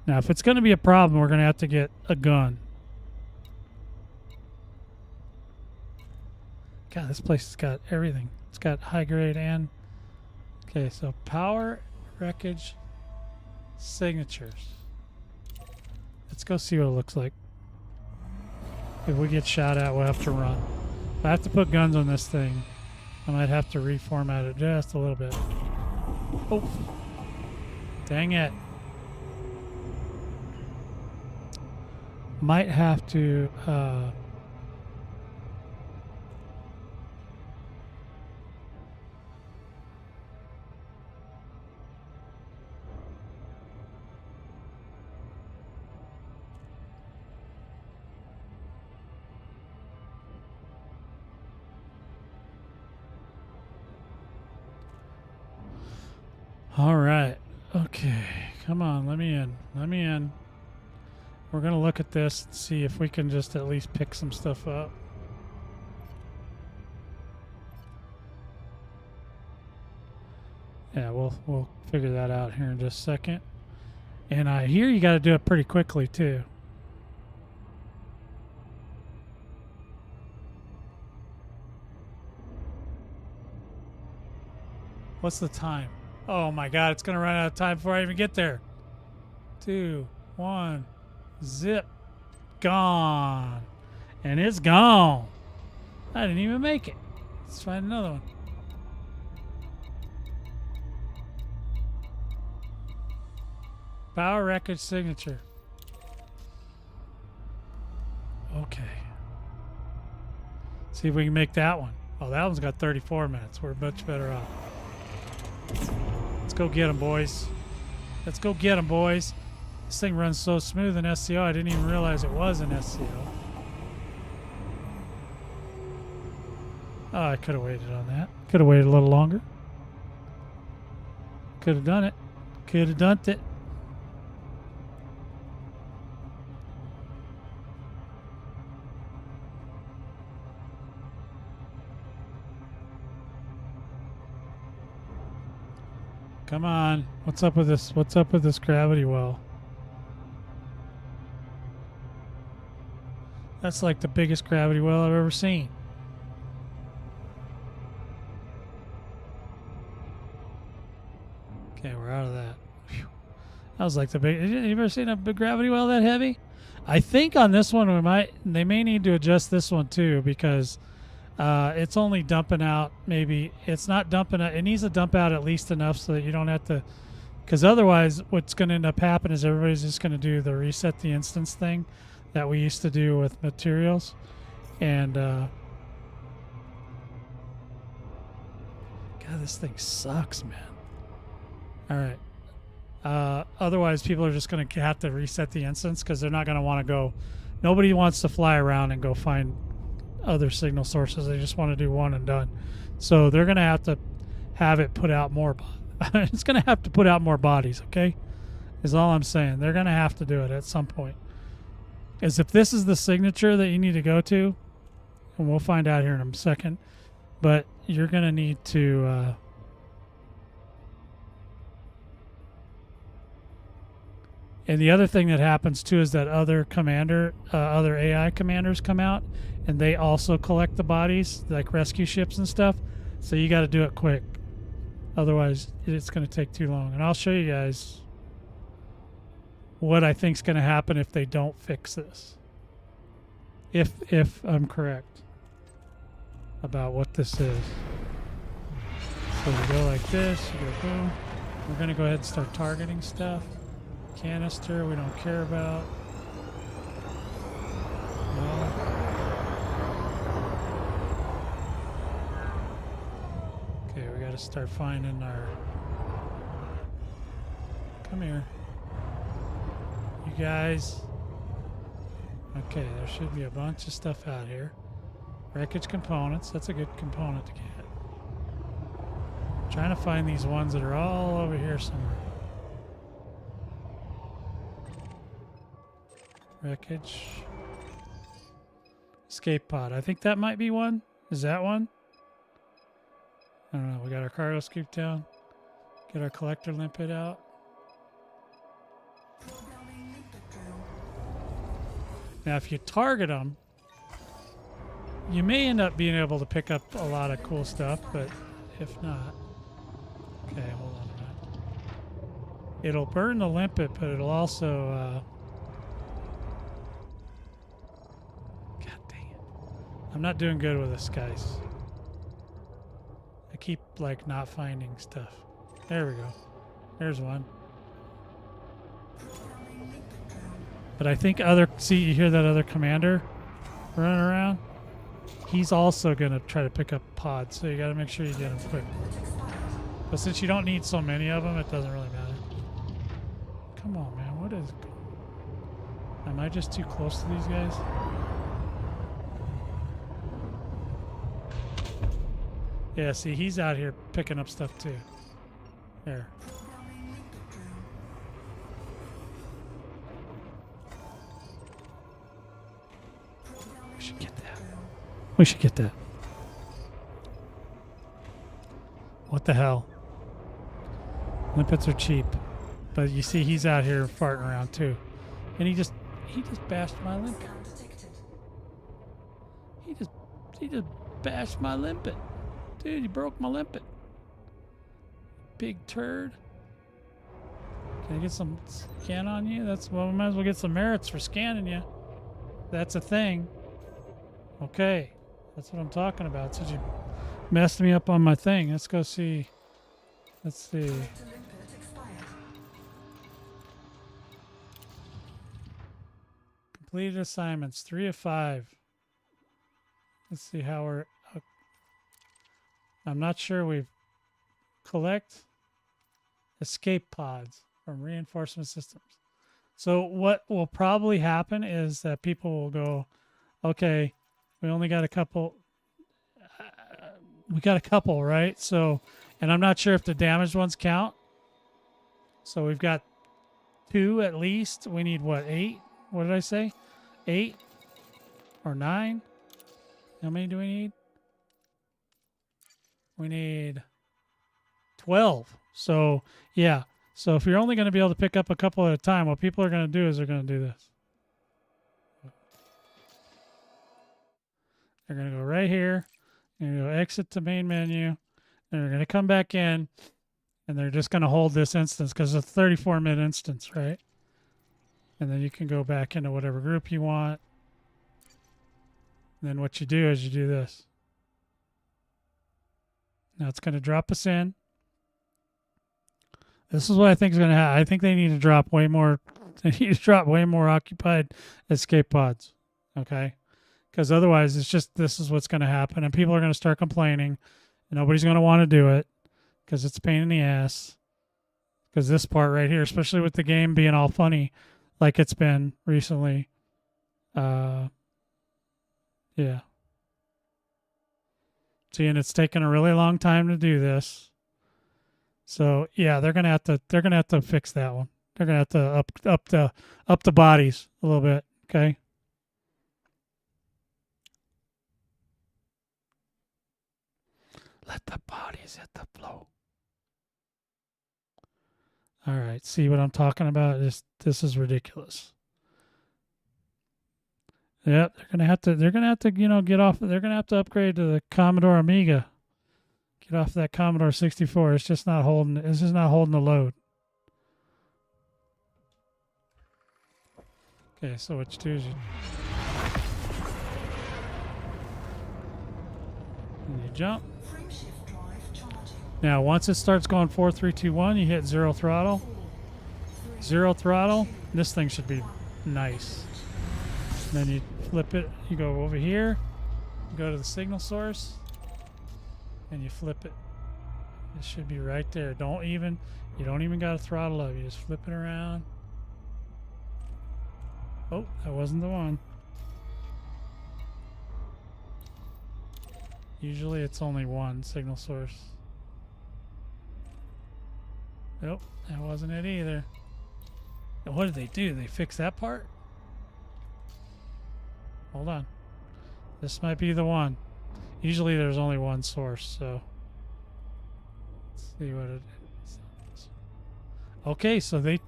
Now, if it's going to be a problem, we're going to have to get a gun. God, this place has got everything. It's got high grade and... Okay, so power wreckage signatures. Let's go see what it looks like. If we get shot at, we'll have to run. If I have to put guns on this thing, I might have to reformat it just a little bit. Oh. Dang it. Might have to all right. Okay. Come on, let me in. Let me in. We're going to look at this and see if we can just at least pick some stuff up. Yeah, we'll figure that out here in just a second. And I hear you got to do it pretty quickly too. What's the time? Oh my God, it's going to run out of time before I even get there. 2, 1. Zip. Gone. And it's gone. I didn't even make it. Let's find another one. Power wreckage signature. Okay. See if we can make that one. Oh, that one's got 34 minutes. We're much better off. Let's go get them, boys. Let's go get them, boys. This thing runs so smooth in SCO, I didn't even realize it was in SCO. Oh, I could have waited on that. Could have waited a little longer. Could have done it. Could have done it. Come on. What's up with this? What's up with this gravity well? That's like the biggest gravity well I've ever seen. Okay, we're out of that. Phew. That was like the big. You ever seen a big gravity well that heavy? I think on this one they may need to adjust this one too, because it's only dumping out. Maybe it's not dumping out. It needs to dump out at least enough so that you don't have to. Because otherwise, what's going to end up happening is everybody's just going to do the reset the instance thing that we used to do with materials, and God, this thing sucks, man. All right. Otherwise, people are just going to have to reset the instance because they're not going to want to go. Nobody wants to fly around and go find other signal sources. They just want to do one and done. So they're going to have it put out more. It's going to have to put out more bodies, okay? Is all I'm saying. They're going to have to do it at some point. As if this is the signature that you need to go to, and we'll find out here in a second, but you're going to need to... And the other thing that happens too is that other AI commanders come out, and they also collect the bodies, like rescue ships and stuff. So you got to do it quick, otherwise it's going to take too long. And I'll show you guys what I think's going to happen if they don't fix this. If I'm correct about what this is. So we go like this. You go boom. We're going to go ahead and start targeting stuff. Canister, we don't care about. No. Okay, we got to start finding our... Come here. You guys. Okay, there should be a bunch of stuff out here. Wreckage components, that's a good component to get. I'm trying to find these ones that are all over here somewhere. Wreckage. Escape pod. I think that might be one. Is that one? I don't know. We got our cargo scoop down. Get our collector limpet out. Now, if you target them, you may end up being able to pick up a lot of cool stuff, but if not... Okay, hold on a minute. It'll burn the limpet, but it'll also... I'm not doing good with this, guys. I keep, like, not finding stuff. There we go. There's one. But I think see, you hear that other commander running around? He's also going to try to pick up pods, so you got to make sure you get him quick. But since you don't need so many of them, it doesn't really matter. Come on, man. What is... Am I just too close to these guys? Yeah, see, he's out here picking up stuff too. There. We should get that. We should get that. What the hell? Limpets are cheap. But you see, he's out here farting around too. And he just bashed my limpet. He just bashed my limpet. Dude, you broke my limpet. Big turd. Can I get some scan on you? Well, we might as well get some merits for scanning you. That's a thing. Okay. That's what I'm talking about. So you messed me up on my thing. Let's go see. Let's see. Completed assignments. 3 of 5. Let's see how we're... I'm not sure we've collect escape pods from reinforcement systems. So what will probably happen is that people will go, okay, we only got a couple. We got a couple, right? So, and I'm not sure if the damaged ones count. So we've got 2 at least. We need what, 8? What did I say? 8 or 9? How many do we need? We need 12. So, yeah. So if you're only going to be able to pick up a couple at a time, what people are going to do is they're going to do this. They're going to go right here. They're going to go exit to main menu. And they're going to come back in. And they're just going to hold this instance because it's a 34-minute instance, right? And then you can go back into whatever group you want. And then what you do is you do this. Now it's going to drop us in. This is what I think is going to happen. I think they need to drop way more. They need to drop way more occupied escape pods. Okay? Because otherwise, it's just this is what's going to happen, and people are going to start complaining, and nobody's going to want to do it because it's a pain in the ass. Because this part right here, especially with the game being all funny, like it's been recently, yeah. See, and it's taken a really long time to do this. So yeah, they're gonna have to fix that one. They're gonna have to up the bodies a little bit. Okay. Let the bodies hit the floor. All right, see what I'm talking about? This is ridiculous. Yep, they're gonna have to get off. They're gonna have to upgrade to the Commodore Amiga. Get off that Commodore 64. It's just not holding the load. Okay, so what you do is you jump. Now, once it starts going 4, 3, 2, 1, you hit zero throttle. Zero throttle. This thing should be nice. And then you flip it. You go over here. Go to the signal source. And you flip it. It should be right there. You don't even got to throttle up. You just flip it around. Oh, that wasn't the one. Usually it's only one signal source. Nope, that wasn't it either. And what did they do? They fix that part? Hold on. This might be the one. Usually there's only one source, so let's see what it is. Okay, so they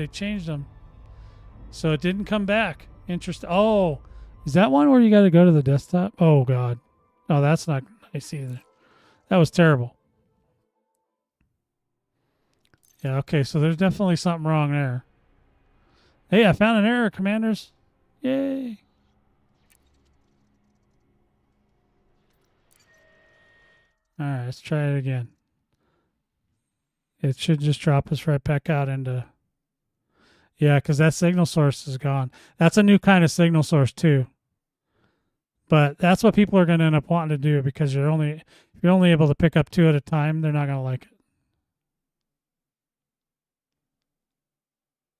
changed them. So it didn't come back. Interesting. Oh, is that one where you got to go to the desktop? Oh God. Oh, that's not nice either. That was terrible. Yeah, okay, so there's definitely something wrong there. Hey, I found an error, commanders. Yay. All right, let's try it again. It should just drop us right back out into... Yeah, because that signal source is gone. That's a new kind of signal source, too. But that's what people are going to end up wanting to do because if you're only able to pick up 2 at a time, they're not going to like it.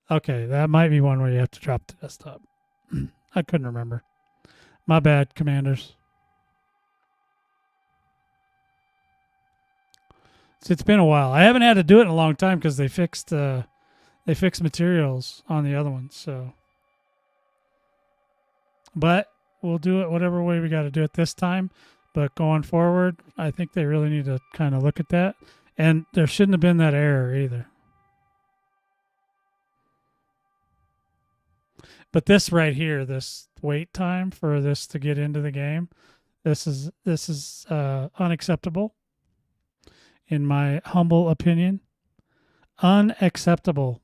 Okay, that might be one where you have to drop the desktop. I couldn't remember. My bad, commanders. So it's been a while. I haven't had to do it in a long time because they fixed materials on the other one. So, but we'll do it whatever way we got to do it this time. But going forward, I think they really need to kind of look at that. And there shouldn't have been that error either. But this right here, this wait time for this to get into the game, this is unacceptable, in my humble opinion. Unacceptable.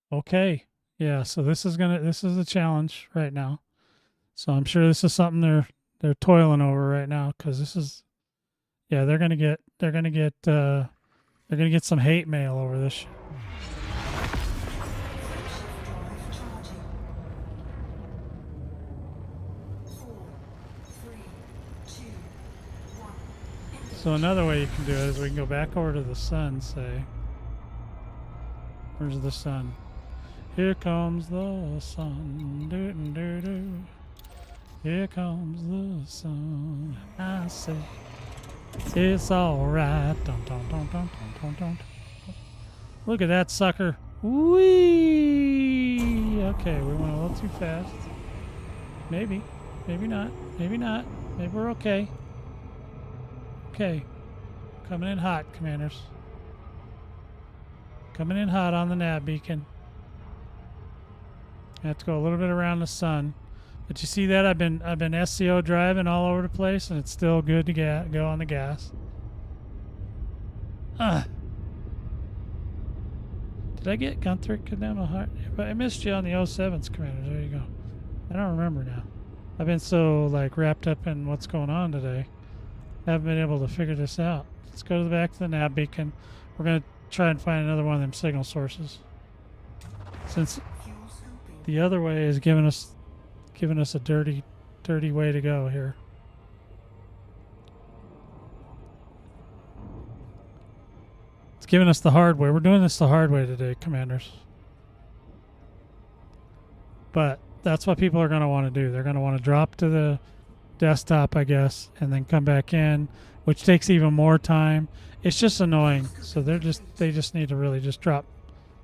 Okay. Yeah, so this is a challenge right now. So I'm sure this is something they're toiling over right now because this is, yeah, they're gonna get some hate mail over this shit. So another way you can do it is we can go back over to the sun, say, where's the sun? Here comes the sun, doo-doo-doo-doo. Here comes the sun. I say it's alright. Dun, dun, dun, dun, dun, dun, dun. Look at that sucker. Whee! Okay, we went a little too fast. Maybe. Maybe not. Maybe not. Maybe we're okay. Okay. Coming in hot, commanders. Coming in hot on the nav beacon. I have to go a little bit around the sun. But you see that I've been SCO driving all over the place, and it's still good to go on the gas. Did I get Gunther down my heart? But I missed you on the 07s, Commander. There you go. I don't remember now. I've been so like wrapped up in what's going on today. I haven't been able to figure this out. Let's go to the back to the nav beacon. We're gonna try and find another one of them signal sources. Since the other way is giving us a dirty way to go here. It's giving us the hard way. We're doing this the hard way today, commanders. But that's what people are going to want to do. They're going to want to drop to the desktop, I guess, and then come back in, which takes even more time. It's just annoying. So they just need to really just drop,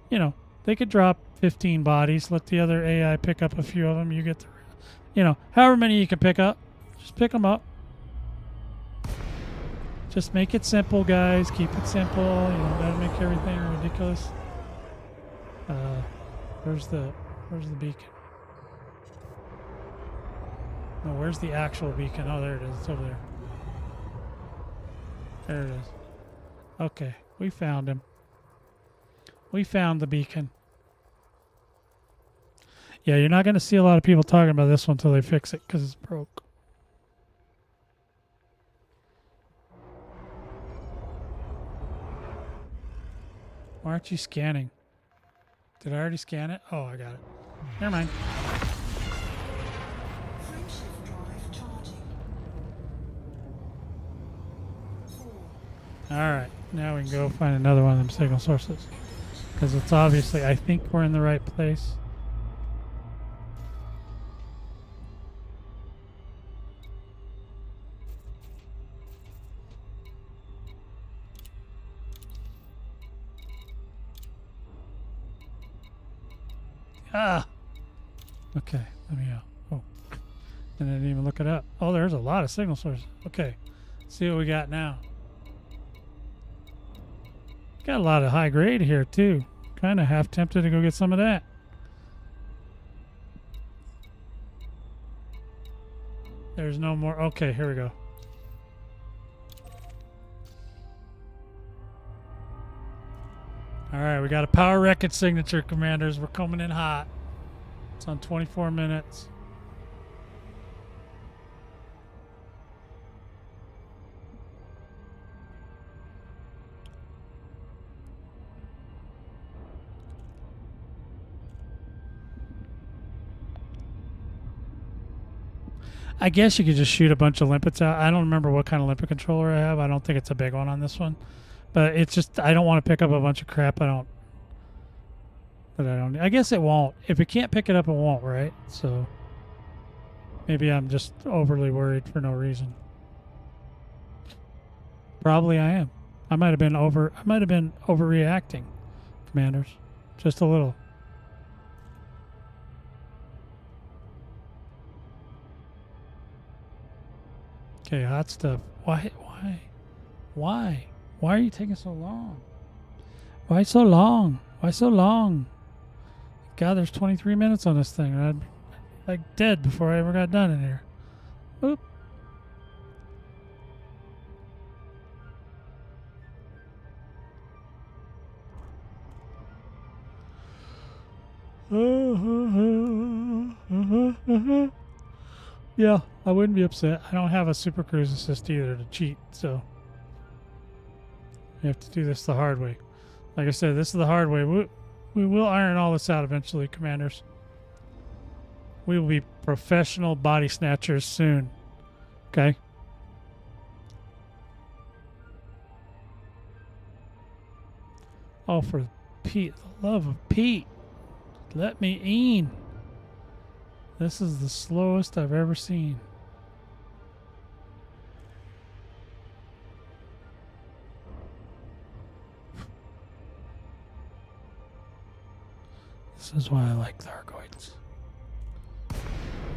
you know, they could drop 15 bodies, let the other AI pick up a few of them. You get the, you know, however many you can pick up, just pick them up. Just make it simple, guys. Keep it simple. You know, don't make everything ridiculous. Where's the beacon? No, where's the actual beacon? Oh, there it is. It's over there. There it is. Okay, we found him. We found the beacon. Yeah, you're not going to see a lot of people talking about this one until they fix it because it's broke. Why aren't you scanning? Did I already scan it? Oh, I got it. Never mind. Frameshift drive charging. 4. All right, now we can go find another one of them signal sources because it's obviously, I think we're in the right place. Ah! Okay, let me out. Oh. And I didn't even look it up. Oh, there's a lot of signal sources. Okay, see what we got now. Got a lot of high grade here, too. Kind of half tempted to go get some of that. There's no more. Okay, here we go. All right, we got a power record signature, commanders. We're coming in hot. It's on 24 minutes. I guess you could just shoot a bunch of limpets out. I don't remember what kind of limpet controller I have. I don't think it's a big one on this one. But it's just, I don't want to pick up a bunch of crap I guess it won't. If it can't pick it up, it won't, right? So maybe I'm just overly worried for no reason. Probably I am. I might have been overreacting, commanders. Just a little. Okay, hot stuff. Why are you taking so long? Why so long? Why so long? God, there's 23 minutes on this thing. I'd be like dead before I ever got done in here. Oop. Yeah, I wouldn't be upset. I don't have a Super Cruise Assist either to cheat, so you have to do this the hard way. Like I said, this is the hard way. We will iron all this out eventually, commanders. We will be professional body snatchers soon. Okay? Oh, for Pete, the love of Pete. Let me in. This is the slowest I've ever seen. This is why I like Thargoids.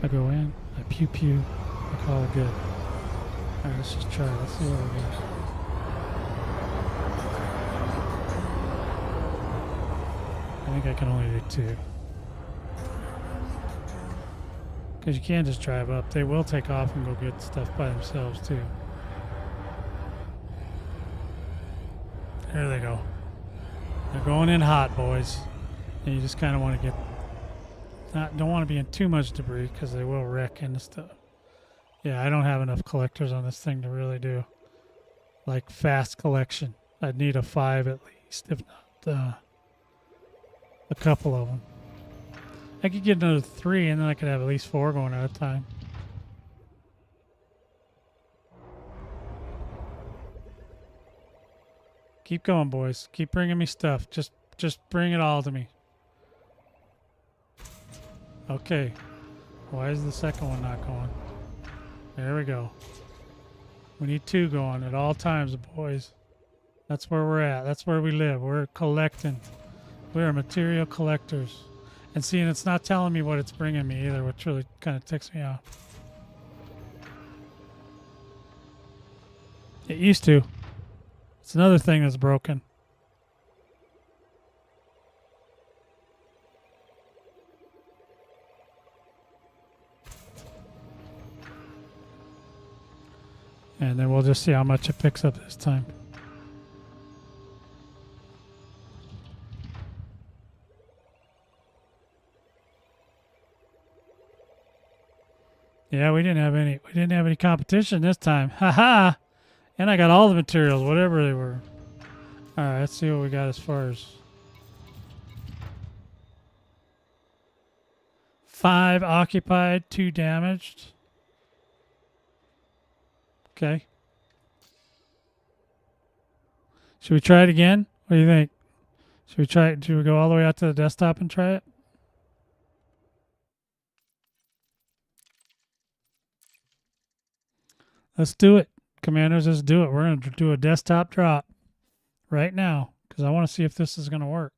I go in, I pew pew, I call it good. Alright, let's just try it. Let's see what we got. I think I can only do 2. Because you can't just drive up. They will take off and go get stuff by themselves too. There they go. They're going in hot, boys. And you just kind of want to get... don't want to be in too much debris because they will wreck into stuff. Yeah, I don't have enough collectors on this thing to really do like fast collection. I'd need a 5 at least, if not a couple of them. I could get another 3 and then I could have at least 4 going at a time. Keep going, boys. Keep bringing me stuff. Just bring it all to me. Okay. Why is the second one not going? There we go. We need 2 going at all times, boys. That's where we're at. That's where we live. We're collecting. We're material collectors. And see, and it's not telling me what it's bringing me either, which really kind of ticks me off. It used to. It's another thing that's broken. And then we'll just see how much it picks up this time. Yeah, we didn't have any competition this time. Haha. And I got all the materials, whatever they were. All right, let's see what we got as far as 5 occupied, 2 damaged. Okay. Should we try it again? What do you think? Should we try it? Should we go all the way out to the desktop and try it? Let's do it. Commanders, let's do it. We're going to do a desktop drop right now because I want to see if this is going to work.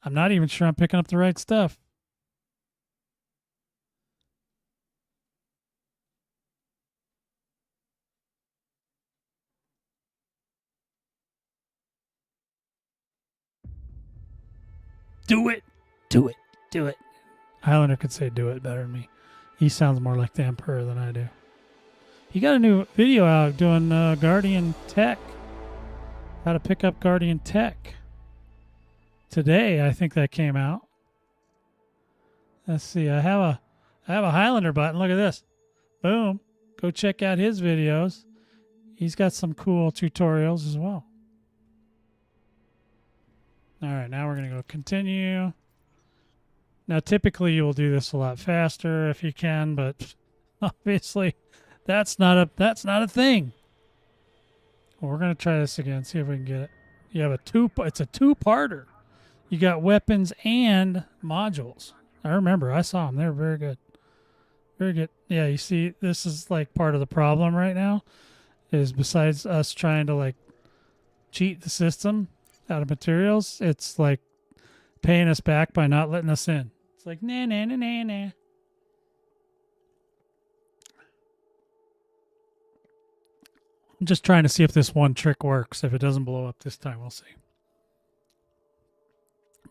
I'm not even sure I'm picking up the right stuff. Do it. Do it. Do it. Highlander could say do it better than me. He sounds more like the Emperor than I do. He got a new video out doing Guardian Tech. How to pick up Guardian Tech. Today, I think that came out. Let's see. I have a Highlander button. Look at this. Boom. Go check out his videos. He's got some cool tutorials as well. All right, now we're going to go continue. Now, typically, you will do this a lot faster if you can, but obviously, that's not a thing. Well, we're going to try this again, see if we can get it. You have it's a 2-parter. You got weapons and modules. I remember, I saw them. They're very good. Very good. Yeah, you see, this is like part of the problem right now, is besides us trying to like cheat the system out of materials, it's like paying us back by not letting us in. It's like, nah, nah, nah, nah, nah. I'm just trying to see if this one trick works. If it doesn't blow up this time, we'll see.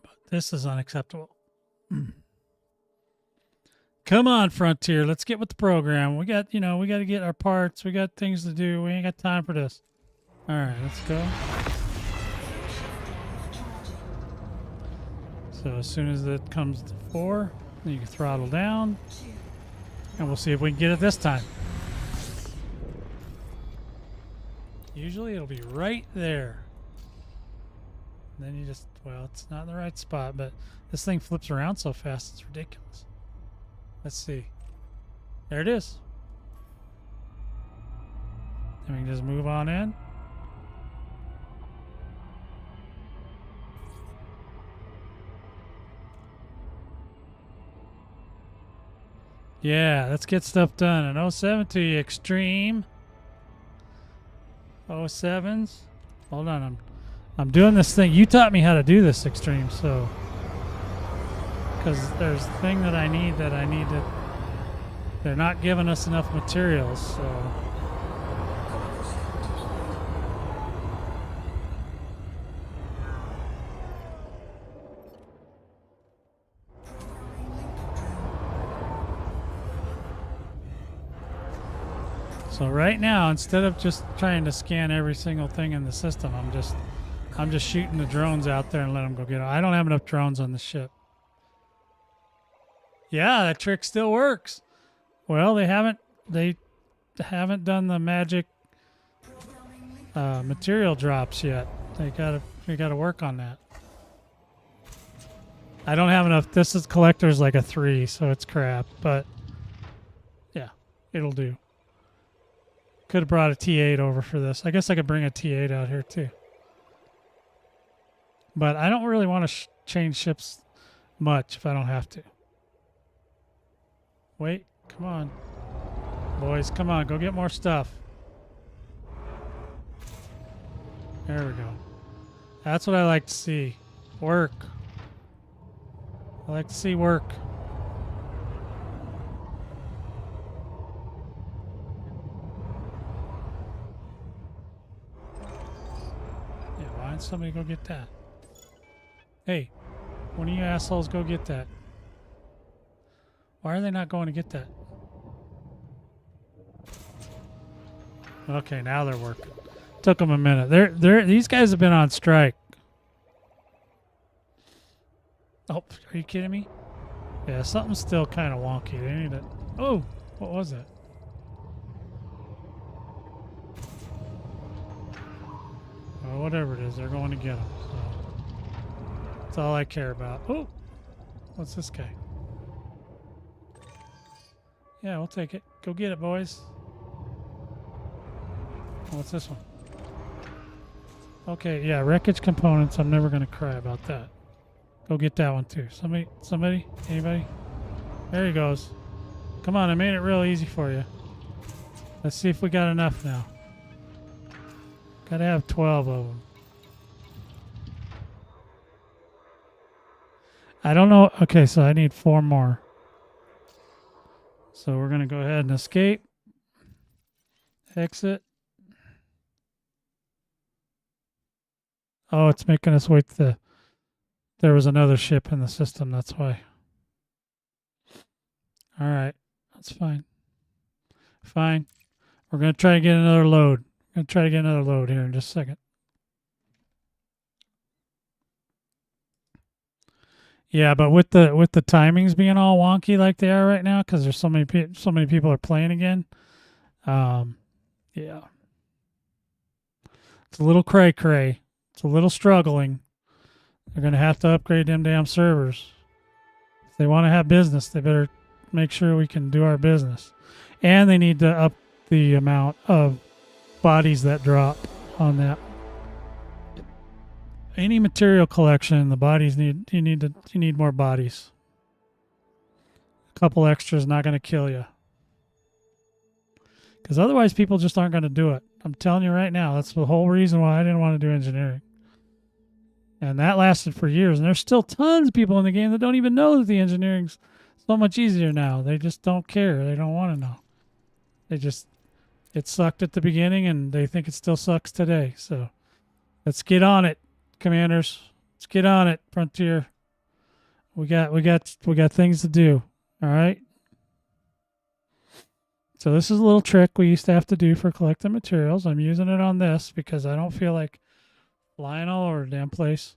But this is unacceptable. Come on, Frontier. Let's get with the program. We got to get our parts. We got things to do. We ain't got time for this. All right, let's go. So as soon as it comes to 4, then you can throttle down. And we'll see if we can get it this time. Usually it'll be right there. And then you just, well, it's not in the right spot, but this thing flips around so fast, it's ridiculous. Let's see. There it is. And we can just move on in. Yeah, let's get stuff done. An 07 to you, Extreme. 07s. Hold on, I'm doing this thing. You taught me how to do this, Extreme, so because there's a thing that I need to. They're not giving us enough materials, so. So right now, instead of just trying to scan every single thing in the system, I'm just shooting the drones out there and let them go get them. I don't have enough drones on the ship. Yeah, that trick still works. Well, they haven't done the magic material drops yet. We gotta work on that. I don't have enough. This is collector's like a 3, so it's crap. But yeah, it'll do. Could have brought a T8 over for this. I guess I could bring a T8 out here too. But I don't really want to change ships much if I don't have to. Wait, come on. Boys, come on, go get more stuff. There we go. That's what I like to see. Work. I like to see work. Yeah, why didn't somebody go get that? Hey, one of you assholes go get that. Why are they not going to get that? Okay, now they're working. Took them a minute. These guys have been on strike. Oh, are you kidding me? Yeah, something's still kind of wonky. They need it. Oh, what was that? Well, whatever it is, they're going to get them. So that's all I care about. Oh, what's this guy? Yeah, we'll take it. Go get it, boys. What's this one? Okay, yeah, wreckage components. I'm never going to cry about that. Go get that one too. Somebody? Anybody? There he goes. Come on, I made it real easy for you. Let's see if we got enough now. Gotta have 12 of them. I don't know. Okay, so I need 4 more. So we're going to go ahead and escape. Exit. Oh, it's making us wait. There was another ship in the system. That's why. All right. That's fine. Fine. We're going to try to get another load. We're going to try to get another load here in just a second. Yeah, but with the timings being all wonky like they are right now, because there's so many people are playing again. Yeah, it's a little cray. It's a little struggling. They're gonna have to upgrade them damn servers. If they want to have business, they better make sure we can do our business, and they need to up the amount of bodies that drop on that. Any material collection, the bodies you need more bodies. A couple extras not going to kill you. Because otherwise people just aren't going to do it. I'm telling you right now, that's the whole reason why I didn't want to do engineering. And that lasted for years. And there's still tons of people in the game that don't even know that the engineering's so much easier now. They just don't care. They don't want to know. It sucked at the beginning and they think it still sucks today. So let's get on it. Commanders, let's get on it, Frontier. We got things to do. All right. So this is a little trick we used to have to do for collecting materials. I'm using it on this because I don't feel like flying all over the damn place.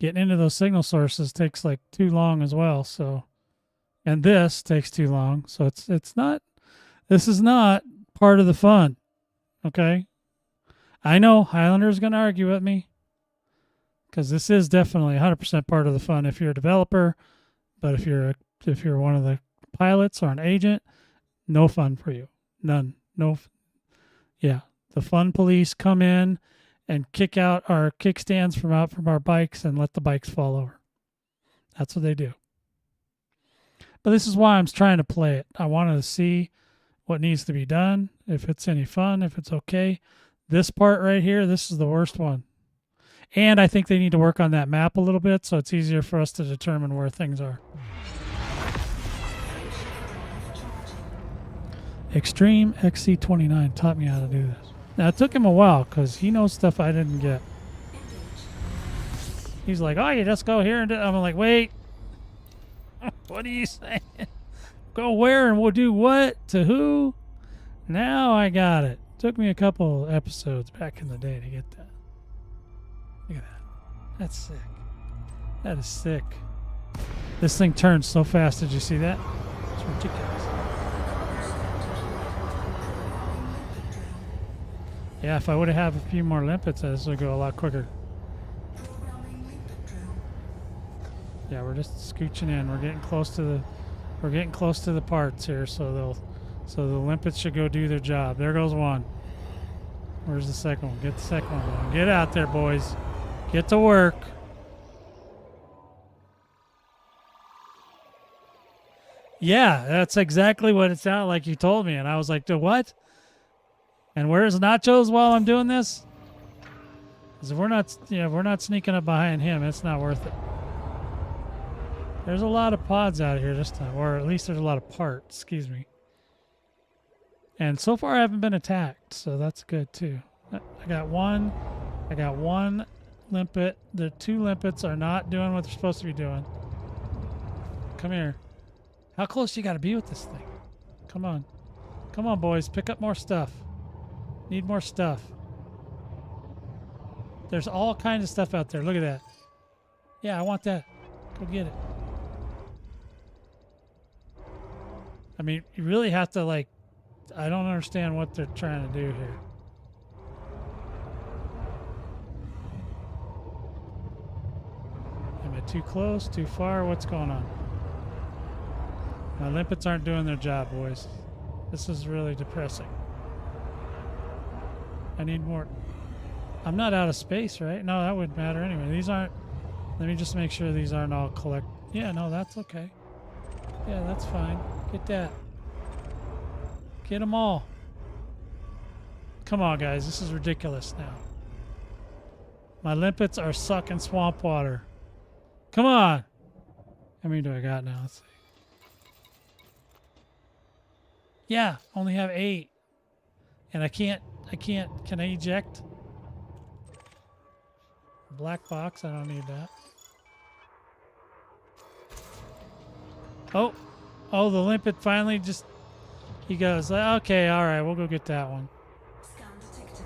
Getting into those signal sources takes like too long as well. So, and this takes too long. So it's not. This is not part of the fun. Okay. I know Highlander's going to argue with me. Because this is definitely 100% part of the fun if you're a developer, but if you're one of the pilots or an agent, no fun for you. None. No. Yeah, the fun police come in and kick out our kickstands from our bikes and let the bikes fall over. That's what they do. But this is why I'm trying to play it. I wanted to see what needs to be done, if it's any fun, if it's okay. This part right here, this is the worst one. And I think they need to work on that map a little bit so it's easier for us to determine where things are. Extreme XC29 taught me how to do this. Now, it took him a while because he knows stuff I didn't get. He's like, oh, you just go here and do. I'm like, wait. What are you saying? Go where and we'll do what to who? Now I got it. Took me a couple episodes back in the day to get that. Look at that. That's sick. That is sick. This thing turns so fast. Did you see that? It's ridiculous. Yeah, if I would have had a few more limpets, this would go a lot quicker. Yeah, we're just scooching in. We're getting close to the parts here, so the limpets should go do their job. There goes one. Where's the second one? Get the second one going. Get out there, boys. Get to work. Yeah, that's exactly what it sounded like you told me, and I was like, "Do what?" And where's Nachos while I'm doing this? Because if we're not sneaking up behind him, it's not worth it. There's a lot of pods out here this time, or at least there's a lot of parts, excuse me. And so far I haven't been attacked, so that's good too. I got one limpet. The two limpets are not doing what they're supposed to be doing. Come here. How close you gotta be with this thing? Come on. Come on, boys, pick up more stuff. Need more stuff. There's all kinds of stuff out there. Look at that. Yeah, I want that. Go get it. I mean, you really have to, like, I don't understand what they're trying to do here. Am I too close, too far? What's going on? My limpets aren't doing their job, boys. This is really depressing. I need more. I'm not out of space, right? No, that wouldn't matter anyway. These aren't. Let me just make sure these aren't all collect. Yeah, no, that's okay. Yeah, that's fine. Get that. Get them all. Come on, guys. This is ridiculous now. My limpets are sucking swamp water. Come on. How many do I got now? Let's see. Yeah, only have 8. And I can't. Can I eject? Black box, I don't need that. Oh, the limpet finally just, he goes, okay, all right, we'll go get that one. Scan detected.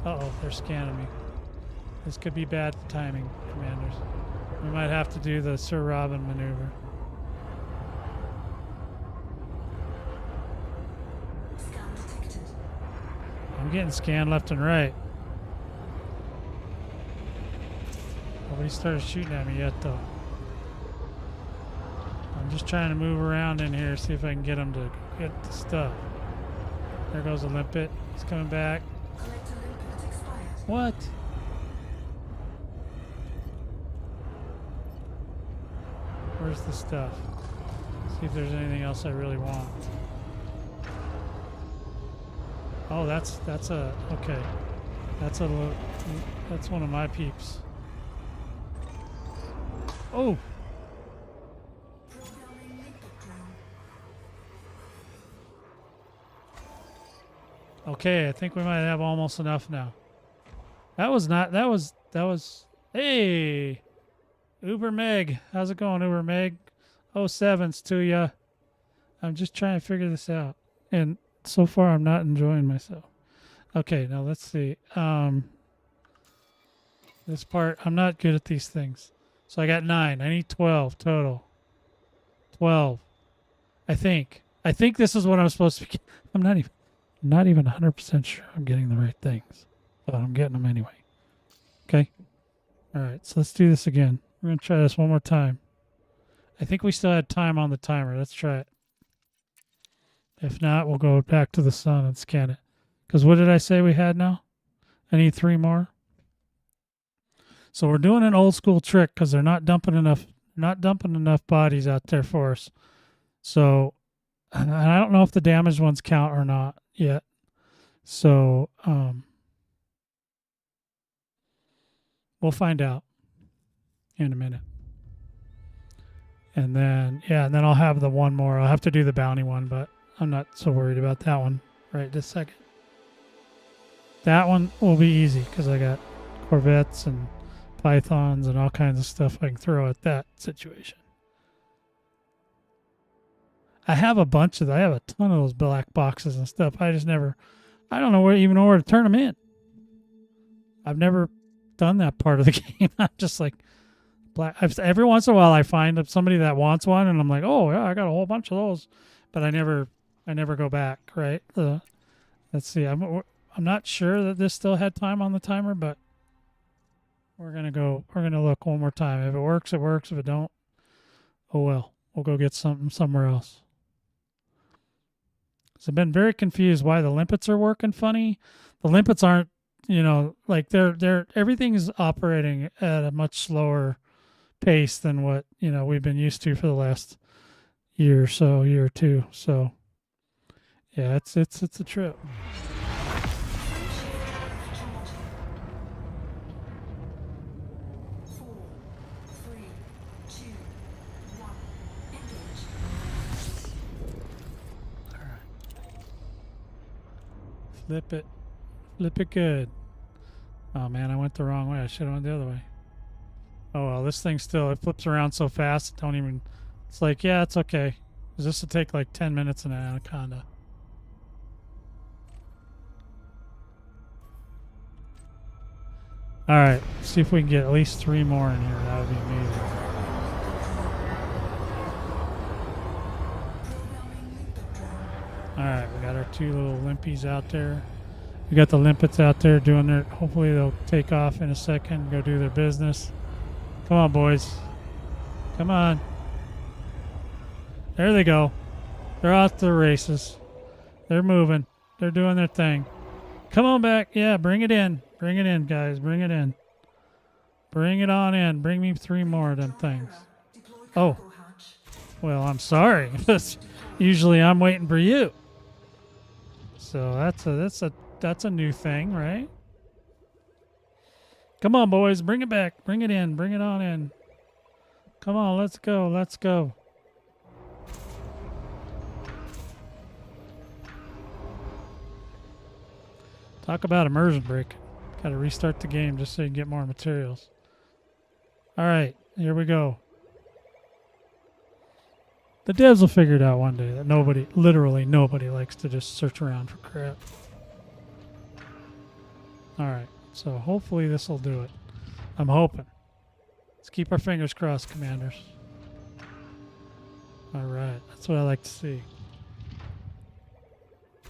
Uh-oh, they're scanning me. This could be bad timing, commanders. We might have to do the Sir Robin maneuver. Scan detected. I'm getting scanned left and right. Nobody started shooting at me yet, though. I'm just trying to move around in here, see if I can get him to get the stuff. There goes a limpet. He's coming back. Collector limpet expired. What? Where's the stuff? See if there's anything else I really want. Oh, that's a, okay. That's one of my peeps. Oh! Programming limpet drone. Okay, I think we might have almost enough now. That was, hey! Uber Meg. How's it going, Uber Meg? 07s to ya. I'm just trying to figure this out. And so far, I'm not enjoying myself. Okay, now let's see. This part, I'm not good at these things. So I got 9. I need 12 total. 12. I think this is what I'm supposed to be. I'm not even 100% sure I'm getting the right things, but I'm getting them anyway. Okay. All right. So let's do this again. We're gonna try this one more time. I think we still had time on the timer. Let's try it. If not, we'll go back to the sun and scan it. Because what did I say we had now? I need 3 more. So we're doing an old school trick because they're not dumping enough not dumping enough bodies out there for us. So, and I don't know if the damaged ones count or not yet. So, we'll find out in a minute. And then, and then I'll have the one more. I'll have to do the bounty one, but I'm not so worried about that one right this second. That one will be easy because I got Corvettes and Pythons and all kinds of stuff I can throw at that situation. I have a ton of those black boxes and stuff. I just never, I don't know even know where to turn them in. I've never done that part of the game. I'm just like, every once in a while I find somebody that wants one and I'm like, oh yeah, I got a whole bunch of those, but I never go back. Right? Let's see. I'm not sure that this still had time on the timer, but we're gonna look one more time. If it works, it works. If it don't, oh well. We'll go get something somewhere else. So I've been very confused why the limpets are working funny. The limpets aren't, like they're everything is operating at a much slower pace than what we've been used to for the last year or two. So yeah, it's a trip. Flip it good. Oh man, I went the wrong way. I should have went the other way. Oh well, this thing still, it flips around so fast, it's like, yeah, it's okay. This will take like 10 minutes in an Anaconda. Alright, see if we can get at least 3 more in here. That would be amazing. Alright, we got our 2 little limpies out there. We got the limpets out there doing their, hopefully they'll take off in a second, go do their business. Come on, boys. Come on. There they go. They're off to the races. They're moving. They're doing their thing. Come on back. Yeah, bring it in. Bring it in, guys. Bring it in. Bring it on in. Bring me 3 more of them things. Oh. Well, I'm sorry. Usually I'm waiting for you. So that's a new thing, right? Come on, boys. Bring it back. Bring it in. Bring it on in. Come on. Let's go. Let's go. Talk about immersion break. Got to restart the game just so you can get more materials. All right. Here we go. The devs will figure it out one day that literally nobody likes to just search around for crap. All right. So hopefully this will do it. I'm hoping. Let's keep our fingers crossed, commanders. All right. That's what I like to see.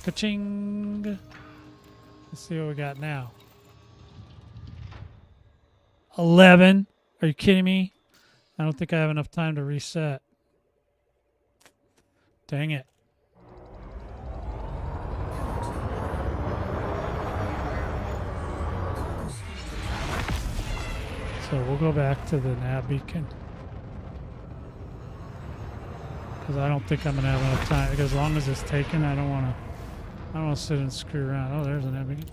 Ka-ching. Let's see what we got now. 11. Are you kidding me? I don't think I have enough time to reset. Dang it. So we'll go back to the nav beacon. Because I don't think I'm going to have enough time. Because as long as it's taken, I don't want to sit and screw around. Oh, there's a nav beacon.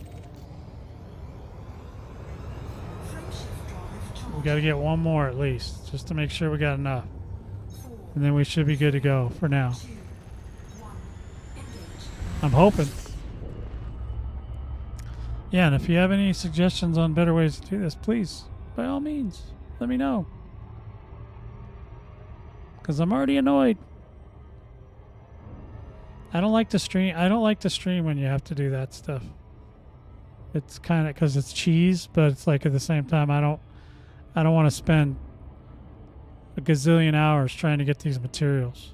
We got to get one more at least, just to make sure we got enough. And then we should be good to go for now. I'm hoping. Yeah, and if you have any suggestions on better ways to do this, please, by all means, let me know. Because I'm already annoyed. I don't like to stream when you have to do that stuff. It's kind of because it's cheese, but it's like at the same time I don't want to spend a gazillion hours trying to get these materials.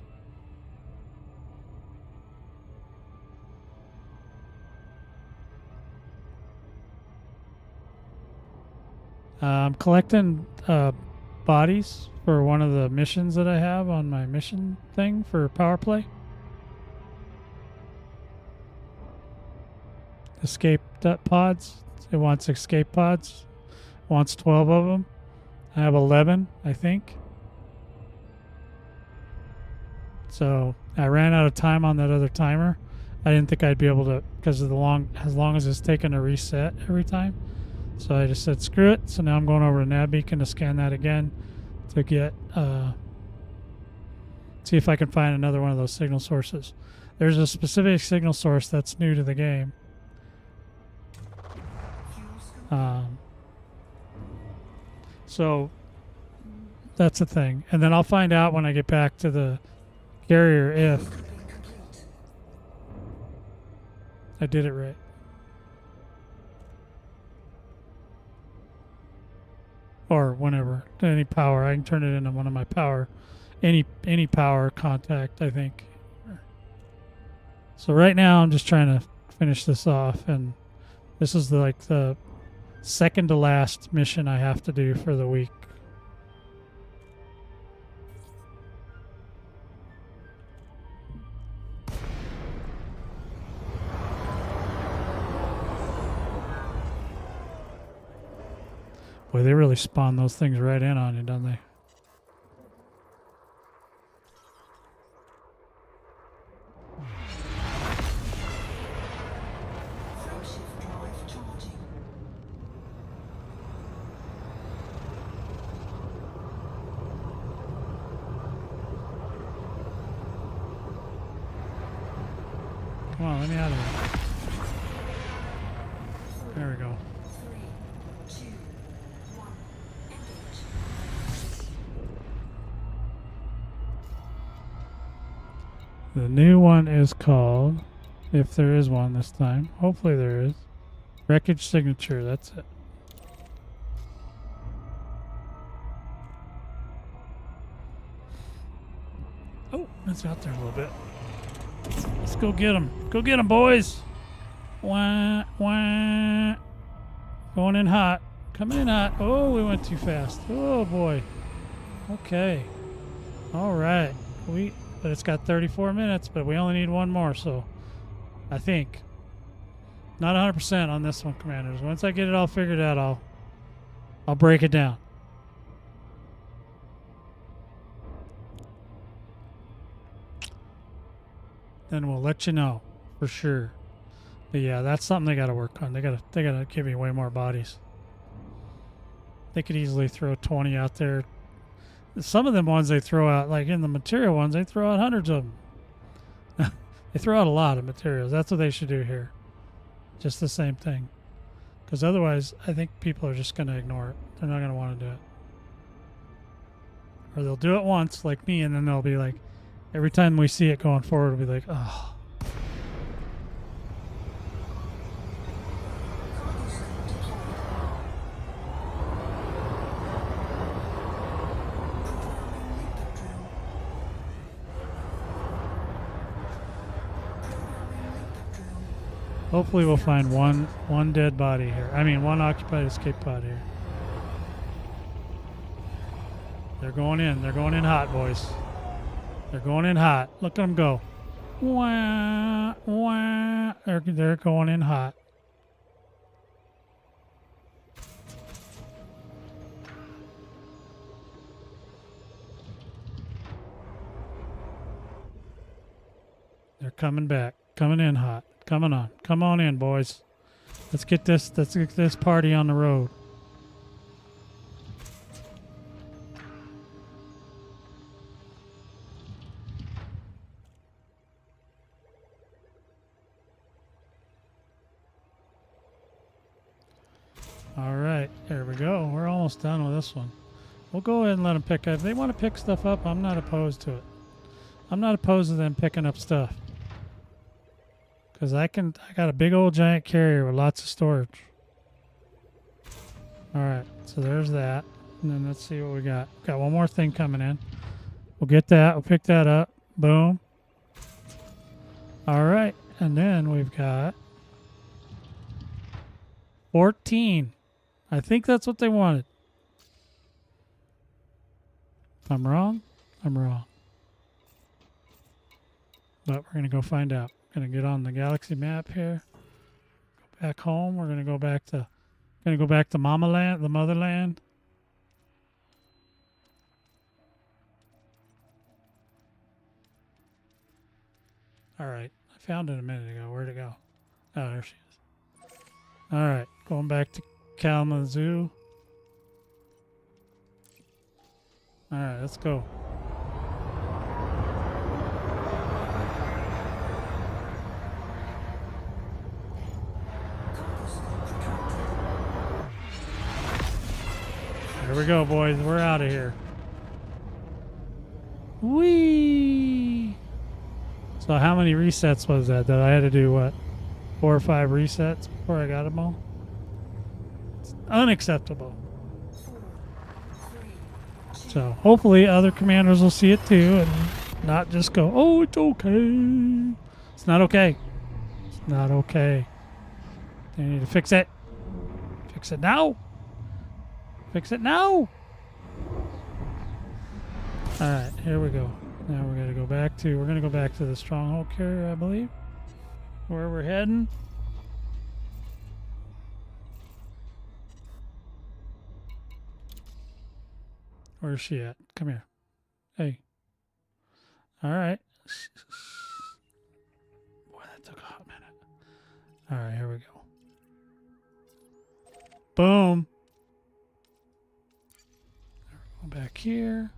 I'm collecting bodies for one of the missions that I have on my mission thing for Powerplay. Escape pods. It wants escape pods. It wants 12 of them. I have 11, I think. So I ran out of time on that other timer. I didn't think I'd be able to, because of as long as it's taking a reset every time. So I just said screw it. So now I'm going over to Nav Beacon to scan that again to get see if I can find another one of those signal sources. There's a specific signal source that's new to the game. So that's the thing. And then I'll find out when I get back to the carrier if I did it right. Or whenever. Any power. I can turn it into one of my power. Any power contact, I think. So right now I'm just trying to finish this off, and this is the second to last mission I have to do for the week. Boy, they really spawn those things right in on you, don't they? Frameshift drive charging. Come on, let me out of there. There we go. 3, 2, 1. Engage. The new one is called, if there is one this time, hopefully there is, Wreckage Signature, that's it. Oh, it's out there a little bit. Let's go get them. Go get them, boys. Wah, wah. Going in hot. Coming in hot. Oh, we went too fast. Oh, boy. Okay. All right. But it's got 34 minutes, but we only need one more, so I think. Not 100% on this one, Commanders. Once I get it all figured out, I'll break it down. Then we'll let you know for sure. But yeah, that's something they got to work on. They gotta give me way more bodies. They could easily throw 20 out there. Some of them ones they throw out, like in the material ones, they throw out hundreds of them. They throw out a lot of materials. That's what they should do here. Just the same thing. Because otherwise, I think people are just going to ignore it. They're not going to want to do it. Or they'll do it once, like me, and then they'll be like, every time we see it going forward, we'll be like, oh. Hopefully we'll find one dead body here. I mean, one occupied escape pod here. They're going in. They're going in hot, boys. They're going in hot. Look at them go. Wah, wah. They're going in hot. They're coming back. Coming in hot. Coming on. Come on in, boys. Let's get this party on the road. All right, there we go. We're almost done with this one. We'll go ahead and let them pick up. If they want to pick stuff up, I'm not opposed to it. I'm not opposed to them picking up stuff. Because I got a big old giant carrier with lots of storage. Alright, so there's that. And then let's see what we got. Got one more thing coming in. We'll get that. We'll pick that up. Boom. Alright, and then we've got 14. I think that's what they wanted. If I'm wrong, I'm wrong. But we're going to go find out. Gonna get on the galaxy map here. Go back home. We're gonna go back to Mama Land, the motherland. All right. I found it a minute ago. Where'd it go? Oh, there she is. All right. Going back to Kalamazoo. All right. Let's go. Here we go, boys. We're out of here. Whee! So how many resets was that? That I had to do, what, 4 or 5 resets before I got them all? It's unacceptable. So hopefully other commanders will see it too and not just go, oh, it's okay. It's not okay. It's not okay. They need to fix it. Fix it now. Fix it now. All right, here we go. Now we're gonna go back to the stronghold carrier, I believe, where we're heading. Where's she at? Come here. Hey. All right. Boy, that took a hot minute. All right, here we go. Boom. Go back here.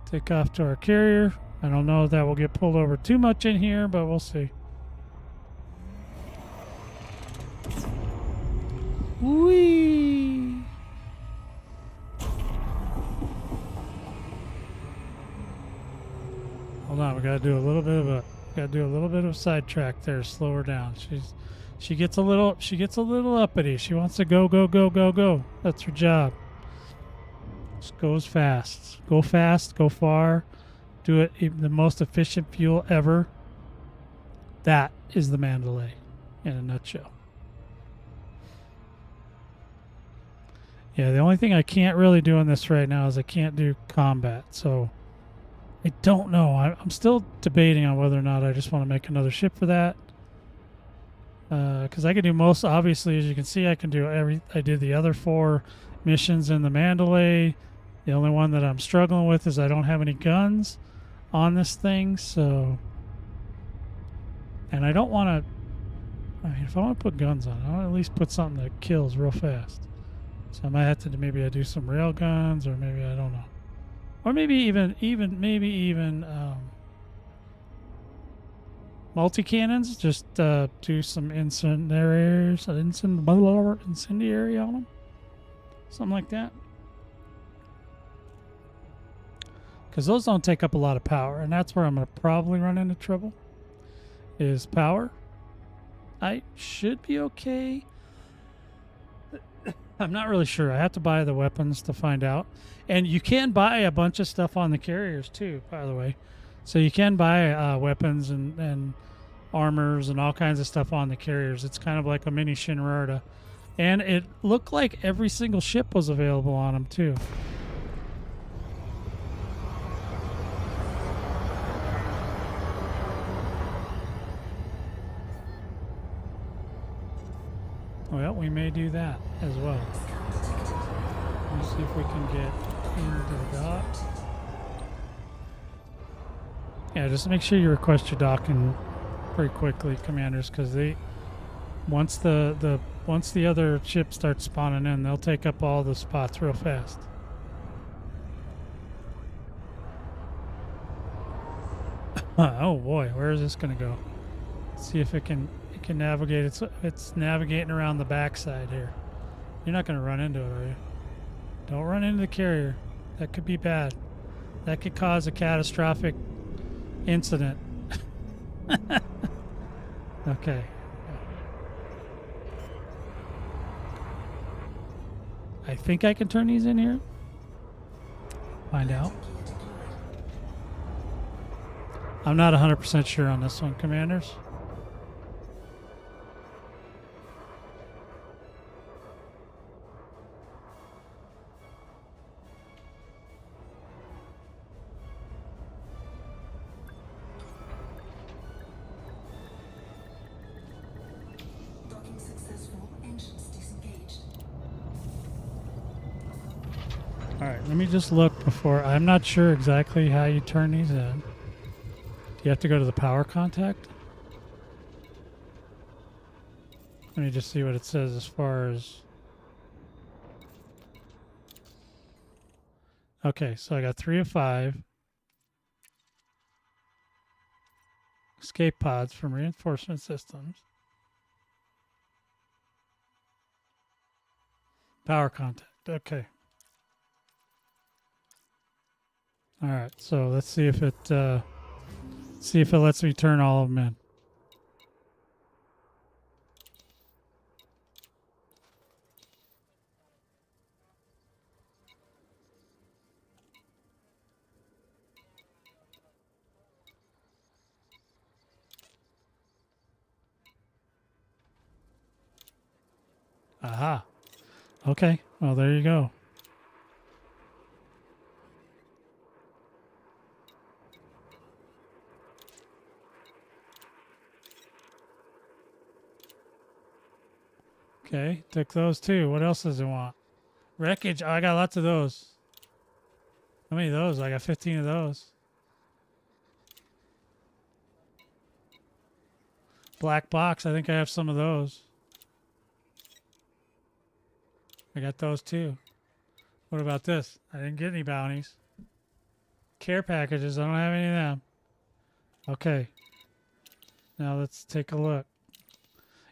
Take off to our carrier. I don't know if that will get pulled over too much in here, but we'll see. Whee! Hold on, we gotta do a little bit of a sidetrack there. Slow her down. She gets a little uppity. She wants to go, go, go, go, go. That's her job. Just goes fast. Go fast, go far. Do it the most efficient fuel ever. That is the Mandalay in a nutshell. Yeah, the only thing I can't really do on this right now is I can't do combat. So I don't know. I'm still debating on whether or not I just want to make another ship for that. Because I can do most, obviously, as you can see, I can do I did the other 4 missions in the Mandalay. The only one that I'm struggling with is I don't have any guns on this thing, so... And I don't want to... I mean, if I want to put guns on it, I want to at least put something that kills real fast. So I might have to maybe I do some rail guns, or maybe I don't know. Or maybe even multi-cannons, just do some incendiary on them. Something like that. Because those don't take up a lot of power, and that's where I'm going to probably run into trouble, is power. I should be okay. I'm not really sure. I have to buy the weapons to find out. And you can buy a bunch of stuff on the carriers too, by the way. So you can buy weapons and armors and all kinds of stuff on the carriers. It's kind of like a mini Shinrarta. And it looked like every single ship was available on them too. Well, we may do that as well. Let's see if we can get into the dock. Yeah, just make sure you request your docking pretty quickly, commanders, because once the other ship starts spawning in, they'll take up all the spots real fast. Oh boy, where is this going to go? Let's see if it can navigate. It's navigating around the backside here. You're not going to run into it, are you? Don't run into the carrier. That could be bad. That could cause a catastrophic incident. Okay. I think I can turn these in here. Find out. I'm not 100% sure on this one, commanders. Alright, let me just look before. I'm not sure exactly how you turn these in. Do you You have to go to the power contact. Let me just see what it says as far as... Okay, so I got 3 of 5. Escape pods from reinforcement systems. Power contact. Okay. All right. So let's see if it lets me turn all of them in. Aha. Okay. Well, there you go. Okay. Took those too. What else does it want? Wreckage. Oh, I got lots of those. How many of those? I got 15 of those. Black box. I think I have some of those. I got those too. What about this? I didn't get any bounties. Care packages. I don't have any of them. Okay. Now let's take a look.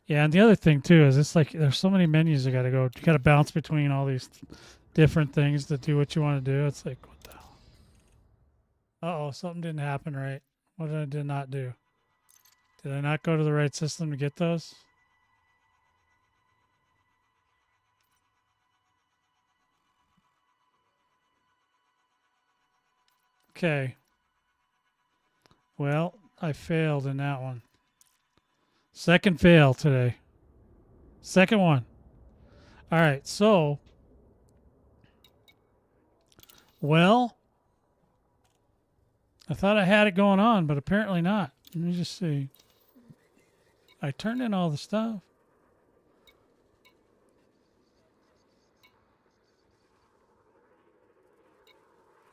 Yeah, and the other thing too is it's like there's so many menus you got to go. You got to bounce between all these different things to do what you want to do. It's like, what the hell? Uh-oh, something didn't happen right. What did I not do? Did I not go to the right system to get those? Okay. Well, I failed in that one. Second fail today. Second one. All right, so. Well, I thought I had it going on, but apparently not. Let me just see. I turned in all the stuff.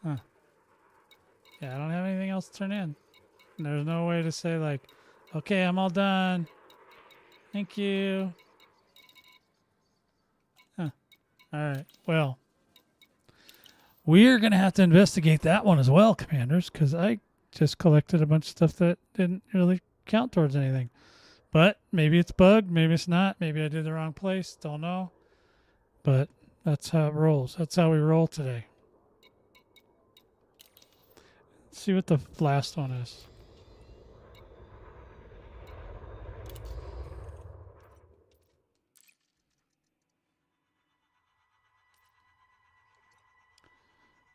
Huh. Yeah, I don't have anything else to turn in. And there's no way to say like, okay, I'm all done. Thank you. Huh. All right. Well, we're going to have to investigate that one as well, Commanders, because I just collected a bunch of stuff that didn't really count towards anything. But maybe it's bugged. Maybe it's not. Maybe I did the wrong place. Don't know. But that's how it rolls. That's how we roll today. Let's see what the last one is.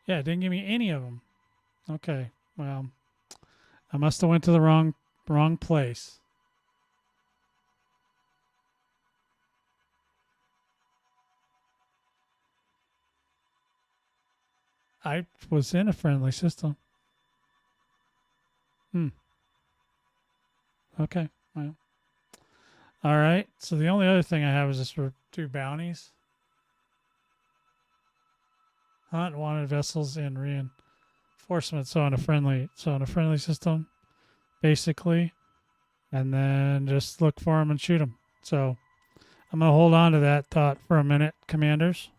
Yeah, it didn't give me any of them. Okay, well, I must have went to the wrong place. I was in a friendly system. Okay, well. All right, so the only other thing I have is just for 2 bounties. Hunt wanted vessels in reinforcement, so on a friendly system, basically, and then just look for them and shoot them. So I'm gonna hold on to that thought for a minute, Commanders,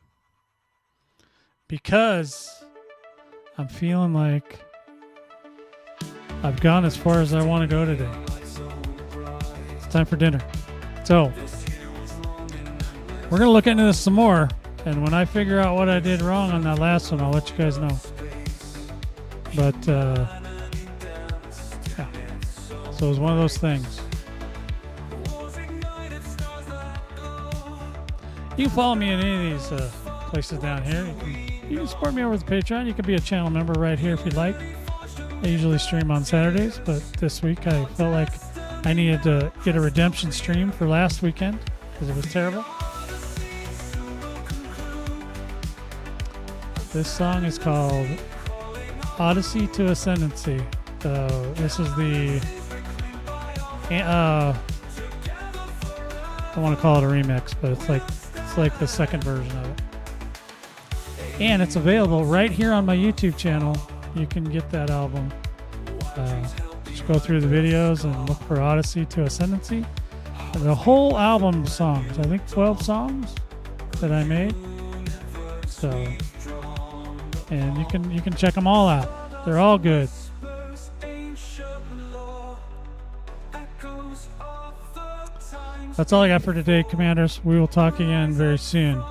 because I'm feeling like I've gone as far as I want to go today. It's time for dinner, so we're gonna look into this some more. And when I figure out what I did wrong on that last one, I'll let you guys know. But, yeah. So it was one of those things. You can follow me in any of these places down here. You can support me over the Patreon. You can be a channel member right here if you'd like. I usually stream on Saturdays, but this week I felt like I needed to get a redemption stream for last weekend because it was terrible. This song is called Odyssey to Ascendancy. This is the, I want to call it a remix, but it's like the second version of it. And it's available right here on my YouTube channel. You can get that album. Just go through the videos and look for Odyssey to Ascendancy. And the whole album songs, I think 12 songs that I made. So, and you can check them all out. They're all good. That's all I got for today, Commanders. We will talk again very soon.